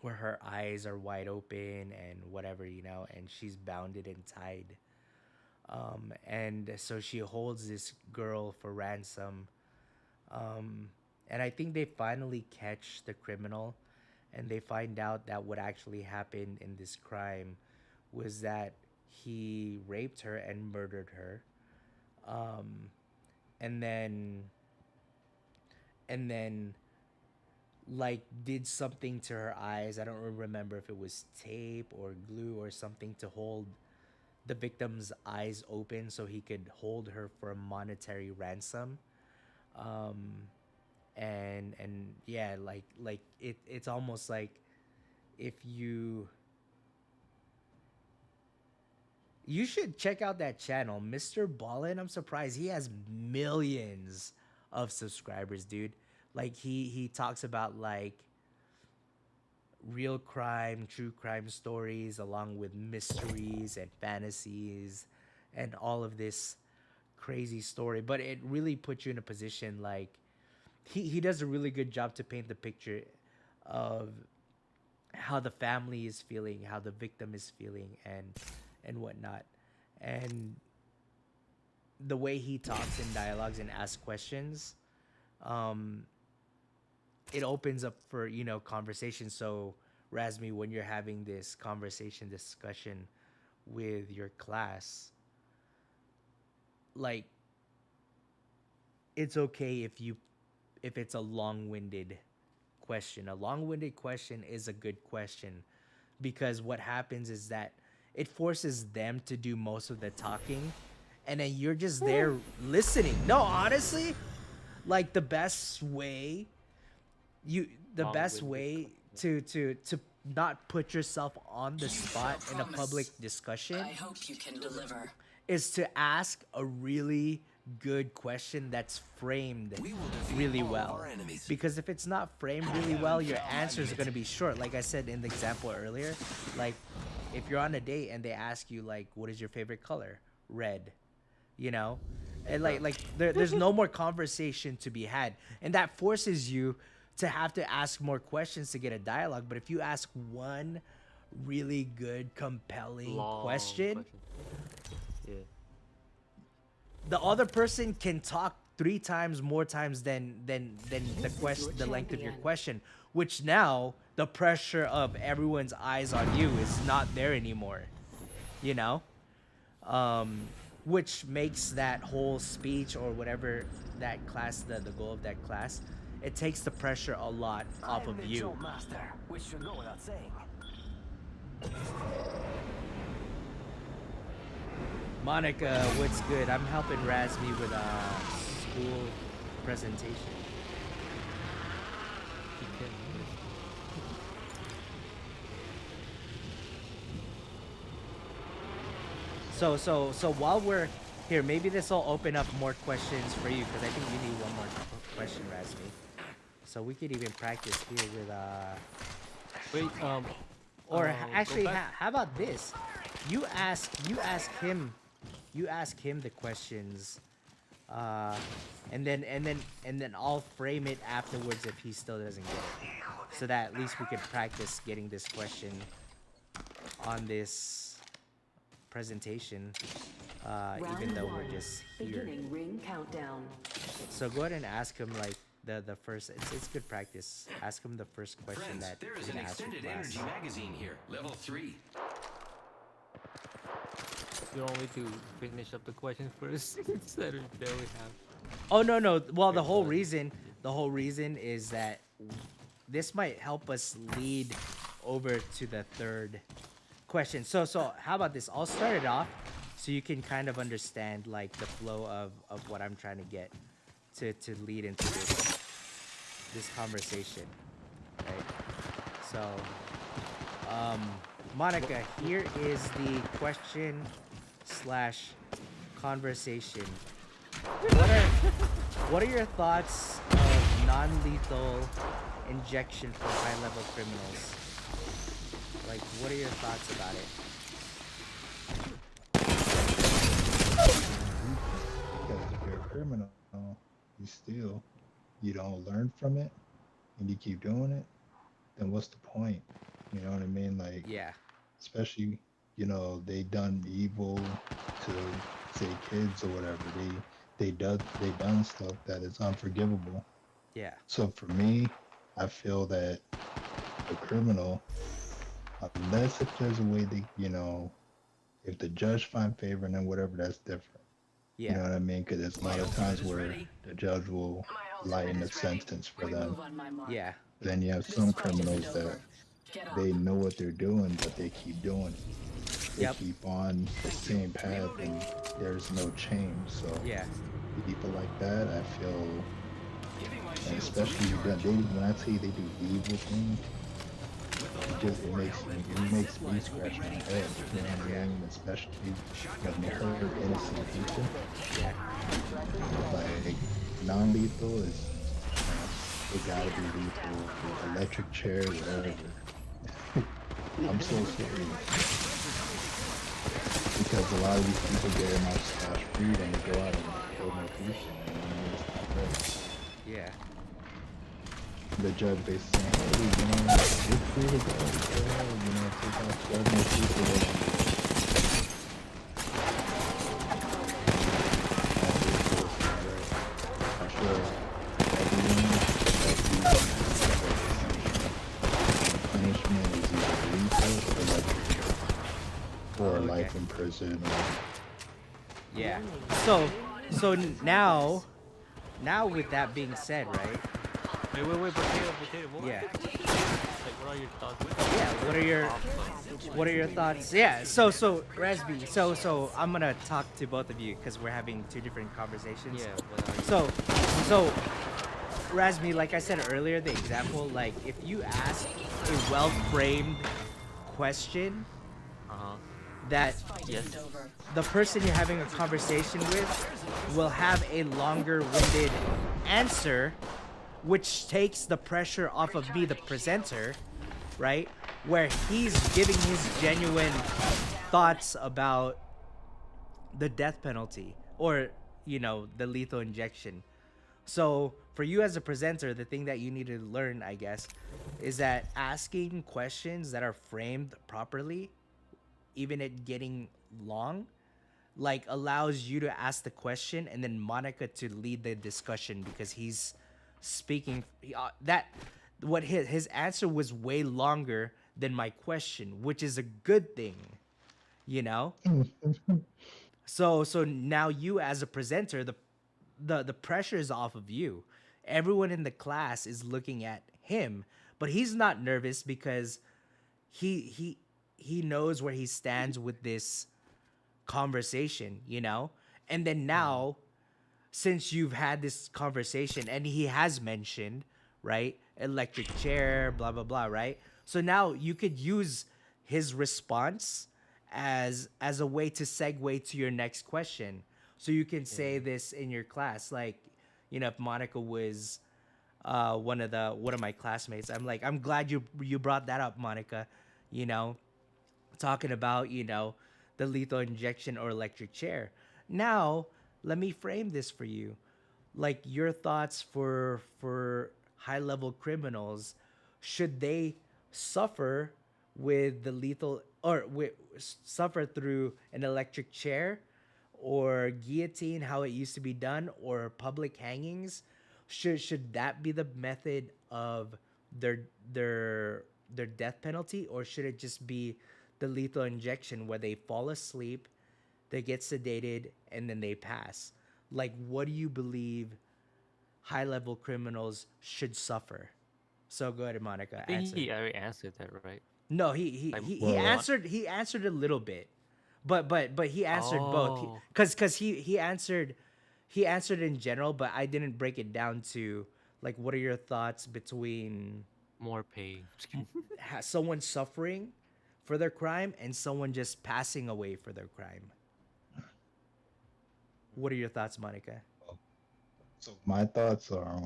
where her eyes are wide open and whatever, you know, and she's bounded and tied. And so she holds this girl for ransom. Um, and I think they finally catch the criminal and they find out that what actually happened in this crime was that he raped her and murdered her. Um, and then and then like did something to her eyes. I don't remember if it was tape or glue or something to hold the victim's eyes open so he could hold her for a monetary ransom. Um, and yeah, like it's almost like if you should check out that channel, Mr. Ballin. I'm surprised he has millions of subscribers, dude. Like he talks about like real crime, true crime stories along with mysteries and fantasies and all of this crazy story. But it really puts you in a position like he does a really good job to paint the picture of how the family is feeling, how the victim is feeling and whatnot. And the way he talks in dialogues and asks questions, um, it opens up for, you know, conversation. So Razmi, when you're having this conversation discussion with your class, like it's okay if it's a long-winded question. A long-winded question is a good question because what happens is that it forces them to do most of the talking, and then you're just there listening. No, honestly, like the best way Long-winded. to not put yourself on the spot in a public discussion hope you can deliver. is to ask a really good question that's framed really well. Because if it's not framed really well, your answers are going to be short. Like I said in the example earlier, like if you're on a date and they ask you like, what is your favorite color? Red. You know? And there's no more conversation to be had. And that forces you to have to ask more questions to get a dialogue. But if you ask one really good, compelling Long question, Yeah. the other person can talk 3 times more times than the length of your question, which now the pressure of everyone's eyes on you is not there anymore, you know, which makes that whole speech or whatever that class, the goal of that class, it takes the pressure a lot off of you. Master, which should go without saying. Monica, what's good? I'm helping Razmi with a school presentation. So while we're here, maybe this will open up more questions for you, because I think you need one more question, Razmi. So we could even practice here with Wait, or go actually, back. how about this? You ask him the questions, and then I'll frame it afterwards if he still doesn't get it, so that at least we can practice getting this question on this presentation, even though we're just here. Beginning ring countdown. So go ahead and ask him like the first. It's good practice. Ask him the first question Friends, that there you're is an gonna ask your extended class. energy magazine here, level 3. You want me to finish up the question first instead of there we have. Oh no. Well, the whole reason is that this might help us lead over to the third question. So how about this? I'll start it off so you can kind of understand like the flow of what I'm trying to get to lead into this conversation, right? So Monica, here is the question / conversation. What are your thoughts of non-lethal injection for high-level criminals? Like, what are your thoughts about it? Because if you're a criminal, you steal, you don't learn from it, and you keep doing it, then what's the point? You know what I mean? Like, Yeah. especially, they done evil to, say, kids or whatever. They done stuff that is unforgivable. Yeah. So for me, I feel that a criminal, unless if there's a way they, if the judge find favor and then whatever, that's different. Yeah. You know what I mean? Because there's a lot of times where the judge will lighten the sentence for them. Yeah. Then you have some criminals that they know what they're doing, but they keep doing it. They Yep. keep on the same path and there's no change. So Yeah. people like that, I feel, and especially when I say they do evil things, it makes me scratch my head. You know what I mean? Especially when they hurt innocent people. Yeah. Like non-lethal is, it gotta be lethal. Electric chair, whatever. I'm so serious. Because a lot of these people get enough cash free and they go out and kill more people. And it's not right. Yeah. The judge basically saying, hey, you're free to go, take out 12 more people. I feel punishment is either lethal or life in prison. Yeah. So now with that being said, right? Wait, potato, what? Yeah. Like, what are your thoughts? Yeah, what are your thoughts? Yeah, so Rasby, so I'm gonna talk to both of you because we're having two different conversations. Yeah, what are you? So Rasby, like I said earlier, the example, like if you ask a well-framed question that Yes. the person you're having a conversation with will have a longer-winded answer, which takes the pressure off of me, the presenter, right? Where he's giving his genuine thoughts about the death penalty or, the lethal injection. So for you as a presenter, the thing that you need to learn, I guess, is that asking questions that are framed properly, even it getting long, like allows you to ask the question and then Monica to lead the discussion because he's speaking that what his answer was way longer than my question, which is a good thing, you know? So now you as a presenter, the pressure is off of you. Everyone in the class is looking at him, but he's not nervous because he knows where he stands with this conversation, And then now, since you've had this conversation and he has mentioned, right, electric chair, blah blah blah, right? So now you could use his response as a way to segue to your next question. So you can say this in your class, like, if Monica was one of my classmates, I'm like, I'm glad you brought that up, Monica, talking about, the lethal injection or electric chair. Now, let me frame this for you. Like your thoughts for high-level criminals, should they suffer with the lethal or suffer through an electric chair or guillotine, how it used to be done, or public hangings? Should that be the method of their death penalty, or should it just be the lethal injection where they fall asleep, they get sedated, and then they pass? Like, what do you believe high-level criminals should suffer? So go ahead, Monica. I think Answer. he already answered that, right? No, he Well, answered a little bit, but he answered both. Oh. Because he answered in general, but I didn't break it down to like what are your thoughts between More pain. someone suffering for their crime and someone just passing away for their crime. What are your thoughts, Monica? So my thoughts are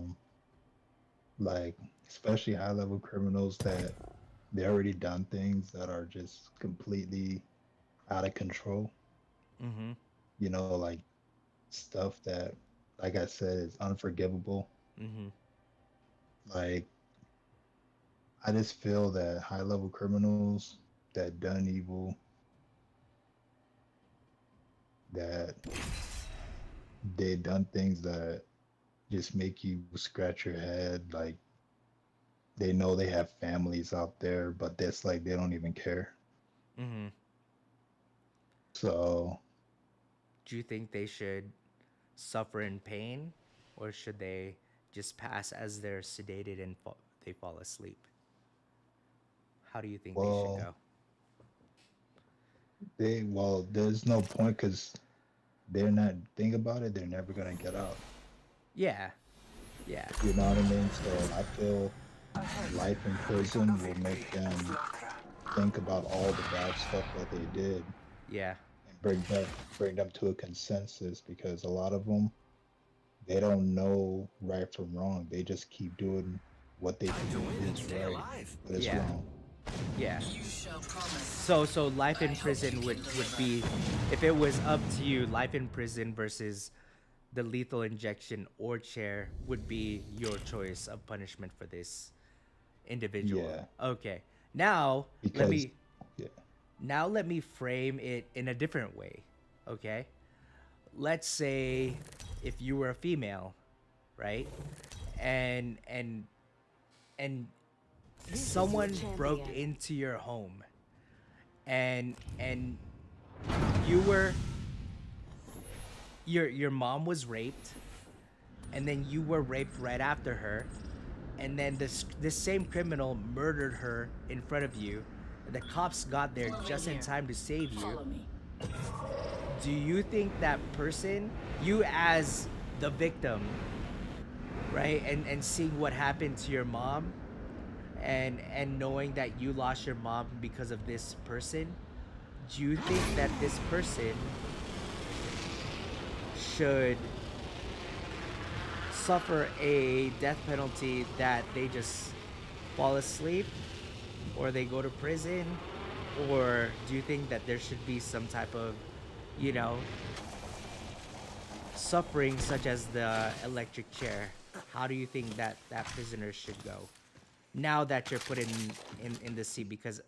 like, especially high level criminals that they already done things that are just completely out of control. Mm-hmm. Like stuff that, like I said, is unforgivable. Mm-hmm. Like, I just feel that high level criminals that done evil, that they done things that just make you scratch your head. Like, they know they have families out there, but that's like they don't even care. Mm-hmm. So, Do you think they should suffer in pain, or should they just pass as they're sedated and they fall asleep? How do you think they should go? there's no point because they're not. Think about it. They're never gonna get out. Yeah. Yeah. You know what I mean? So I feel life in prison will make them think about all the bad stuff that they did Yeah. and bring them to a consensus, because a lot of them, they don't know right from wrong. They just keep doing what they think is right, but it's Yeah. wrong. Yeah. So life in prison would be, if it was up to you, life in prison versus the lethal injection or chair would be your choice of punishment for this individual. Yeah. Okay. Now Because let me frame it in a different way. Okay? Let's say if you were a female, right? And someone broke into your home and you were your mom was raped, and then you were raped right after her, and then this same criminal murdered her in front of you. The cops got there just in time to save you. Follow me. Do you think that person, you as the victim, right, and seeing what happened to your mom, and knowing that you lost your mom because of this person, do you think that this person should suffer a death penalty, that they just fall asleep or they go to prison? Or do you think that there should be some type of, you know, suffering such as the electric chair? How do you think that that prisoner should go now that you're put in the seat? Because,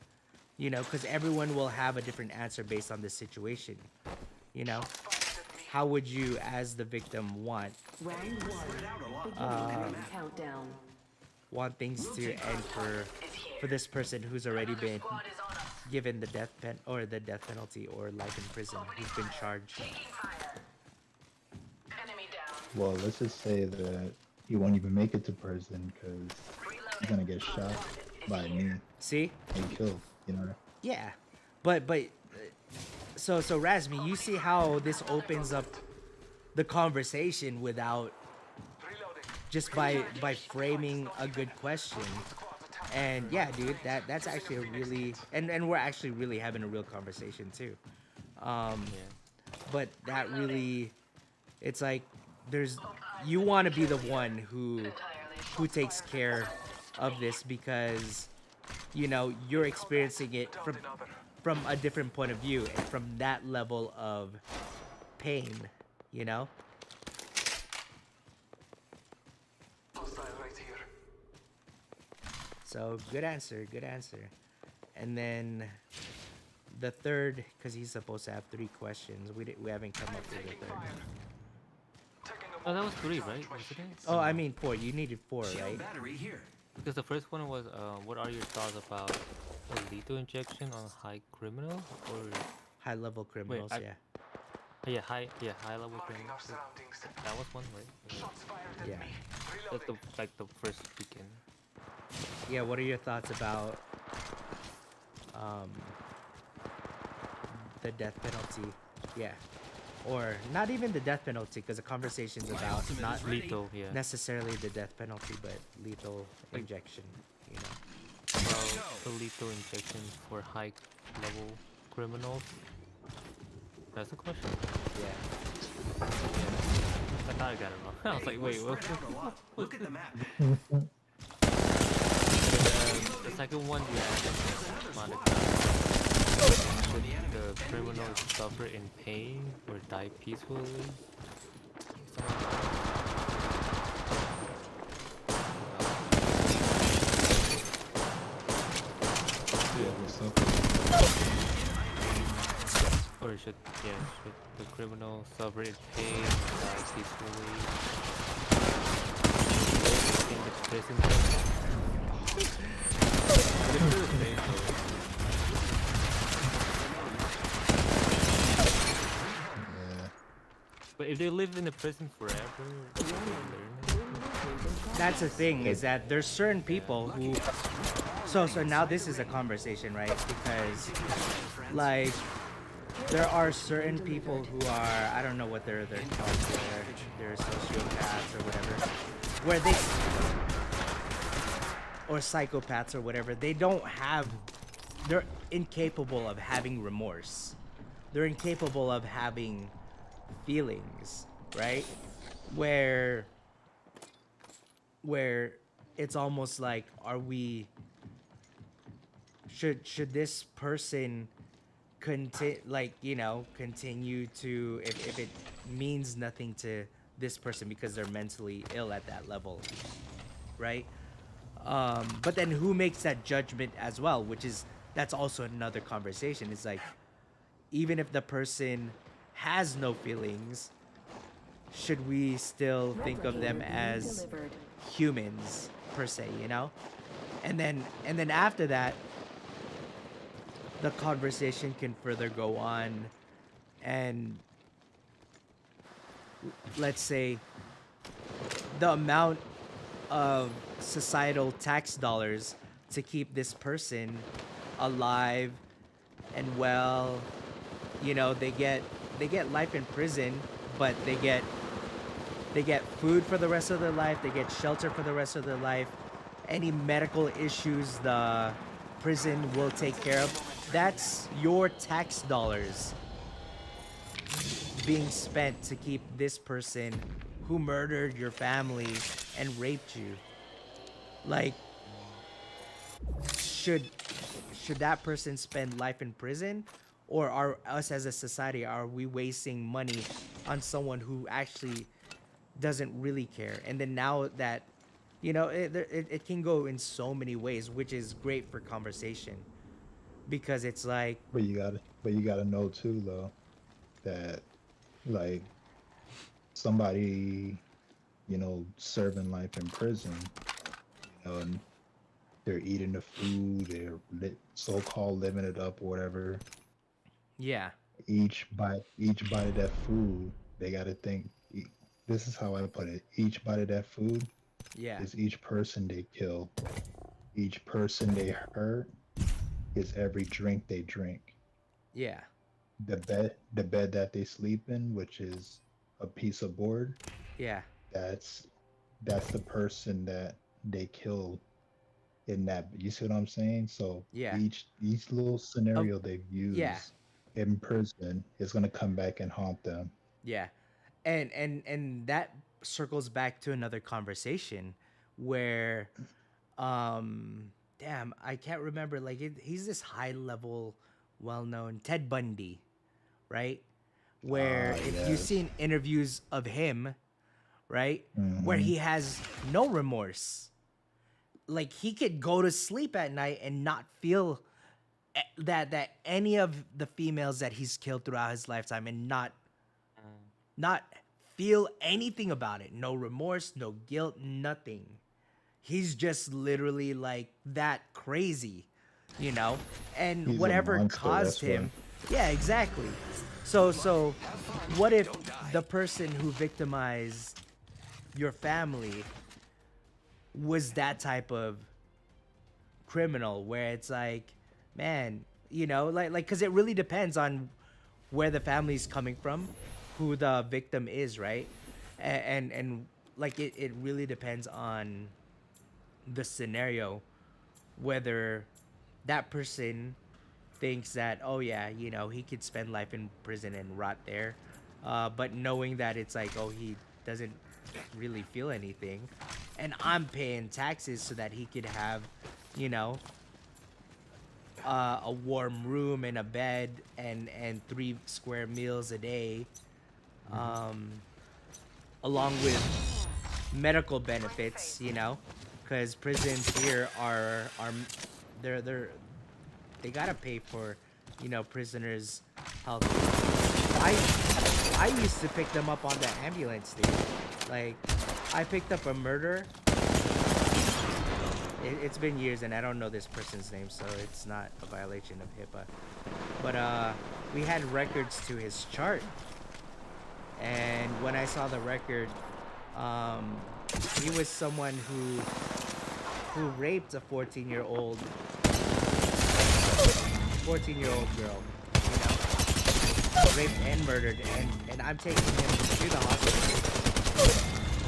you know, because everyone will have a different answer based on the situation, you know. How would you, as the victim, want Round one. Beginning countdown. want things to end for this person who's already been given the death penalty or life in prison, who's been charged? Well, let's just say that he won't even make it to prison because he's gonna get shot by me See? and killed. You know. Yeah, but so Razmi, you see how this opens up the conversation without just by framing a good question. And yeah, dude, that's actually a really, and we're actually really having a real conversation too. But that really, it's like you want to be the one who takes care of this, because you know you're experiencing it from a different point of view and from that level of pain, you know. So good answer. And then the third, because he's supposed to have 3 questions, we haven't come up with the third. Oh, that was 3, right? Wasn't it? Oh, I mean 4. You needed 4, right? Battery here. Because the first one was, what are your thoughts about a lethal injection on high criminal or High level criminals, yeah. high level criminals. That was one, right? Yeah. That's the first weekend. Yeah, what are your thoughts about the death penalty? Yeah. Or not even the death penalty, because the conversation's about not Lethal, yeah. necessarily the death penalty, but lethal injection, you know. The lethal injection for high level criminals. That's the question. Yeah. I thought I got it wrong. I was like, wait, what? Look at the map. The second one, should the criminals suffer in pain or die peacefully? Or should the criminal suffer in pain or die peacefully in the prison? But if they live in the prison forever, will they learn? That's the thing, is that there's certain people who so now this is a conversation, right? Because like there are certain people who are, I don't know what they're called, they're sociopaths or whatever, where they, or psychopaths or whatever, they're incapable of having remorse. They're incapable of having feelings, right? Where it's almost like, should this person continue to, if it means nothing to this person because they're mentally ill at that level, right? But then who makes that judgment as well, that's also another conversation. It's like, even if the person has no feelings, should we still think of them as humans per se, you know? And then after that, the conversation can further go on, and let's say the amount of societal tax dollars to keep this person alive and well. You know, they get life in prison, but they get food for the rest of their life, they get shelter for the rest of their life. Any medical issues the prison will take care of. That's your tax dollars being spent to keep this person who murdered your family and raped you. Like, should that person spend life in prison, or are us as a society, are we wasting money on someone who actually doesn't really care? And then now that, you know, it can go in so many ways, which is great for conversation, because it's like, But you gotta know too though that like somebody, serving life in prison, and they're eating the food, they're so-called living it up or whatever. yeah, Each bite of that food, they gotta think. This is how I put it. Each bite of that food yeah, is each person they kill. Each person they hurt is every drink they drink. yeah, The bed that they sleep in, which is a piece of board, yeah, that's that's the person that they killed in that. You see what I'm saying? So yeah, each little of scenario they've yeah, used in prison is gonna come back and haunt them. yeah. And that circles back to another conversation where, damn, I can't remember, like, he's this high level, well known Ted Bundy, right? Where if you've Yes. seen interviews of him, right, where Hmm. he has no remorse, like he could go to sleep at night and not feel that any of the females that he's killed throughout his lifetime, and not feel anything about it. No remorse, no guilt, nothing. He's just literally like that crazy, you know? And He's a whatever monster. caused That's why. him, yeah, exactly. So what if the person who victimized your family was that type of criminal, where it's like, man, you know, like cuz it really depends on where the family's coming from, who the victim is, right? And like it really depends on the scenario, whether that person thinks that, oh yeah, you know, he could spend life in prison and rot there, but knowing that it's like, oh, he doesn't really feel anything, and I'm paying taxes so that he could have, you know, a warm room and a bed and 3 square meals a day, um, along with medical benefits, you know, because prisons here are they're they gotta pay for, you know, prisoners' health. I used to pick them up on the ambulance, dude. Like, I picked up a murder. It's been years and I don't know this person's name, so it's not a violation of HIPAA. But we had records to his chart, and when I saw the record, he was someone who raped a 14-year-old girl, you know, raped and murdered, and I'm taking him to the hospital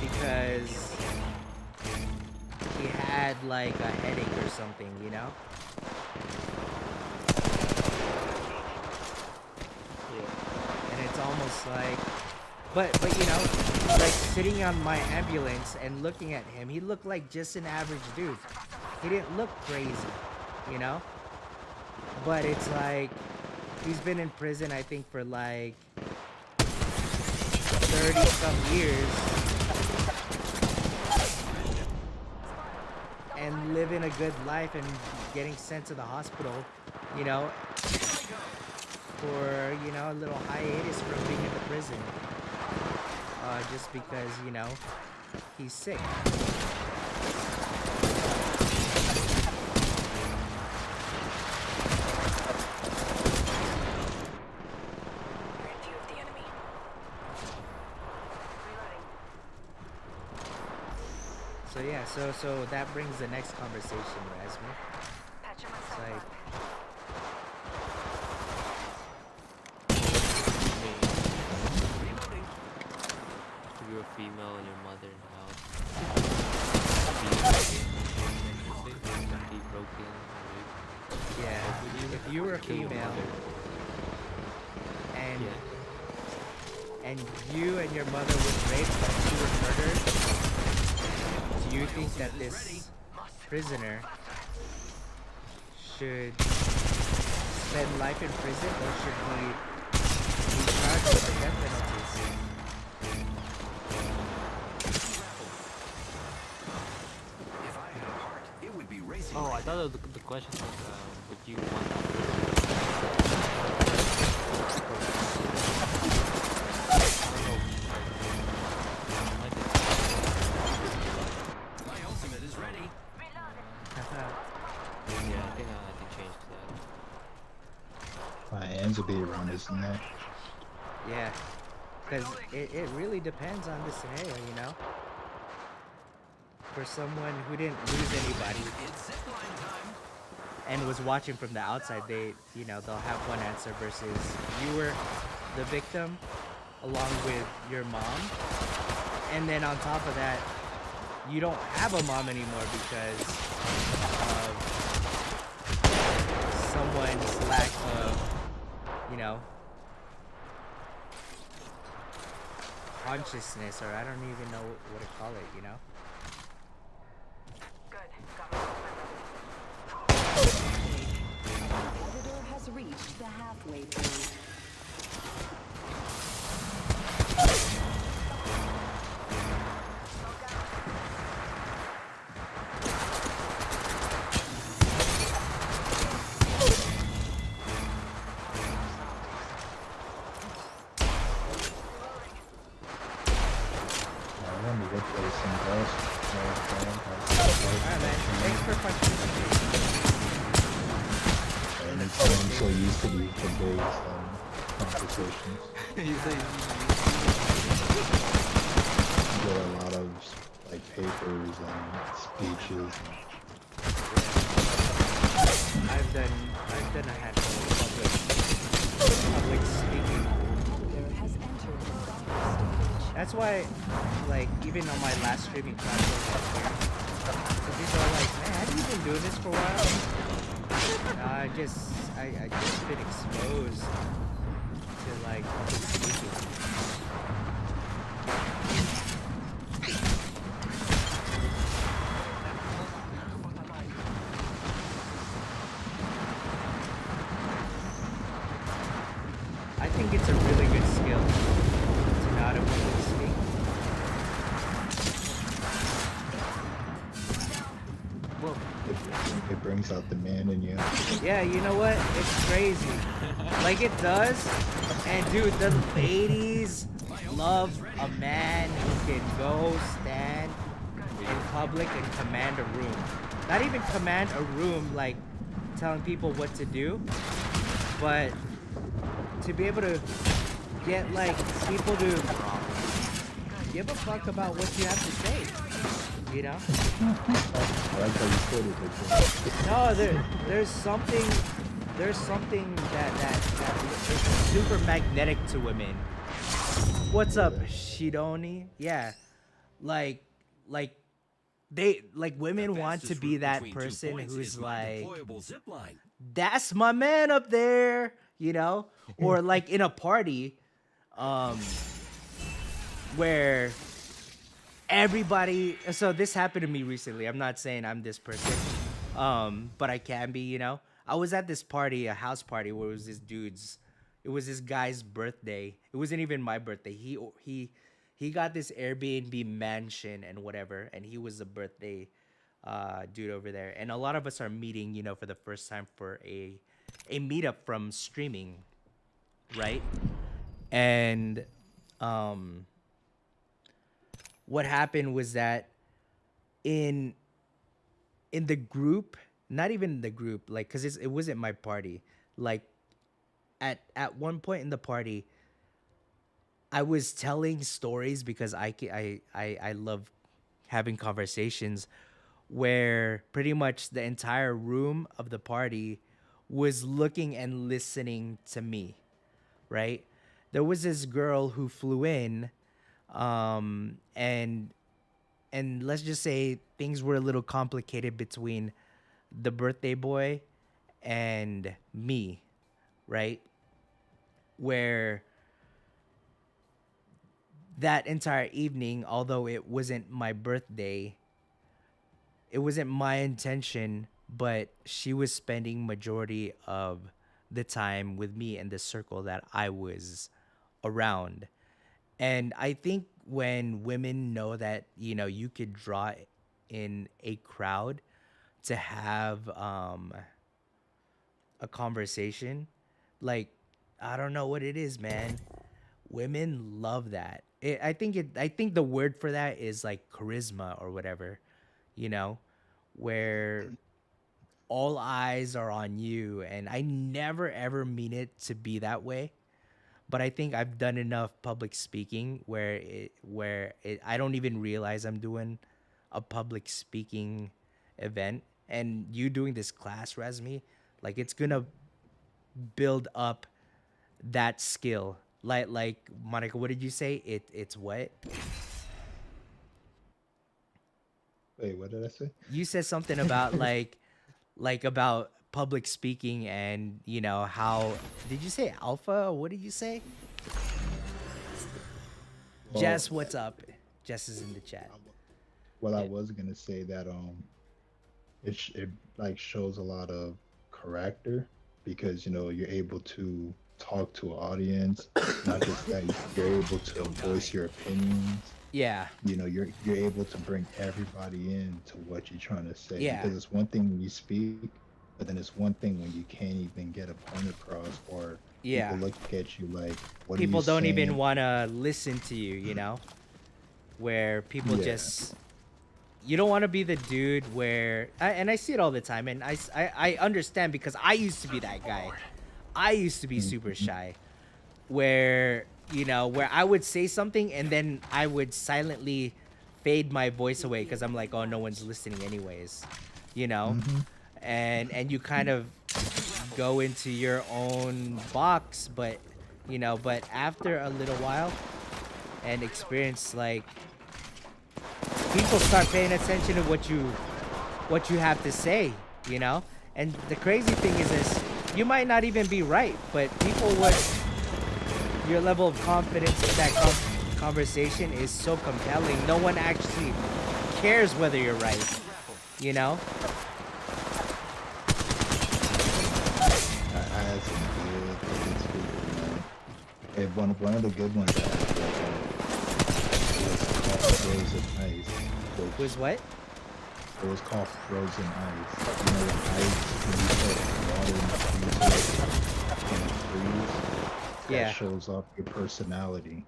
because he had like a headache or something, you know. And it's almost like, but you know, like sitting on my ambulance and looking at him, he looked like just an average dude. He didn't look crazy, you know. But it's like, he's been in prison, I think, for like 30 some years, and living a good life and getting sent to the hospital, you know, for, you know, a little hiatus from being in the prison, just because, you know, he's sick. So yeah, So that brings the next conversation, Rasmus. Patching It's myself like, up. If you're a female and your mother in the house, be broken, yeah, if you were a female and yeah. and you and your mother was raped and you were murdered, do you think that this prisoner should spend life in prison or should he be charged with the death penalties? If I had a heart, it would be racing. Oh, I thought the question was, would you want My ultimate is ready. Yeah, I think I had to change to that. My hands will be around his neck. Yeah, because it really depends on the scenario, you know? For someone who didn't lose anybody It's zipline time. and was watching from the outside, they'll have one answer versus you were the victim along with your mom. And then on top of that, you don't have a mom anymore because of someone's lack of, consciousness, or I don't even know what to call it, you know? Good. Got my Predator has reached the halfway point. I want to go play some Ghost. Alright, man. Thanks for punching. Anytime I'm so used to these debates and competitions. Get a lot of like papers and speeches. I've done a handful of public speaking. Predator has entered the battle stage. That's why, like, even on my last streaming platform, so people are like, man, have you been doing this for a while? No, I just been exposed to like public speaking. I think it's a really good skill to know how to public speak. Well, It brings out the man in you. yeah, you know what? It's crazy. Like it does. And dude, the ladies love a man who can go stand in public and command a room. Not even command a room like telling people what to do, but to be able to get like people to give a fuck about what you have to say. You know? I like how you put it like that. No, there's something that is super magnetic to women. What's up, Shidoni? Yeah, like women want to be that person who's like, that's my man up there, you know, or like in a party, where everybody. So this happened to me recently. I'm not saying I'm this person, but I can be, you know. I was at this party, a house party, where it was this guy's birthday. It wasn't even my birthday. He got this Airbnb mansion and whatever, and he was the birthday dude over there. And a lot of us are meeting, you know, for the first time for a meetup from streaming, right? And what happened was that in the group, not even the group, like, because it wasn't my party, like at one point in the party, I was telling stories because I love having conversations where pretty much the entire room of the party was looking and listening to me, right? There was this girl who flew in, and let's just say things were a little complicated between the birthday boy and me, right? Where that entire evening, although it wasn't my birthday, it wasn't my intention, but she was spending majority of the time with me in the circle that I was around. And I think when women know that, you know, you could draw in a crowd to have a conversation, like, I don't know what it is, man. Women love that. I think the word for that is like charisma or whatever, you know, where all eyes are on you. And I never ever mean it to be that way, but I think I've done enough public speaking where I don't even realize I'm doing a public speaking event. And you doing this class, Rasmi, like it's gonna build up that skill. Like Monica, what did you say? It's what? Wait, what did I say? You said something about like about public speaking, and you know how, did you say alpha? What did you say? Well, Jess, what's up? Jess is in the chat. Well, I was gonna say that it like shows a lot of character because you know you're able to talk to an audience, not just that you're able to voice your opinions. Yeah. You know, you're able to bring everybody in to what you're trying to say. Yeah. Because it's one thing when you speak, but then it's one thing when you can't even get a point across, or Yeah. people look at you like, what People are you don't saying? even want to listen to you, you know? Where people Yeah. just, you don't want to be the dude where, and I see it all the time, and I understand because I used to be that guy. I used to be super shy, where, you know, where I would say something and then I would silently fade my voice away because I'm like, oh, no one's listening anyways, you know? And you kind of go into your own box, but, you know, but after a little while and experience, like, people start paying attention to what you have to say, you know? And the crazy thing is this, you might not even be right, but people would, your level of confidence in that conversation is so compelling, no one actually cares whether you're right, you know? I had some good public speakers, man. And one of the good ones I had was called Frozen Ice. Which Was what? It was called Frozen Ice. You know, the ice, when you put water in the freezer and it freezes, Yeah. that shows off your personality.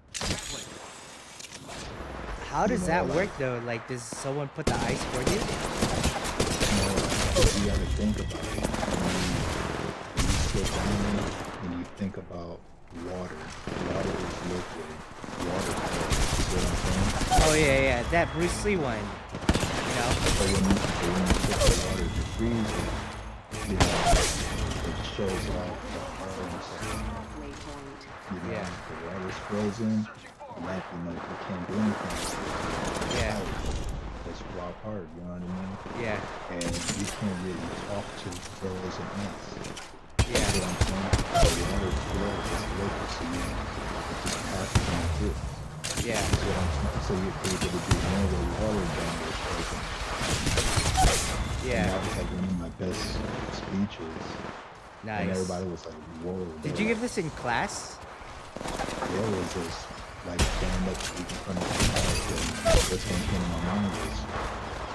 How does know, that like- work though? Like, does someone put the ice for you? You know, you gotta think about it. When you sit down and you think about water, water is liquid. Water flows. You see what I'm saying? Oh yeah, that Bruce Lee one, you know? So when you put the water in the freezer, you know, it shows off the hardness. You know, Yeah. the water's frozen, and that, you know, you can't do anything. Yeah. It's rock hard, you know what I mean? Yeah. And you can't really talk to frozen ice. Yeah. You know what I'm saying? The water flows, it's liquid, so you just passes on through. Yeah. That's what I'm saying. So you're able to do more with water than with frozen. Yeah. And that was like one of my best speeches. And Nice. everybody was like, whoa. Did you give this in class? Yeah, it was just like standing up speaking in front of the class, and first thing came to my mind was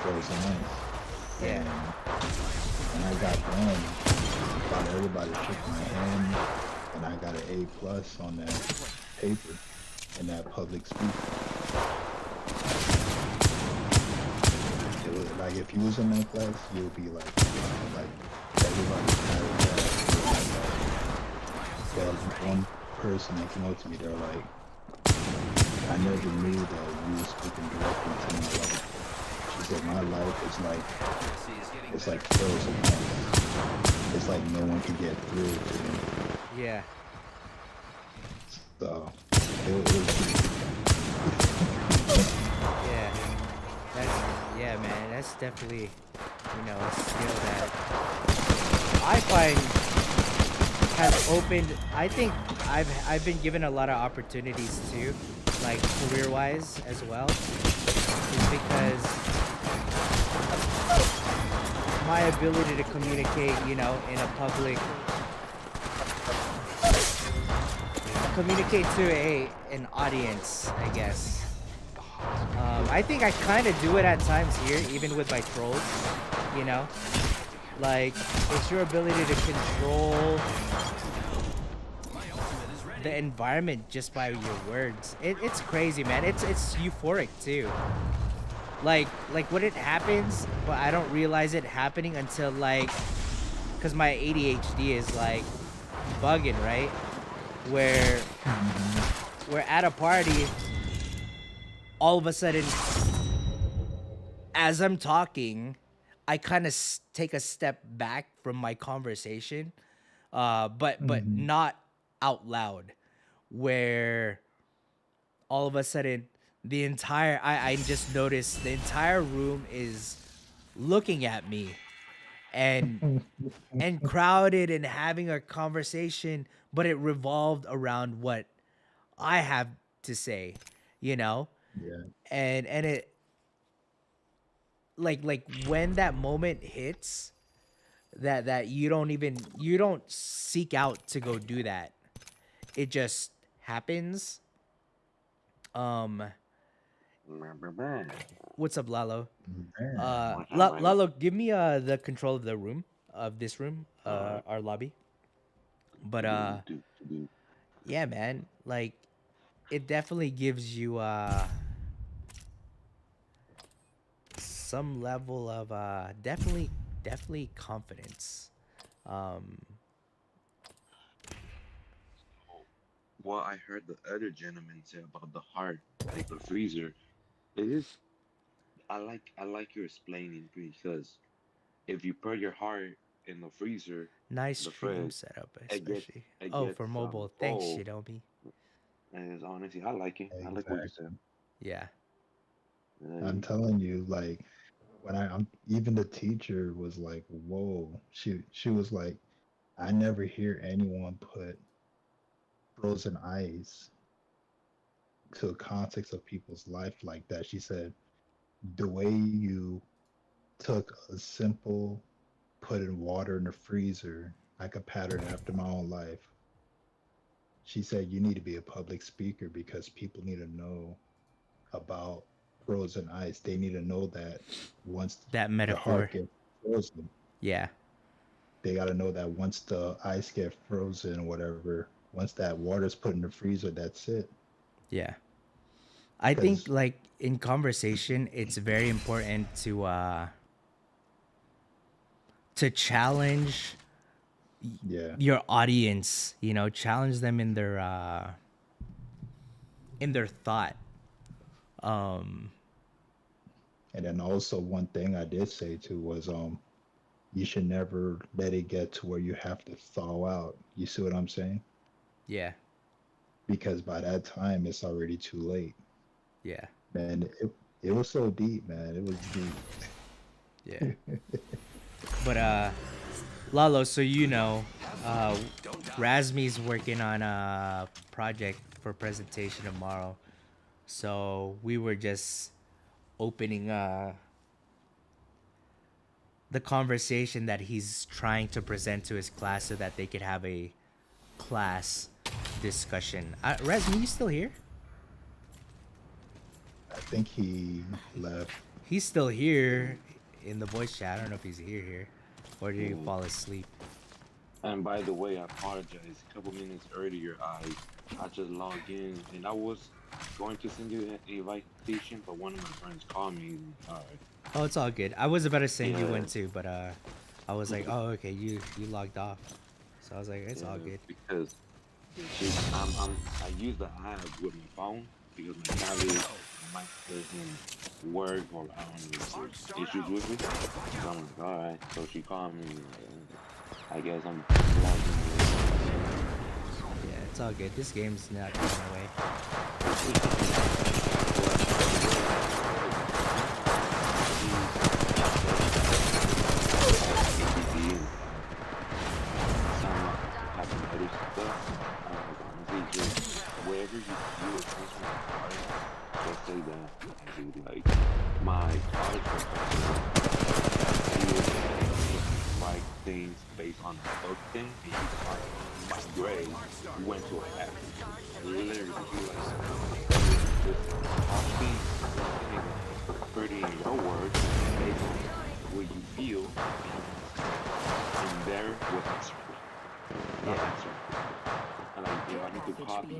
frozen ice. Yeah. And when I got done, about everybody shook my hand, and I got an A+ on that paper in that public speech. It was like if you was in that class, you'll be like everybody carried that. But one person that came up to me, they're like, I never knew that you were speaking directly to my life. He said my life is like Accuracy is getting it's better. like frozen ice. It's like no one can get through to me. Yeah. So it was Yeah. That's yeah, man. That's definitely a skill that I find has opened. I think I've been given a lot of opportunities too, like career wise as well, is because my ability to communicate, in a public, communicate to an audience, I guess. I think I kind of do it at times here, even with my trolls, you know? Like, it's your ability to control the environment just by your words. It's crazy, man. It's euphoric, too. Like when it happens, but I don't realize it happening until, like, because my ADHD is, like, bugging, right? Where we're at a party, all of a sudden, as I'm talking, I kind of take a step back from my conversation, but not out loud, where all of a sudden I just noticed the entire room is looking at me and crowded and having a conversation, but it revolved around what I have to say, you know? yeah. And it like when that moment hits, that you don't seek out to go do that. It just happens. Um what's up, Lalo? Man. Lalo, give me the control of the room, of this room, our lobby. But yeah, man, like it definitely gives you some level of definitely confidence. Um What I heard the other gentleman say about the heart, like the freezer, it is. I like your explaining because if you put your heart in the freezer, nice the stream fridge, setup, it gets especially. it Oh, gets for mobile. Thanks, cold. Shinobi. And honestly, I like it. I like what you said. Exactly. Yeah. I'm Uh, telling you, like when I'm even the teacher was like, "Whoa!" She was like, "I never hear anyone put frozen ice to the context of people's life like that." She said, "The way you took a simple put in water in the freezer, I could pattern after my own life." She said, "You need to be a public speaker because people need to know about frozen ice. They need to know that once That your metaphor. heart gets frozen, Yeah. they got to know that once the ice get frozen or whatever, once that water's put in the freezer, that's it." Yeah. I think Because like in conversation, it's very important to challenge yeah, your audience, challenge them in their thought. Um and then also one thing I did say too was you should never let it get to where you have to thaw out. You see what I'm saying? yeah. Because by that time it's already too late. Yeah. Man, it was so deep, man. It was deep. Yeah. But Lalo, so uh Razmi's working on a project for presentation tomorrow. So we were just opening the conversation that he's trying to present to his class so that they could have a class discussion. Razmi, you still here? I think he left. He's still here in the voice chat. I don't know if he's here, or did he mm. fall asleep? And by the way, I apologize. A couple minutes earlier, I just logged in and I was going to send you an invitation, but one of my friends called me. All right. Oh, it's all good. I was about to send you Yeah, one too, but I was like, oh, okay, you logged off. So I was like, it's all yeah, good. because I use the app with my phone, because my tablet might doesn't work or I don't know if there's issues with it. So I'm like, all right. So she called me. I guess I'm logging in. Yeah, it's all good. This game's not going away. Some having other stuff. Honestly, just wherever you feel it comes from the heart, just say that. And dude, like my college professor, he was write things based on a book thing. And he's like, my grade went to a F. Literally, he was like, just copy and put it in your words based on what you feel, and there was my circle. Not Yeah. my circle. And like, if I need to copy,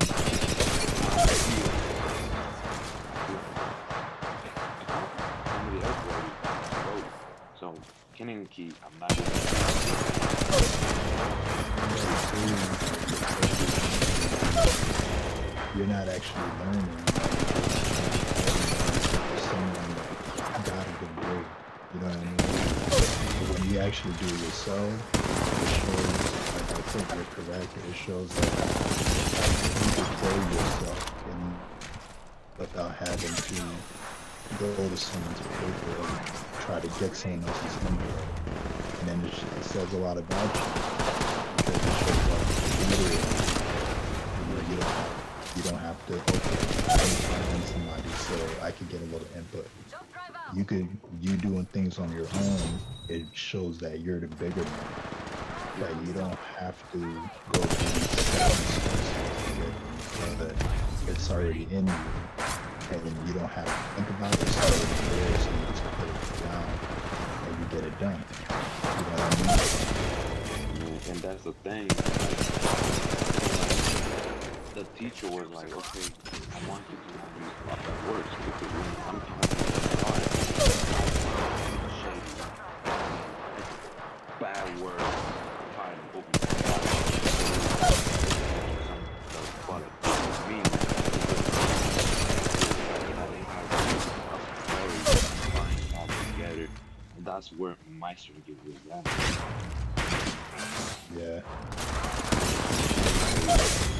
somebody else wrote. So, Kenny and Key, I'm not going You're not actually learning. Someone that got a good grade. You know what I mean? But when you actually do it yourself, it shows, like I think you're correct, it shows that you can play yourself and without having to go to someone's paper or try to get someone else's number. And then it says a lot about you because it shows like you don't have to find somebody so I could get a little input. You doing things on your own, it shows that you're the bigger man. That you don't have to go through these steps that it's already in you. And you don't have to think about it, it's already there, so you just put it down and you get it done. You know what I mean? and that's the thing. The teacher was like, okay, I want you to not use a lot of words because when I'm talking about bad words, trying to open but it means together. That's where my strength is at. Yeah.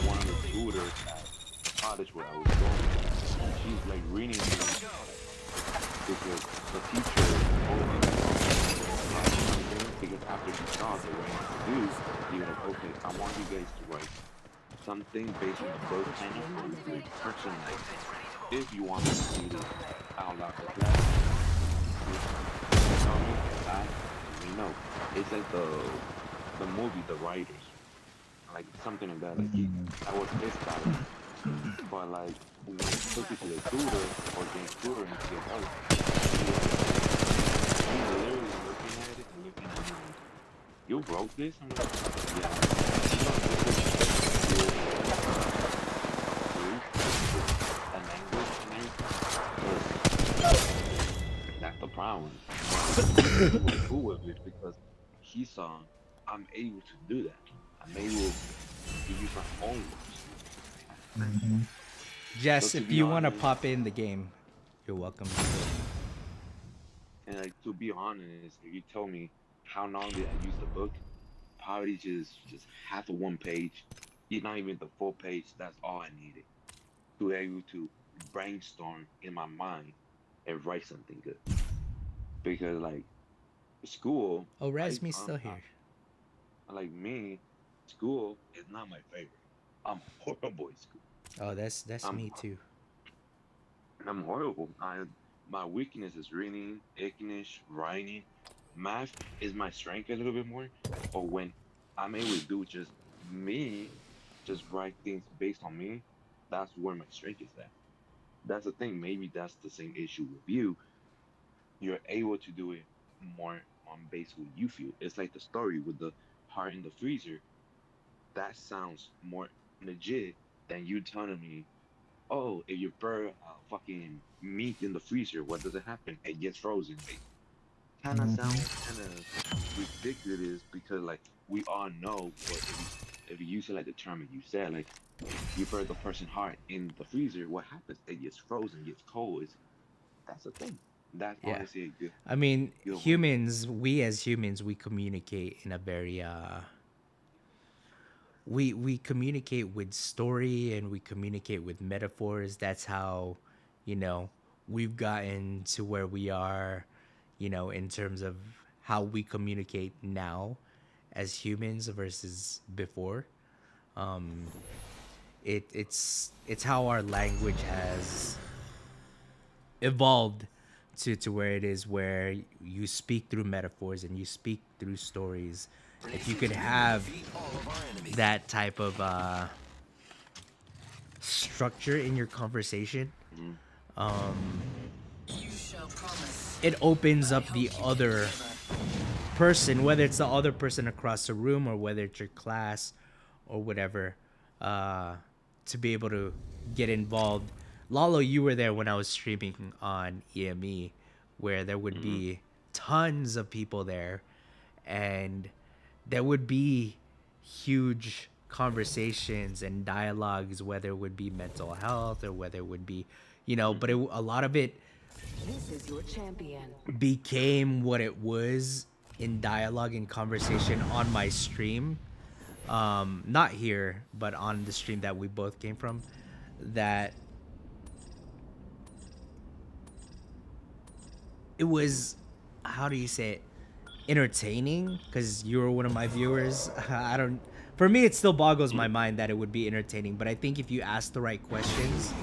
One of the tutors at college where I was going, she's like reading to me because the teacher told me because after she saw the way I do, he was like, okay, I want you guys to write something based on the book kind of or very personalized. If you want me to read it out loud to class, you tell me and I let me know. It's like the movie The Writers. Like something like that. Like I was his style. But like when I took it to the tutor or the tutor and said, oh, he was literally looking at it and looking at me like, you wrote this? I'm like, yeah. A language and everything. That's the problem. He was cool with it because he saw I'm able to do that. I'm able to use my own words. Mm-hmm. So Jess, to if be you want to honest, pop in the game, you're welcome. and like to be honest, if you tell me how long did I use the book, probably just half of one page, not even the full page. That's all I needed to be able to brainstorm in my mind and write something good. Because like school, Oh, Razmi's still here. like me, school is not my favorite. I'm horrible at school. Oh, that's I'm me too. I'm horrible. My weakness is reading, English, writing. Math is my strength a little bit more. But when I'm able to do just me, just write things based on me, that's where my strength is at. That's the thing. Maybe that's the same issue with you. You're able to do it more on base what you feel. It's like the story with the heart in the freezer. That sounds more legit than you telling me, oh, if you put fucking meat in the freezer, what does it happen? It gets frozen. Like, kind of Mm-hmm. sounds kind of ridiculous because like we all know what if you use it like the term you said, like you put the person heart in the freezer, what happens? It gets frozen, gets cold. That's a thing. That's Yeah. honestly a I mean, good way. humans, we as humans, we communicate in a very we communicate with story and we communicate with metaphors. That's how, you know, we've gotten to where we are, you know, in terms of how we communicate now as humans versus before. Um, it's how our language has evolved to where it is, where you speak through metaphors and you speak through stories. If you could have that type of structure in your conversation, Mhm. um, it opens up the other person, whether it's the other person across the room or whether it's your class or whatever, to be able to get involved. Lalo, you were there when I was streaming on EME, where there would Mhm. be tons of people there, and there would be huge conversations and dialogues, whether it would be mental health or whether it would be, you know, but Mhm. a lot of it This is your champion. became what it was in dialogue and conversation on my stream, not here but on the stream that we both came from, that it was, how do you say it, entertaining, because you were one of my viewers. I don't, for me it still boggles my Mhm. mind that it would be entertaining, but I think if you ask the right questions,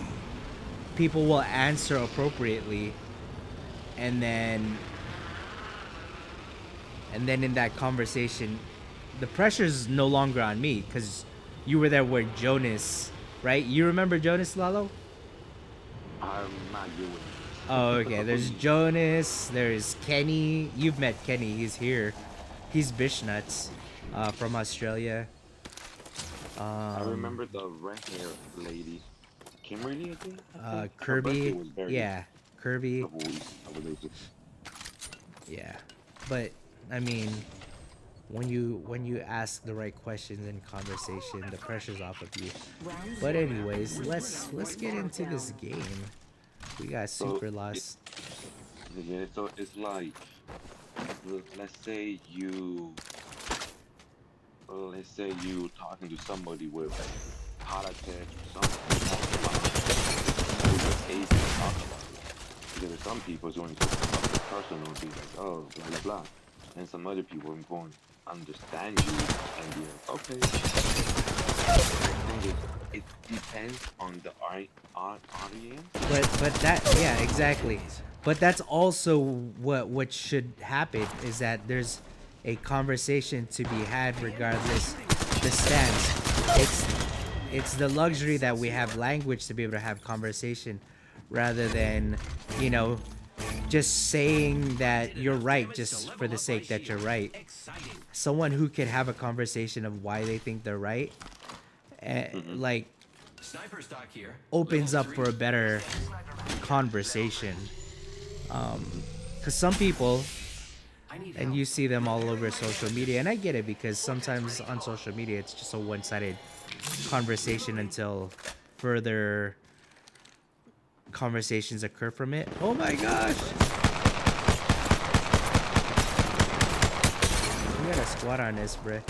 people will answer appropriately, and then in that conversation, the pressure's no longer on me because you were there with Jonas, right? You remember Jonas, Lalo? I'm not good with Oh, names. okay. There's Jonas. There's Kenny. You've met Kenny. He's here. He's Bishnuts, from Australia. I remember the red hair lady, Kimberly, I think. Her birthday Kirby. was very Yeah, Kirby. couple weeks, I believe. Yeah, but I mean, when you ask the right questions in conversation, the pressure's off of you. But anyways, let's get into this game. We got So, super lost. yeah, so it's like, let's say you talking to somebody with like politics or something, you talk about what your case and talk about it. Because there's some people who are going to up the personal and be like, oh, blah blah blah, and some other people are going to understand you and be like, okay. The thing is, it depends on the audience. But that, yeah, exactly. But that's also what should happen, is that there's a conversation to be had regardless the stance. It's the luxury that we have language to be able to have conversation, rather than, you know, just saying that you're right just for the sake that you're right. Someone who could have a conversation of why they think they're right, like, Sniper stock here. opens up for a better conversation. Because some people, and you see them all over social media, and I get it, because sometimes on social media it's just a one-sided conversation until further conversations occur from it. Oh my gosh! We got a squad on this, bruh.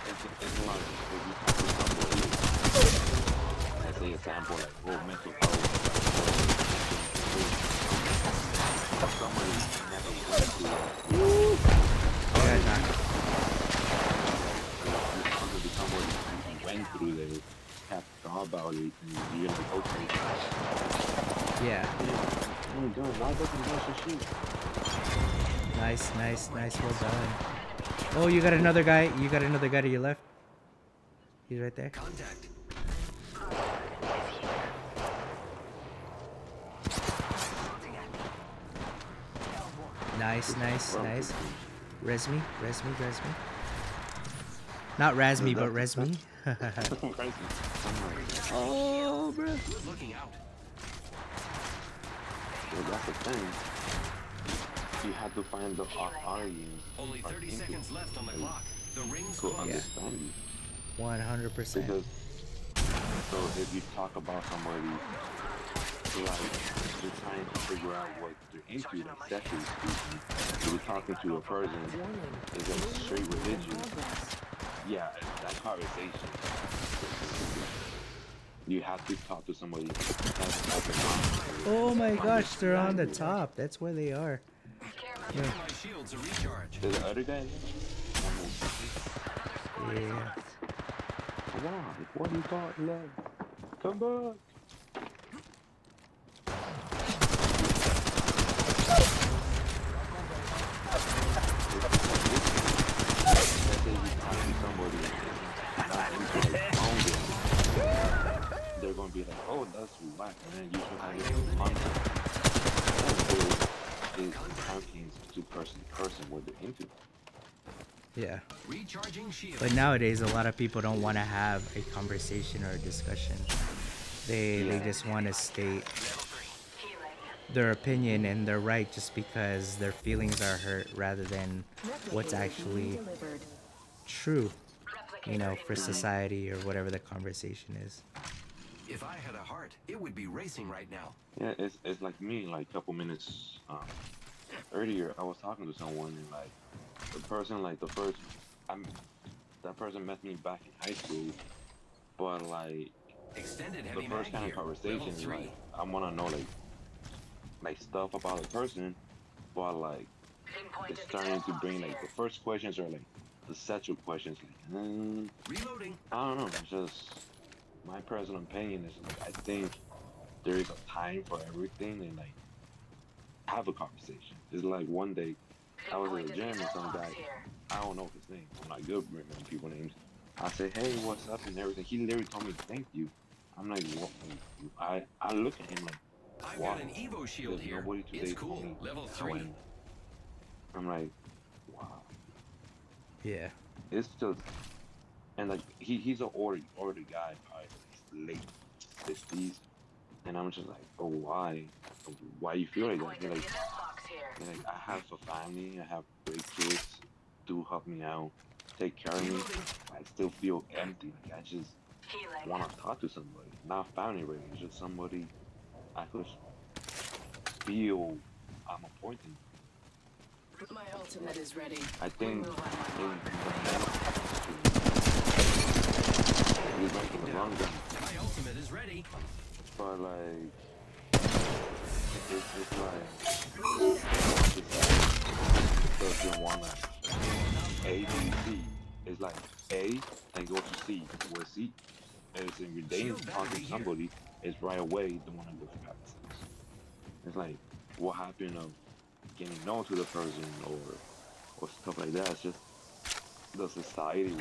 It's like if you talk to somebody, let's say example like, oh, mental health, or somebody never went through Yeah, nah. you talk to somebody who went through this, have thought about it, and you're like, okay, Yeah. oh my god, now they can watch the shoot. Nice, nice, nice. Well done. Oh, you got another guy. You got another guy to your left. He's right there. Contact. Nice, nice, nice. Res me, res me, res me. Not res me, but res me. Oh, bro. Looking out. Well, that's the thing. you have to find the audience Only are 30 into seconds left on the like, clock. The ring's to close. understand you. 100%. Because so if you talk about somebody like you're trying to figure out what they're into, like sexually speaking, if you're talking to a person is like straight religion, yeah, that conversation. You have to talk to somebody that's open minded. Oh my gosh, they're on the top. That's where they are. Give my shields a recharge. There's the other guy there. Yeah. Why? What do you got left? Come back. They're gonna be like, oh, that's whack, man. You should have it content. It counting to person to person what they're into. Yeah. Recharging shields. But nowadays, a lot of people don't want to have a conversation or a discussion. They just want to state their opinion and their right just because their feelings are hurt rather than what's actually true, you know, for society or whatever the conversation is. If I had a heart, it would be racing right now. Yeah, it's like me. Like a couple minutes earlier, I was talking to someone and like the person, like the first, that person met me back in high school, but like Extended the heavy first mag kind of here. conversation Level is 3. like I want to know like stuff about the person, but like it's starting to bring like the first questions are like the sexual questions, like Reloading. I don't know. It's just my personal opinion is like I think there is a time for everything and like have a conversation. It's like one day I was at the gym and some guy, I don't know his name. I'm not good remembering people names. I said, hey, what's up and everything. He literally told me thank you. I'm like, what? I look at him like, I've wow. got an Evo shield There's here. nobody today It's told cool. me Level how I 3. am. I'm like, wow. Yeah. It's just, and like he's an older guy, probably late 60s, and I'm just like, oh, why? Why you feel like that? He's like, I have a family, I have great kids, do help me out, take care of me. I still feel empty. Like I just want to talk to somebody, not family really, it's just somebody I could feel I'm important. My ultimate is ready. I think in the we went to the long gun. My ultimate is ready. But like, it's like, doesn't want A, B, C. It's like A, and go to C. Where C is in your dating talking to somebody, is right away the one that goes back to C. It's like, what happened of getting known to the person or stuff like that. It's just the society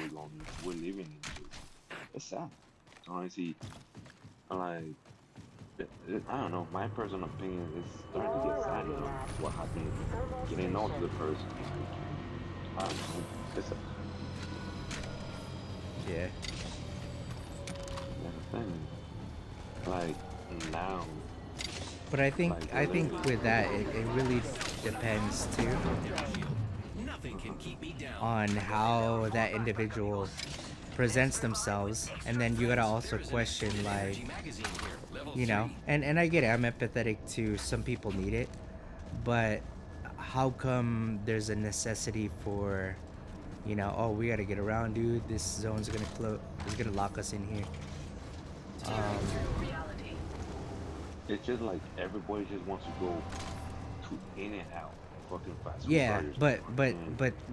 we're living into. It's sad. Honestly, like, I don't know. My personal opinion is starting to get sad now. What happened? Getting known to the person. I don't know. It's a, Yeah. that's the thing. Like now. But I think with that it really depends too Nothing can keep me down. on how that individual presents themselves, and then you gotta also question, like, you know, and I get it, I'm empathetic to some people need it, but how come there's a necessity for, you know, oh, we gotta get around, dude, this zone's gonna lock us in here. It's just like everybody just wants to go to in and out fucking fast. Yeah, but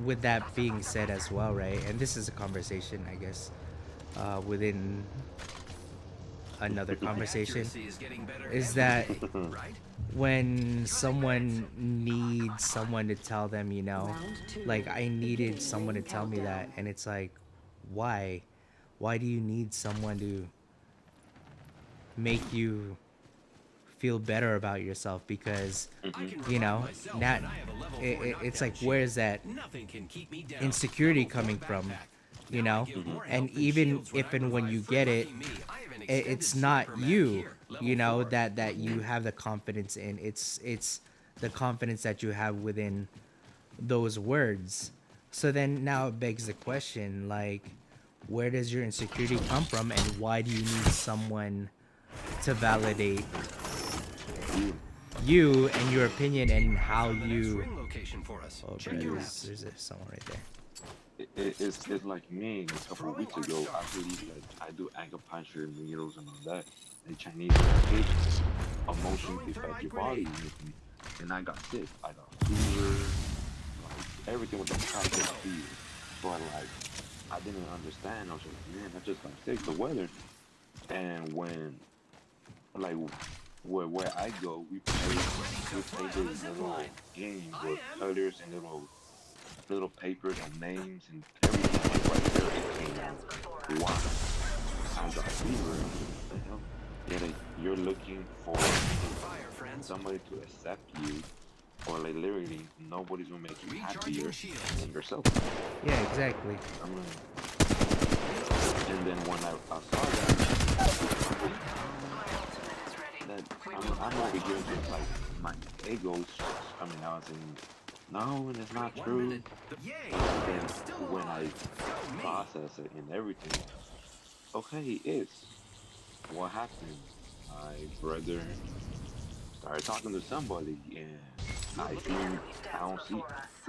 with that being said as well, right, and this is a conversation, I guess, within another conversation, is that when someone needs someone to tell them, you know, like I needed someone to tell me that, and it's like, why do you need someone to make you feel better about yourself? Because you know, not it's like, where's that insecurity coming from, you know? And even if and when you get it, it's not you, you know, that you have the confidence in. It's the confidence that you have within those words. So then now it begs the question, like, where does your insecurity come from, and why do you need someone to validate you and your opinion and how Found the next you? ring location for us. Oh, Check bro, your map. there's someone right there. It's like me a couple of Throwing weeks arc ago. star. I believe like I do acupuncture needles and all that. The Chinese medication, emotion Throwing affect thermite your body, grenade. and I got sick. I got fever, like everything was a constant fever. But like I didn't understand. I was like, man, I just got sick. The weather, and when like where I go, we play this little game with colors and little papers and names and everything like right there. It came out why I got fever. I was like, what the hell? Yeah, like, you're looking for Fire, friends. somebody to accept you, or like literally nobody's gonna make you Recharging happier shields. than yourself. Yeah, exactly. I'm like, and then when I saw that, I'm over here just like my ego's just coming out saying, no, and it's not 1 true. minute. Yay! But then I'm still when I alive. Go me. process it and everything, okay, it is. What happened? My brother started talking to somebody, and I don't see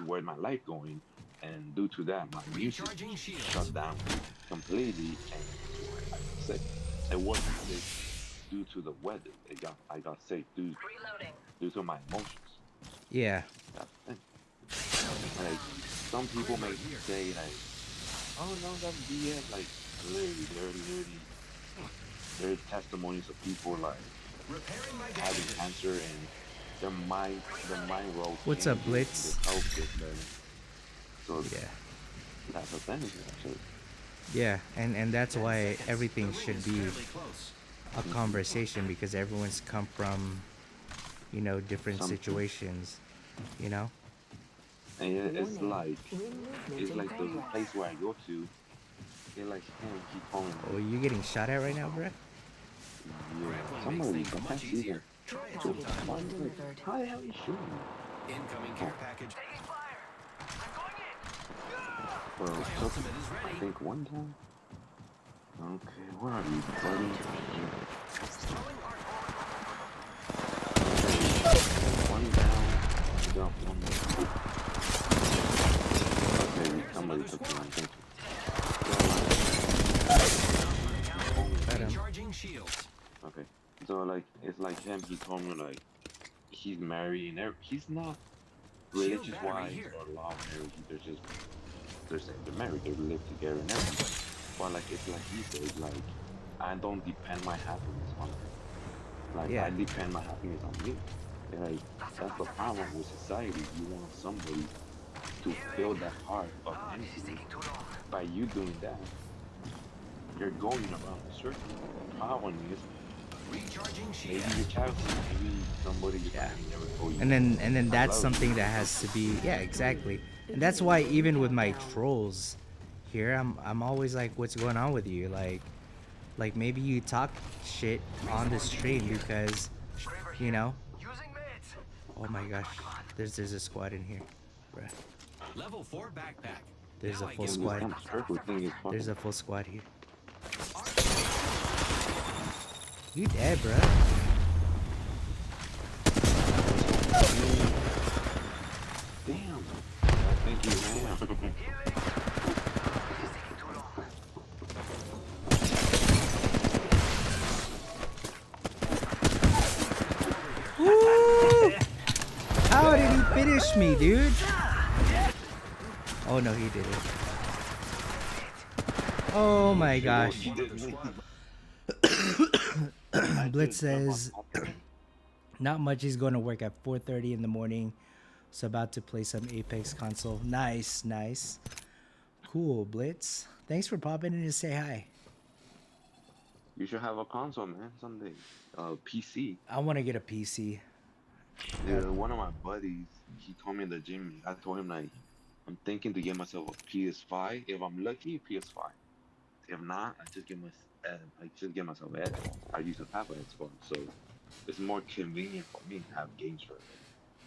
where my life going, and due to that, my music Recharging shields. shut down completely, and I got sick. I wasn't sick due to the weather. I got sick due to my emotions. Yeah. That's the thing. Like some people may say like, oh no, that's BS. Like literally, there's testimonies of people like Repairing my having damages. cancer and their mind world What's up, changes and Blitz? their health gets better. So Yeah. that's the thing actually. Yeah, and that's 10 why seconds. everything The ring should is be fairly close. a conversation, because everyone's come from, different Something. situations, you know? And it's Warning. like Ring movement it's in like the progress. place where I go to. It like him. He told me Oh, like, you getting shot at right now, bruh? yeah, Grappling makes somebody. things I much can't see them. easier. Try it Target sometime. being Like, delivered. how the hell you shooting me? Incoming Oh, care package. Taking fire. I'm going in. well, My it took ultimate is I ready. think one time. Okay, where are you, buddy? Throwing arc. Okay, one down. I got one more. Okay, There's somebody another took me. squad. Thank you. Recharging shields. Okay, so like it's like him. He told me like he's married and he's not Shield religious battery wise here. or law married. They're saying they're married. They live together and everything. But like it's like he says like I don't depend my happiness on her. Like I Yeah. depend my happiness on me. And like that's the problem with society. You want somebody to fill that part of Oh, this is emptiness. taking too long. By you doing that, you're going around a circle. The problem is Recharging maybe shields. your childhood, maybe somebody your Yeah. family never told you, And then I that's love you. something that has to be, yeah, exactly. And that's why even with my trolls here, I'm always like, what's going on with you? Like maybe you talk shit on the stream because, Scraper you here. know. Using meds. Oh my gosh, there's a squad in here, bruh. Level 4 backpack. There's Now a I full get And this squad. kind of circle thing is There's fucking. a full squad here. arc. You dead, bruh. Damn. Thank you, man. Healing. This is taking too long. Woo! How did he finish me, dude? Oh no, he didn't. Oh my gosh. Blitz says not much. He's going to work at 4:30 in the morning. So about to play some Apex console. Nice, nice. Cool, Blitz. Thanks for popping in to say hi. You should have a console, man, someday. PC. I want to get a PC. Yeah, one of my buddies, he told me in the gym. I told him like, I'm thinking to get myself a PS5. If I'm lucky, PS5. If not, I just get myself an Xbox. I used to have an Xbox, so it's more convenient for me to have games for it.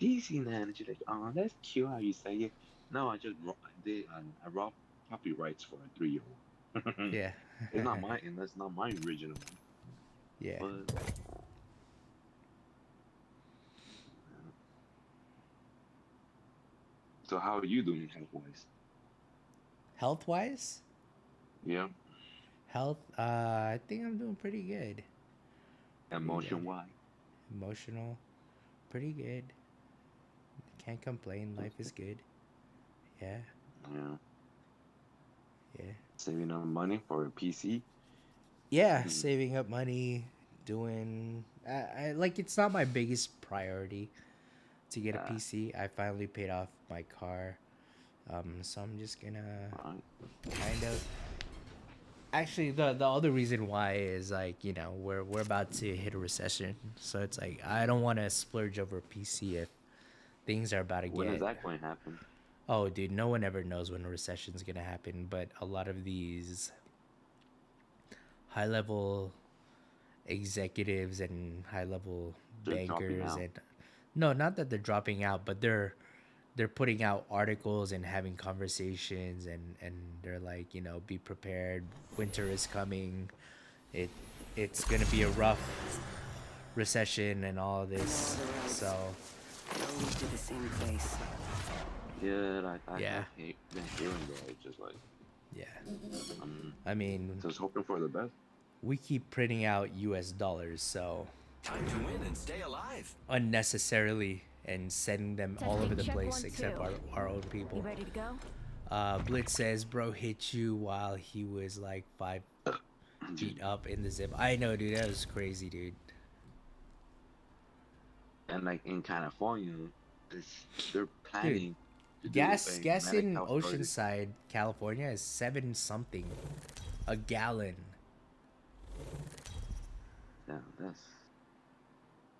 PC man. And she's like, oh, that's cute how you say it. No, I did I raw copyrights for a 3-year old. Yeah. It's not mine, and that's not my original Yeah. one. But so how are you doing health wise? Health wise, Yeah, health. I think I'm doing pretty good. Pretty good. emotion wise. Emotional, pretty good. Can't complain. Life is good. Yeah. Yeah, Yeah. saving up money for a PC. Yeah. Saving up money, doing. I like. It's not my biggest priority to get a Yeah, PC. I finally paid off my car. So I'm just gonna right. kind of. Actually, the other reason why is like, we're about to hit a recession, so it's like I don't want to splurge over a PC if things are about to When is get. that going to happen? Oh, dude, no one ever knows when a recession's gonna happen, but a lot of these high level executives and high level They're dropping bankers, out. and no, not that they're dropping out, but they're putting out articles and having conversations, and they're like, be prepared, winter is coming, it it's gonna be a rough recession and all this. So Always to the same place. Yeah, I yeah, have been hearing that. It's just like yeah. I'm I mean, just hoping for the best. we keep printing out US dollars, so Time to win and stay alive. unnecessarily, and sending them all over the Testing, check place 1, except 2. our own You people. ready to go? Blitz says bro hit you while he was like 5 feet up in the zip. I know, dude. That was crazy, dude. And like in California, they're Dude, planning to do gas a gas in Medi-Cal shortage. Oceanside, California is 7 something a gallon. Yeah,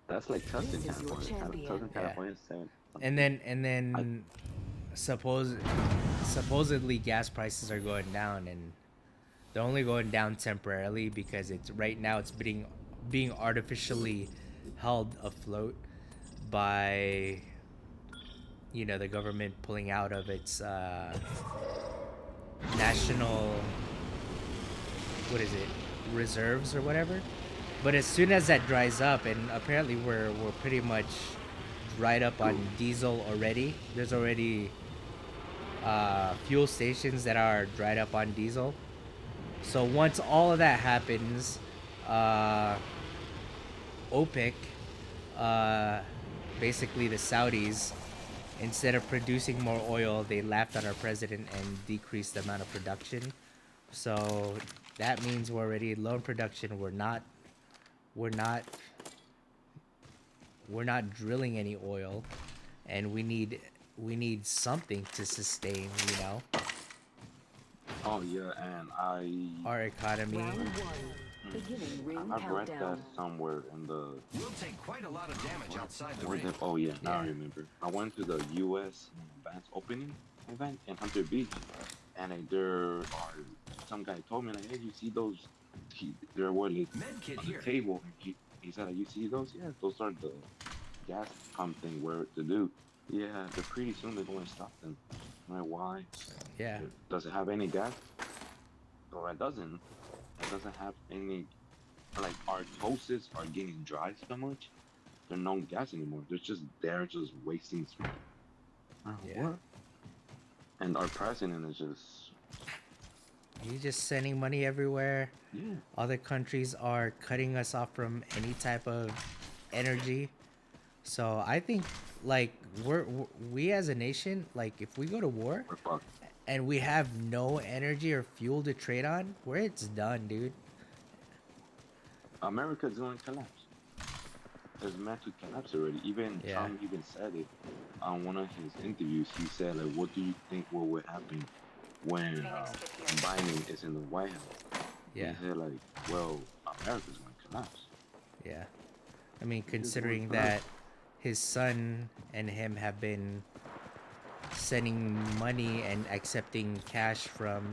that's like This Tustin, is your California. champion. Tustin, Yeah. California, is 7 And something. then supposedly gas prices are going down, and they're only going down temporarily because it's right now it's being artificially held afloat by the government pulling out of its national, what is it, reserves or whatever. But as soon as that dries up, and apparently we're pretty much dried up on diesel already. There's already fuel stations that are dried up on diesel. So once all of that happens, OPEC, basically the Saudis, instead of producing more oil, they laughed at our president and decreased the amount of production. So that means we're already low in production. We're not drilling any oil, and we need something to sustain, Oh yeah, and our economy. Round 1. Beginning ring I've read that countdown. somewhere in the We'll take quite a lot of damage outside the where ring. oh yeah, now I Yeah. remember. I went to the U.S. Advanced Opening event in Hunter Beach, and there are some guy told me like, hey, you see those? There were like Medkit on here. the table. He said, you see those? Yeah, those are the gas pump thing where to do. Yeah, they're pretty soon they're going to stop them. I'm like, why? Yeah. Does it have any gas? So it doesn't. It doesn't have any. Like our toasts are getting dry so much. There's no gas anymore. They're just there, just wasting space. Yeah. What? And our president is just He's just sending money everywhere. yeah. Other countries are cutting us off from any type of energy. So I think like we as a nation, like if we go to war We're fucked. and we have no energy or fuel to trade on, it's done, dude. America's going to collapse. It's meant to collapse already. Even Yeah. Trump even said it on one of his interviews. He said, like, what do you think what would happen when Biden is in the White House? Yeah. He said, like, well, America's going to collapse. Yeah. I mean, It is considering going to that his son and him have been sending money and accepting cash from,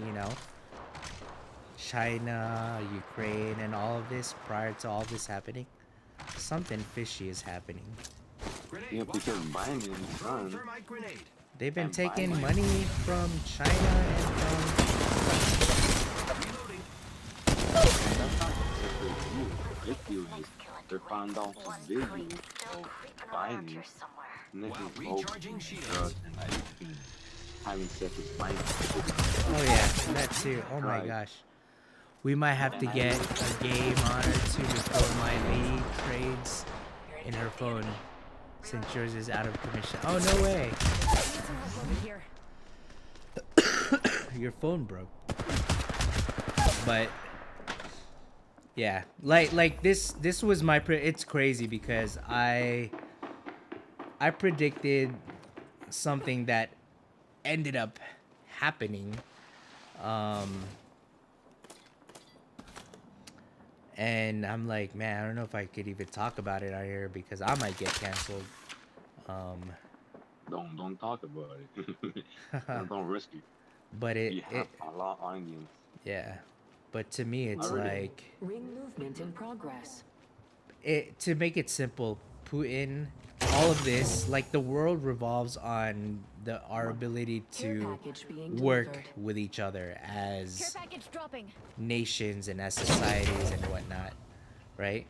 China, Ukraine, and all of this prior to all this happening, something fishy is happening. Yeah, because Biden, son, Thermite grenade. They've been and taking Biden, money from China and from. Reloading. and that's not just their deal. Their deal is they found out some video of Biden Wow, sniffing coke recharging and shields. drugs and like and having sex with minors. Oh yeah, that too. Oh my Right. gosh. We might have to And I get look, a game on her too before my lead trades in her phone, since yours is out of commission. Oh no way. Your phone broke. But yeah, like this was my it's crazy because I predicted something that ended up happening. And I'm like, man, I don't know if I could even talk about it out here because I might get canceled. don't talk about it. Don't risk it. But You have a lot of onions. yeah. But to me, it's Already. like Ring movement in progress. to make it simple, Putin, all of this, like the world revolves on our ability Care to package being work delivered. with each other Care as package dropping. nations and as societies and whatnot, right?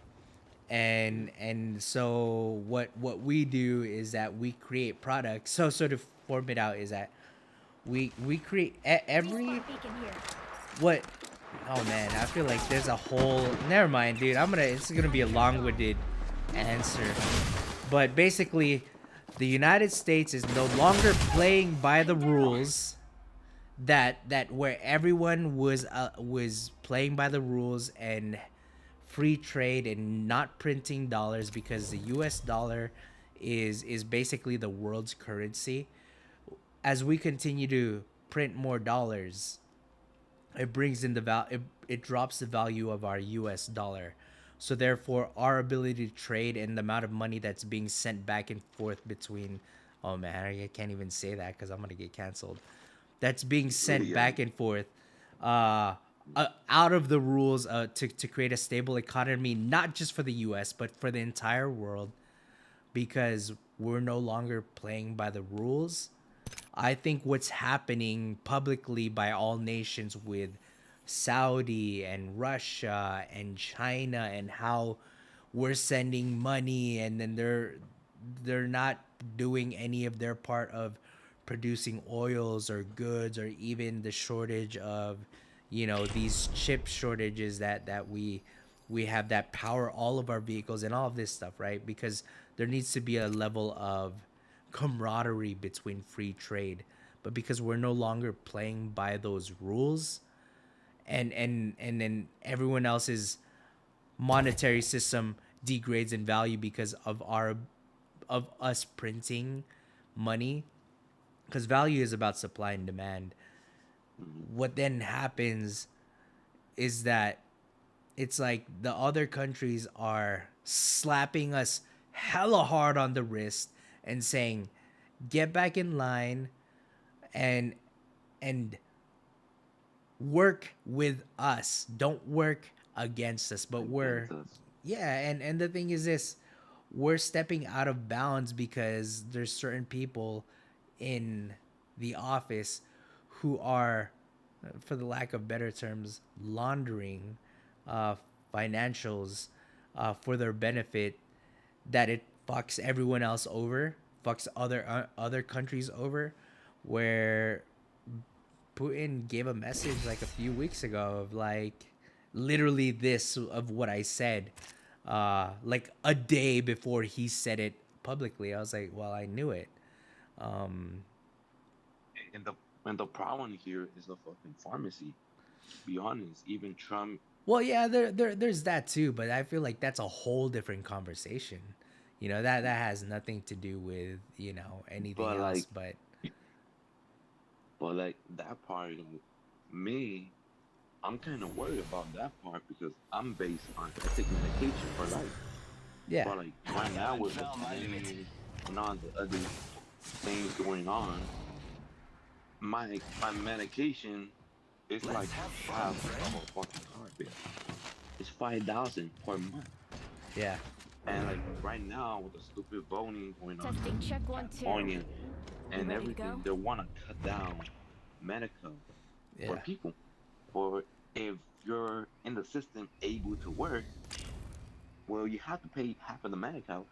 And so what we do is that we create products. So sort of form it out is that we create every Beacon here. what. Oh man, I feel like there's a whole. Never mind, dude. It's gonna be a long-winded answer, but basically, the United States is no longer playing by the rules that where everyone was playing by the rules and free trade and not printing dollars because the U.S. dollar is basically the world's currency. As we continue to print more dollars, it brings in it drops the value of our US dollar. So therefore our ability to trade and the amount of money that's being sent back and forth between, oh man, I can't even say that cuz I'm going to get canceled. That's being sent back and forth out of the rules to create a stable economy, not just for the US but for the entire world, because we're no longer playing by the rules. I think what's happening publicly by all nations with Saudi and Russia and China and how we're sending money and then they're not doing any of their part of producing oils or goods or even the shortage of these chip shortages that we have that power all of our vehicles and all of this stuff, right? Because there needs to be a level of camaraderie between free trade, but because we're no longer playing by those rules and then everyone else's monetary system degrades in value because of us printing money, because value is about supply and demand. What then happens is that it's like the other countries are slapping us hella hard on the wrist and saying, get back in line and work with us. Don't work against us. But and the thing is this, we're stepping out of bounds because there's certain people in the office who are, for the lack of better terms, laundering financials for their benefit, that it fucks everyone else over, fucks other countries over, where Putin gave a message like a few weeks ago of like literally this of what I said, like a day before he said it publicly. I was like, well, I knew it. And the problem here is the fucking pharmacy. To be honest, even Trump. Well, yeah, there's that too, but I feel like that's a whole different conversation. That has nothing to do with anything But else. But like that part, me, I'm kind of worried about that part because I'm based on I take medication for life. Yeah. But like right now with the pandemic and all the other things going on, my medication is like half of a fucking car bill. It's 5,000 per month. Yeah. And like right now with the stupid voting going on Testing in check 1 2. California You and ready to everything, go? they want to cut down medical for Yeah. people. For if you're in the system able to work, well, you have to pay half of the medical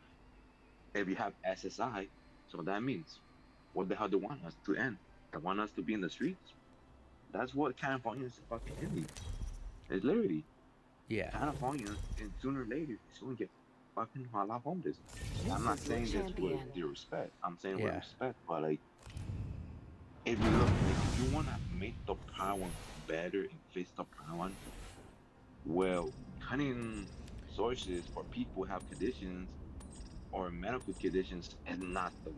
if you have SSI. So that means what the hell they want us to end? They want us to be in the streets? That's what California is fucking ending. It's literally Yeah. California, and sooner or later, it's going to get fucking a lot homeless. I'm This not is your saying this with champion. the respect. I'm saying with Yeah. respect, but like, if you look, like, if you want to make the power better and fix the power, well, cutting sources for people who have conditions or medical conditions is not the way.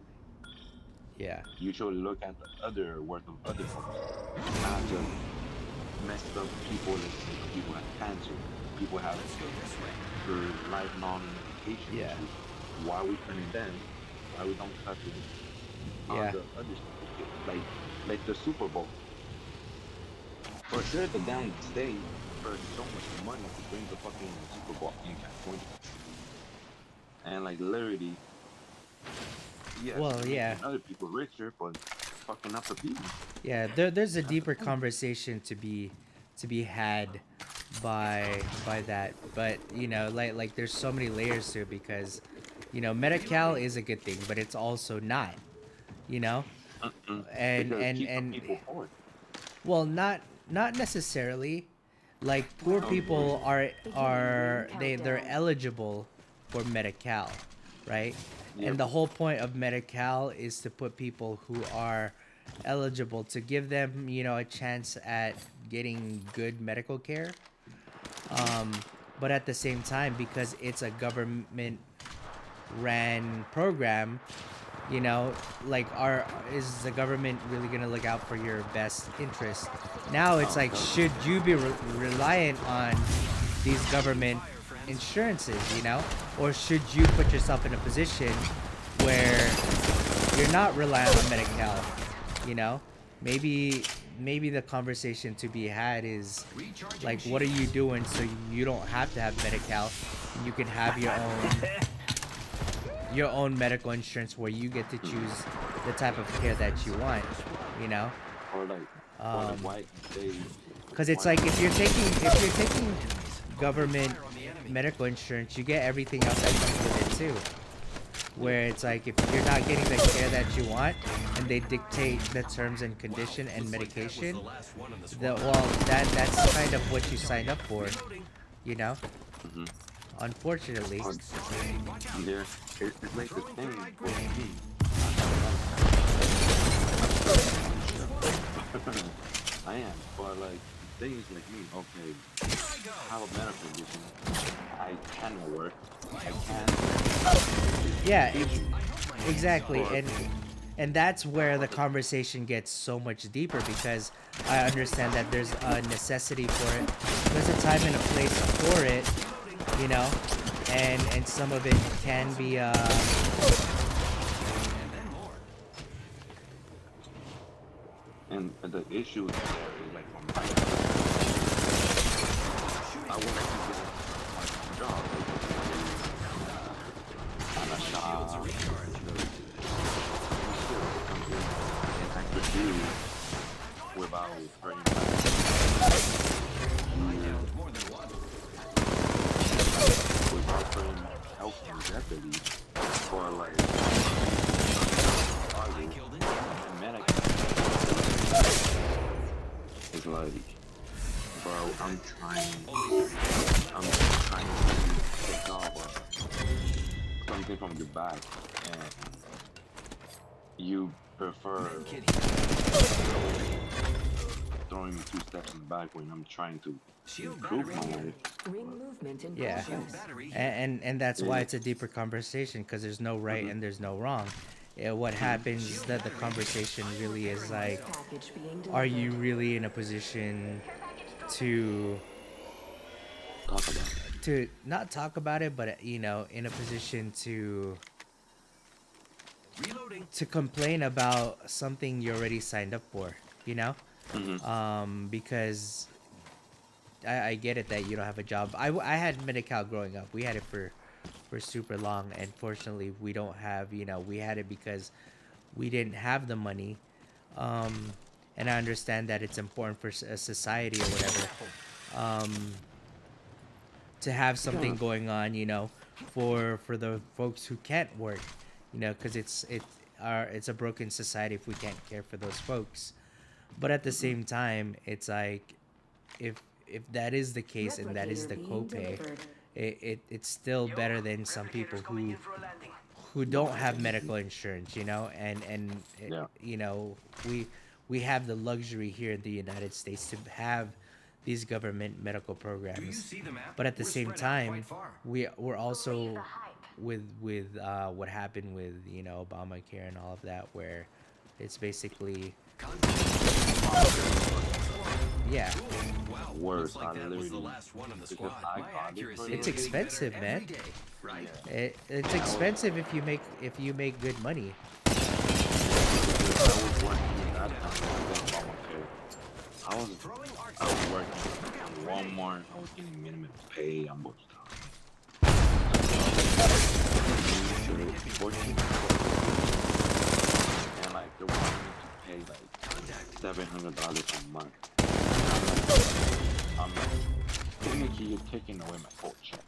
Yeah. You should look at the other worth of other parts, not just messed up people. Let's say people have cancer, people have for lifelong medication Yeah. issues. Why are we cutting them? Why we don't cut them on Yeah. the other stupid shit? Like the Super Bowl. For sure, the down state spent so much money to bring the fucking Super Bowl in California, and like literally, yes, Well, you're yeah. making other people richer, but fucking up the people. Yeah, there's a That's the deeper point. conversation to be had by that. But like there's so many layers to it because Medi-Cal is a good thing, but it's also not, you know? And Because and keep some and people poor. well, not necessarily. Like poor Okay. people are Beginning ring they're countdown. eligible for Medi-Cal, right? Yeah, And the but whole point of Medi-Cal is to put people who are eligible to give them, a chance at getting good medical care. Um, but at the same time, because it's a government ran program, you know like are is the government really going to look out for your best interest? Now it's oh like, hell should you be reliant on these government insurances, or should you put yourself in a position where you're not relying on Medi-Cal? you know maybe the conversation to be had is like, what are you doing so you don't have to have Medi-Cal and you can have your own medical insurance where you get to no. choose the type of care that you want, you know? Or like Um, why they because it's why like, they if you're taking government medical insurance, you get everything else that comes with it too. Where it's like, if you're not getting the care that you want and they dictate the terms and condition and medication, that's kind of what you signed up for, you know? mm-hmm. Unfortunately. Yeah, it's like the thing with me. I am, but like things like me. Okay, I have a medical condition. I cannot work. I can't Yeah, education. exactly. Or And that's where the conversation gets so much deeper, because I understand that there's a necessity for it. There's a time and a place for it, you know, and some of it can be and the issue there is like on my I want to get my job. I'm a shop. I could do without hurting without putting health in jeopardy for like and medical. It's like, bro, I'm trying to take off something from your back, and you prefer throwing me 2 steps in the back when I'm trying to improve my life. Ring movement in yeah. progress. And that's why Yeah. it's a deeper conversation, because there's no right Mhm. and there's no wrong. What happens is that the conversation really is like, Package being are you delivered. really in a position to Talk about it. not talk about it, but in a position to complain about something you already signed up for, you know? Mhm. Because I get it that you don't have a job. I had Medi-Cal growing up. We had it for super long, and fortunately we don't have, we had it because we didn't have the money. um, and I understand that it's important for a society or whatever, um, to have Yeah. something going on, for the folks who can't work, because it's a broken society if we can't care for those folks. But at the Mm-hmm. same time, it's like, if that is the case and that is Replicator the being copay, delivered. it's still better than some people Replicators coming in for a landing. who don't have medical insurance, and Yeah. you know, we have the luxury here in the United States to have these government medical Do you programs, see the map? but at the We're same spread out quite time, far. we're Believe also the hype. with what happened with Obamacare and all of that, where it's basically, yeah, Wow, Worse, looks like I that was the literally last one on the because squad. I My got it accuracy for is it's the getting better expensive, every man. day, right? It's I was expensive if you make good money. because I was working at that time with Obamacare. I was Throwing arc I was star. working Look out, in grenade. Walmart. I was getting minimum pay. I'm both times. 14, and like they wanted me to pay like $700 a month. I'm like, technically you're taking away my whole check.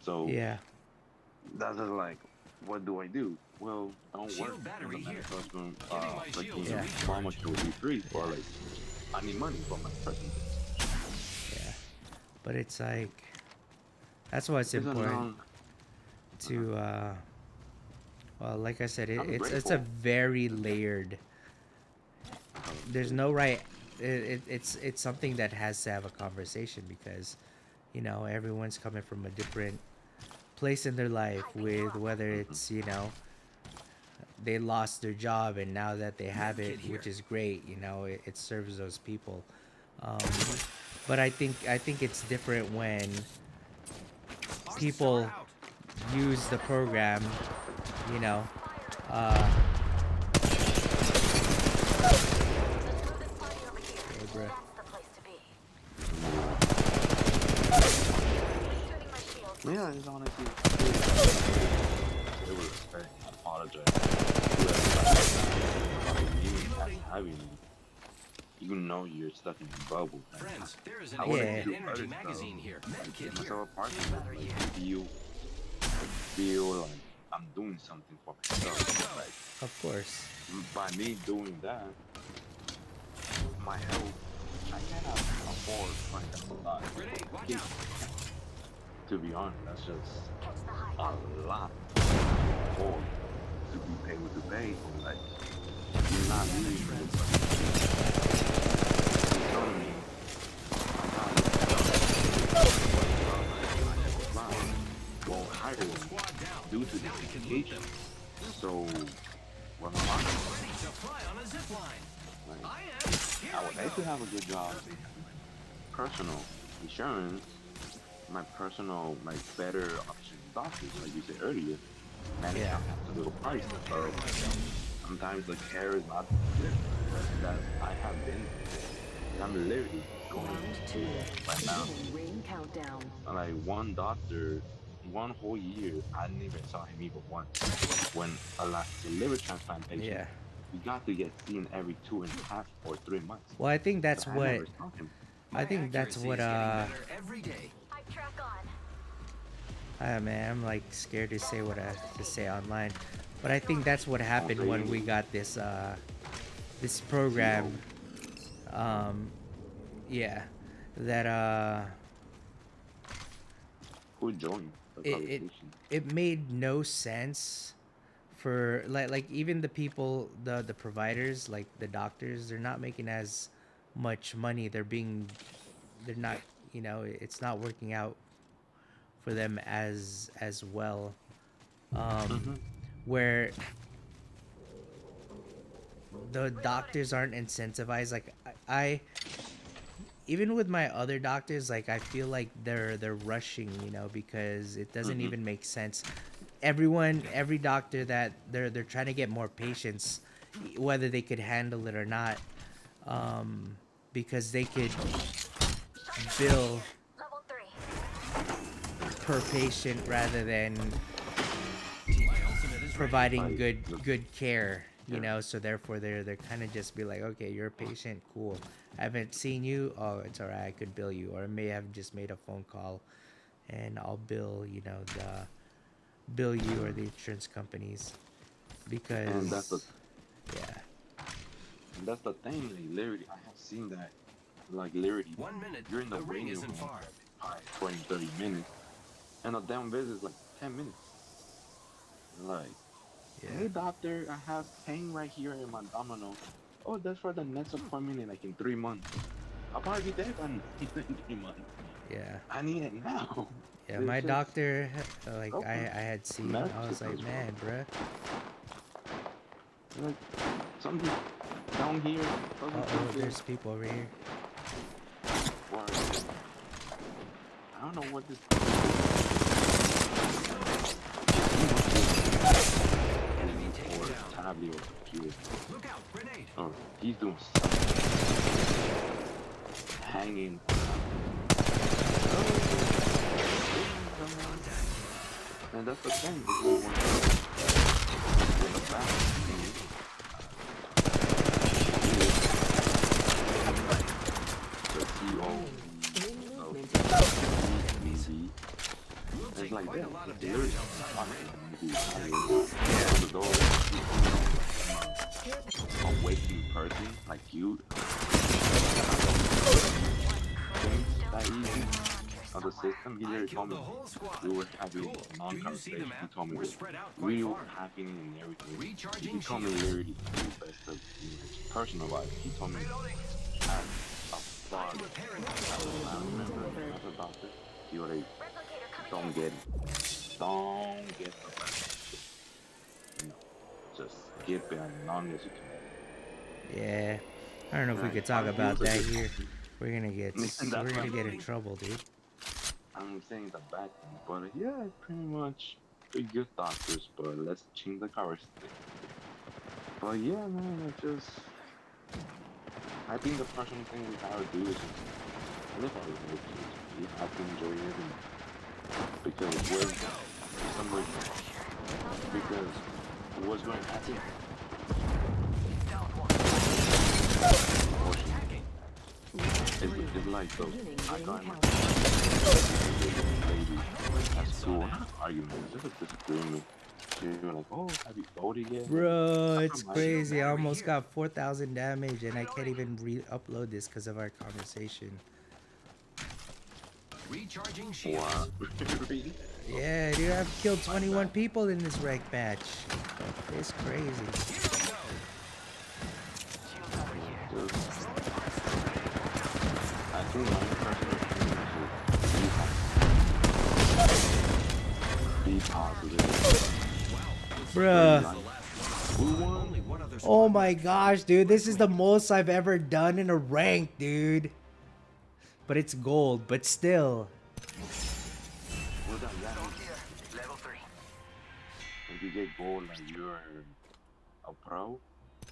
So Yeah, that's just like, what do I do? Well, don't work Shield for battery the here. medical school. Giving my Like shields the a Yeah. recharge. Obamacare will be free for Yeah. like, I need money for my present. yeah, but it's like, that's why it's It's a important long. to well, like I said, I'm it's a grateful. very layered. There's no right. It's something that has to have a conversation, because everyone's coming from a different place in their life, with whether it's, they lost their job and now that they have it, Medkit here. which is great, it serves those people. um, but I think it's different when Arc people star out. use the program, you know uh Smoothest party over here. oh, bruh. That's the place to be. Tuning my shield. Yeah, I just wanted to. They were respect. I apologize. Having, even though you're stuck in a bubble. Friends, there is an I wanna extended do energy other magazine stuff. here. Like, Medkit get here. myself a partner. Shield battery Like, here. feel like I'm doing something for myself. Like, Of course. by me doing that, my health, I cannot afford $20,000. Grenade, watch out. To be honest, that's just Catch the hype. a lot more to be paid with the pay for, like, you're not really economy. Well, higher Squad down. due to the Now we can loot education. them. So, what I'm Ready to fly on a zip line. like, I am. Here I would we like to go. have a good job, personal insurance, my personal, like, better option doctors, like you said earlier. Man, Yeah. it's a little pricey, so sometimes the care is not good that I have been. I'm literally going Round two. right now. Beginning ring countdown. Like, one doctor, one whole year, I never saw him even once. When a liver transplant patient, Yeah. you got to get seen every 2.5 or 3 months. Well, I think that's So I what never saw him. My I think that's accuracy what is getting better every day. Hype track on. man, I'm like scared to say what I to say online, but I think that's what happened when we got this program. Yeah, that Who joined the it conversation? it made no sense for, like even the people, the providers, like the doctors, they're not making as much money. They're not, it's not working out for them as well. Where the doctors aren't incentivized. Like I even with my other doctors, like I feel like they're rushing, because it doesn't even make sense. Every doctor that they're trying to get more patients, whether they could handle it or not, because they could bill Level 3. per patient rather than My ultimate is ready. providing Like, good care, you yeah. know. So therefore they're kind of just be like, okay, you're a patient, cool, I haven't seen you, oh, it's all right, I could bill you, or I may have just made a phone call and I'll bill, you know, the bill you or the insurance companies And that's the because yeah. and that's the thing. Like literally, I have seen that. Like literally, 1 minute. you're in the The ring waiting isn't room far. for like 20, 30 minutes, and the damn visit is like 10 minutes. Like, Yeah. hey doctor, I have pain right here in my abdominal. Oh, that's for the next appointment in like in 3 months. I'll probably be dead by in 3 months. Yeah. I need it now. Yeah, It's my just doctor, like go I, for it. I had seen, Medical I was like, systems, bro. man, bruh. Like something down here doesn't feel Uh-oh, good. there's people over here. Or I don't know what this. Enemy taken Or down. tablet or computer. Look out, grenade. Oh, he's doing something. Hanging. And that's the thing. It's like when the back thing, the CEO of BB, We'll it's take like quite that. a lot of It's literally damage outside the ring. the door. A waking person like you. Things that easy of the system. He I literally killed told the me whole squad. we were having Cool. a Do you see the non-conversation. He map? told me We're that spread out we quite were far. happening and everything. He Recharging told me shields. literally to do best of in his personal life. He told me as a father, as a family member, as a doctor, he would have Replicator coming don't in. get it. Don't get the best. You know, just skip it as long as you can. Yeah. I don't know if we Like, could talk he was about a that good here. doctor. We're gonna get And we're that's why gonna get in trouble, dude. I'm saying the bad things, but yeah, pretty much they're good doctors. But let's change the conversation. But yeah, man, it's just I think the personal thing we gotta do is just live our life, just be happy, enjoy it, and because when somebody because what's going to happen? Unfortunately, it's like so. I got in my lady at school, not argument, it's just a disagreement. She was like, "Oh, have you voted yet?" Bro, I'm it's like, crazy. I almost got 4,000 damage and I can't even re-upload this because of our conversation. Recharging "What? shields. Really?" Yeah, dude, I've killed 21 people in this rank match. It's crazy. Just, I think my personal opinion is be positive. Bruh. We won. Oh my gosh, dude. This is the most I've ever done in a rank, dude. But it's gold, but still. What does that mean? Level 3. If you get gold, like you're a pro.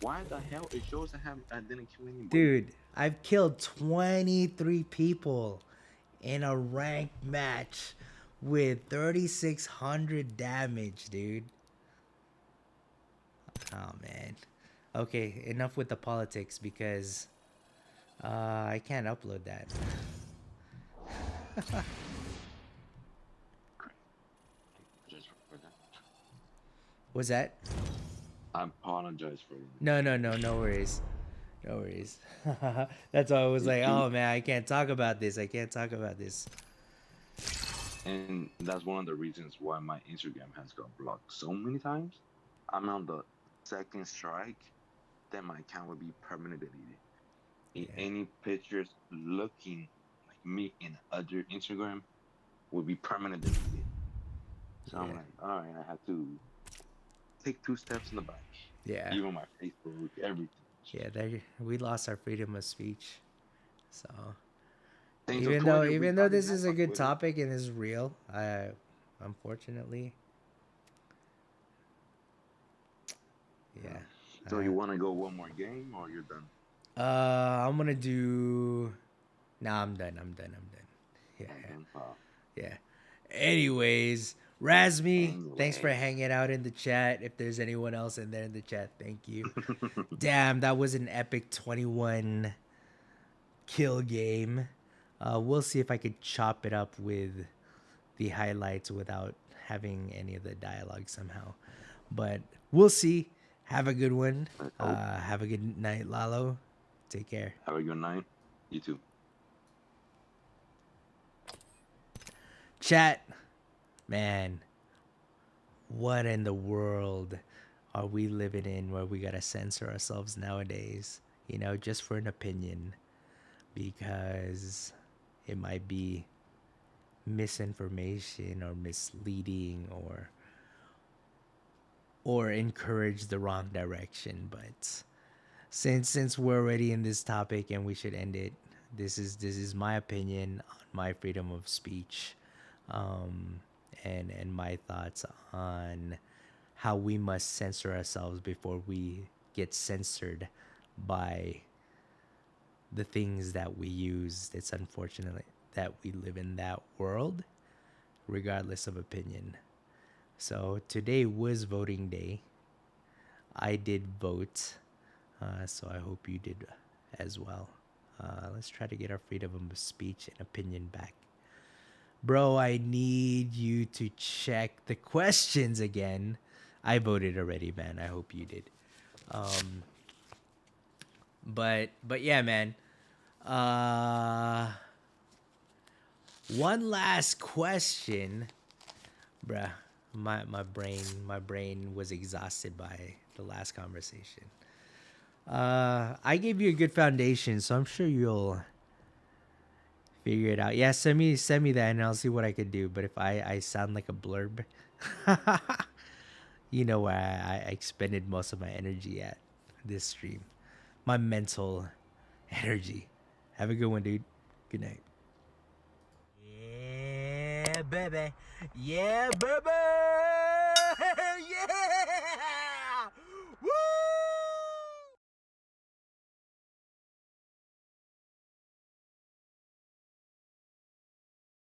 Why the hell it shows I didn't kill anybody? Dude, I've killed 23 people in a ranked match with 3,600 damage, dude. Oh man. Okay, enough with the politics because I can't upload that. Just for that. Was that? I apologize for that. No worries. No worries. That's why I was like, oh man, I can't talk about this. I can't talk about this. And that's one of the reasons why my Instagram has got blocked so many times. I'm on the second strike, then my account will be permanently deleted. Any pictures looking like me in other Instagram will be permanently deleted. So I'm like, all right, I have to take 2 steps in the back. Yeah. Even my Facebook, everything. Yeah, we lost our freedom of speech. So Thanks to even Twitter, we though got this it is a on good Twitter. topic and is real, unfortunately. Yeah. So you want to go one more game or you're done? I'm gonna do. Nah, I'm done. Yeah. Wow. Yeah. Anyways, Razmi, thanks for Anyway. hanging out in the chat. If there's anyone else in there in the chat, thank you. Damn, that was an epic 21 kill game. We'll see if I could chop it up with the highlights without having any of the dialogue somehow. But we'll see. Have a good one. Have a good night, Lalo. Take care. Have a good night. You too. Chat, man, what in the world are we living in where we gotta censor ourselves nowadays? You know, just for an opinion, because it might be misinformation or misleading or encourage the wrong direction. But since we're already in this topic and we should end it, this is my opinion on my freedom of speech, and my thoughts on how we must censor ourselves before we get censored by the things that we use. It's unfortunate that we live in that world, regardless of opinion. So today was voting day. I did vote, so I hope you did as well. Let's try to get our freedom of speech and opinion back. Bro, I need you to check the questions again. I voted already, man. I hope you did. But yeah, man. One last question, bruh. My brain was exhausted by the last conversation. I gave you a good foundation, so I'm sure you'll figure it out. Yeah, send me that and I'll see what I could do. But if I sound like a blurb, you know where I expended most of my energy at this stream. My mental energy. Have a good one, dude. Good night. Yeah, baby. Yeah, baby. Yeah.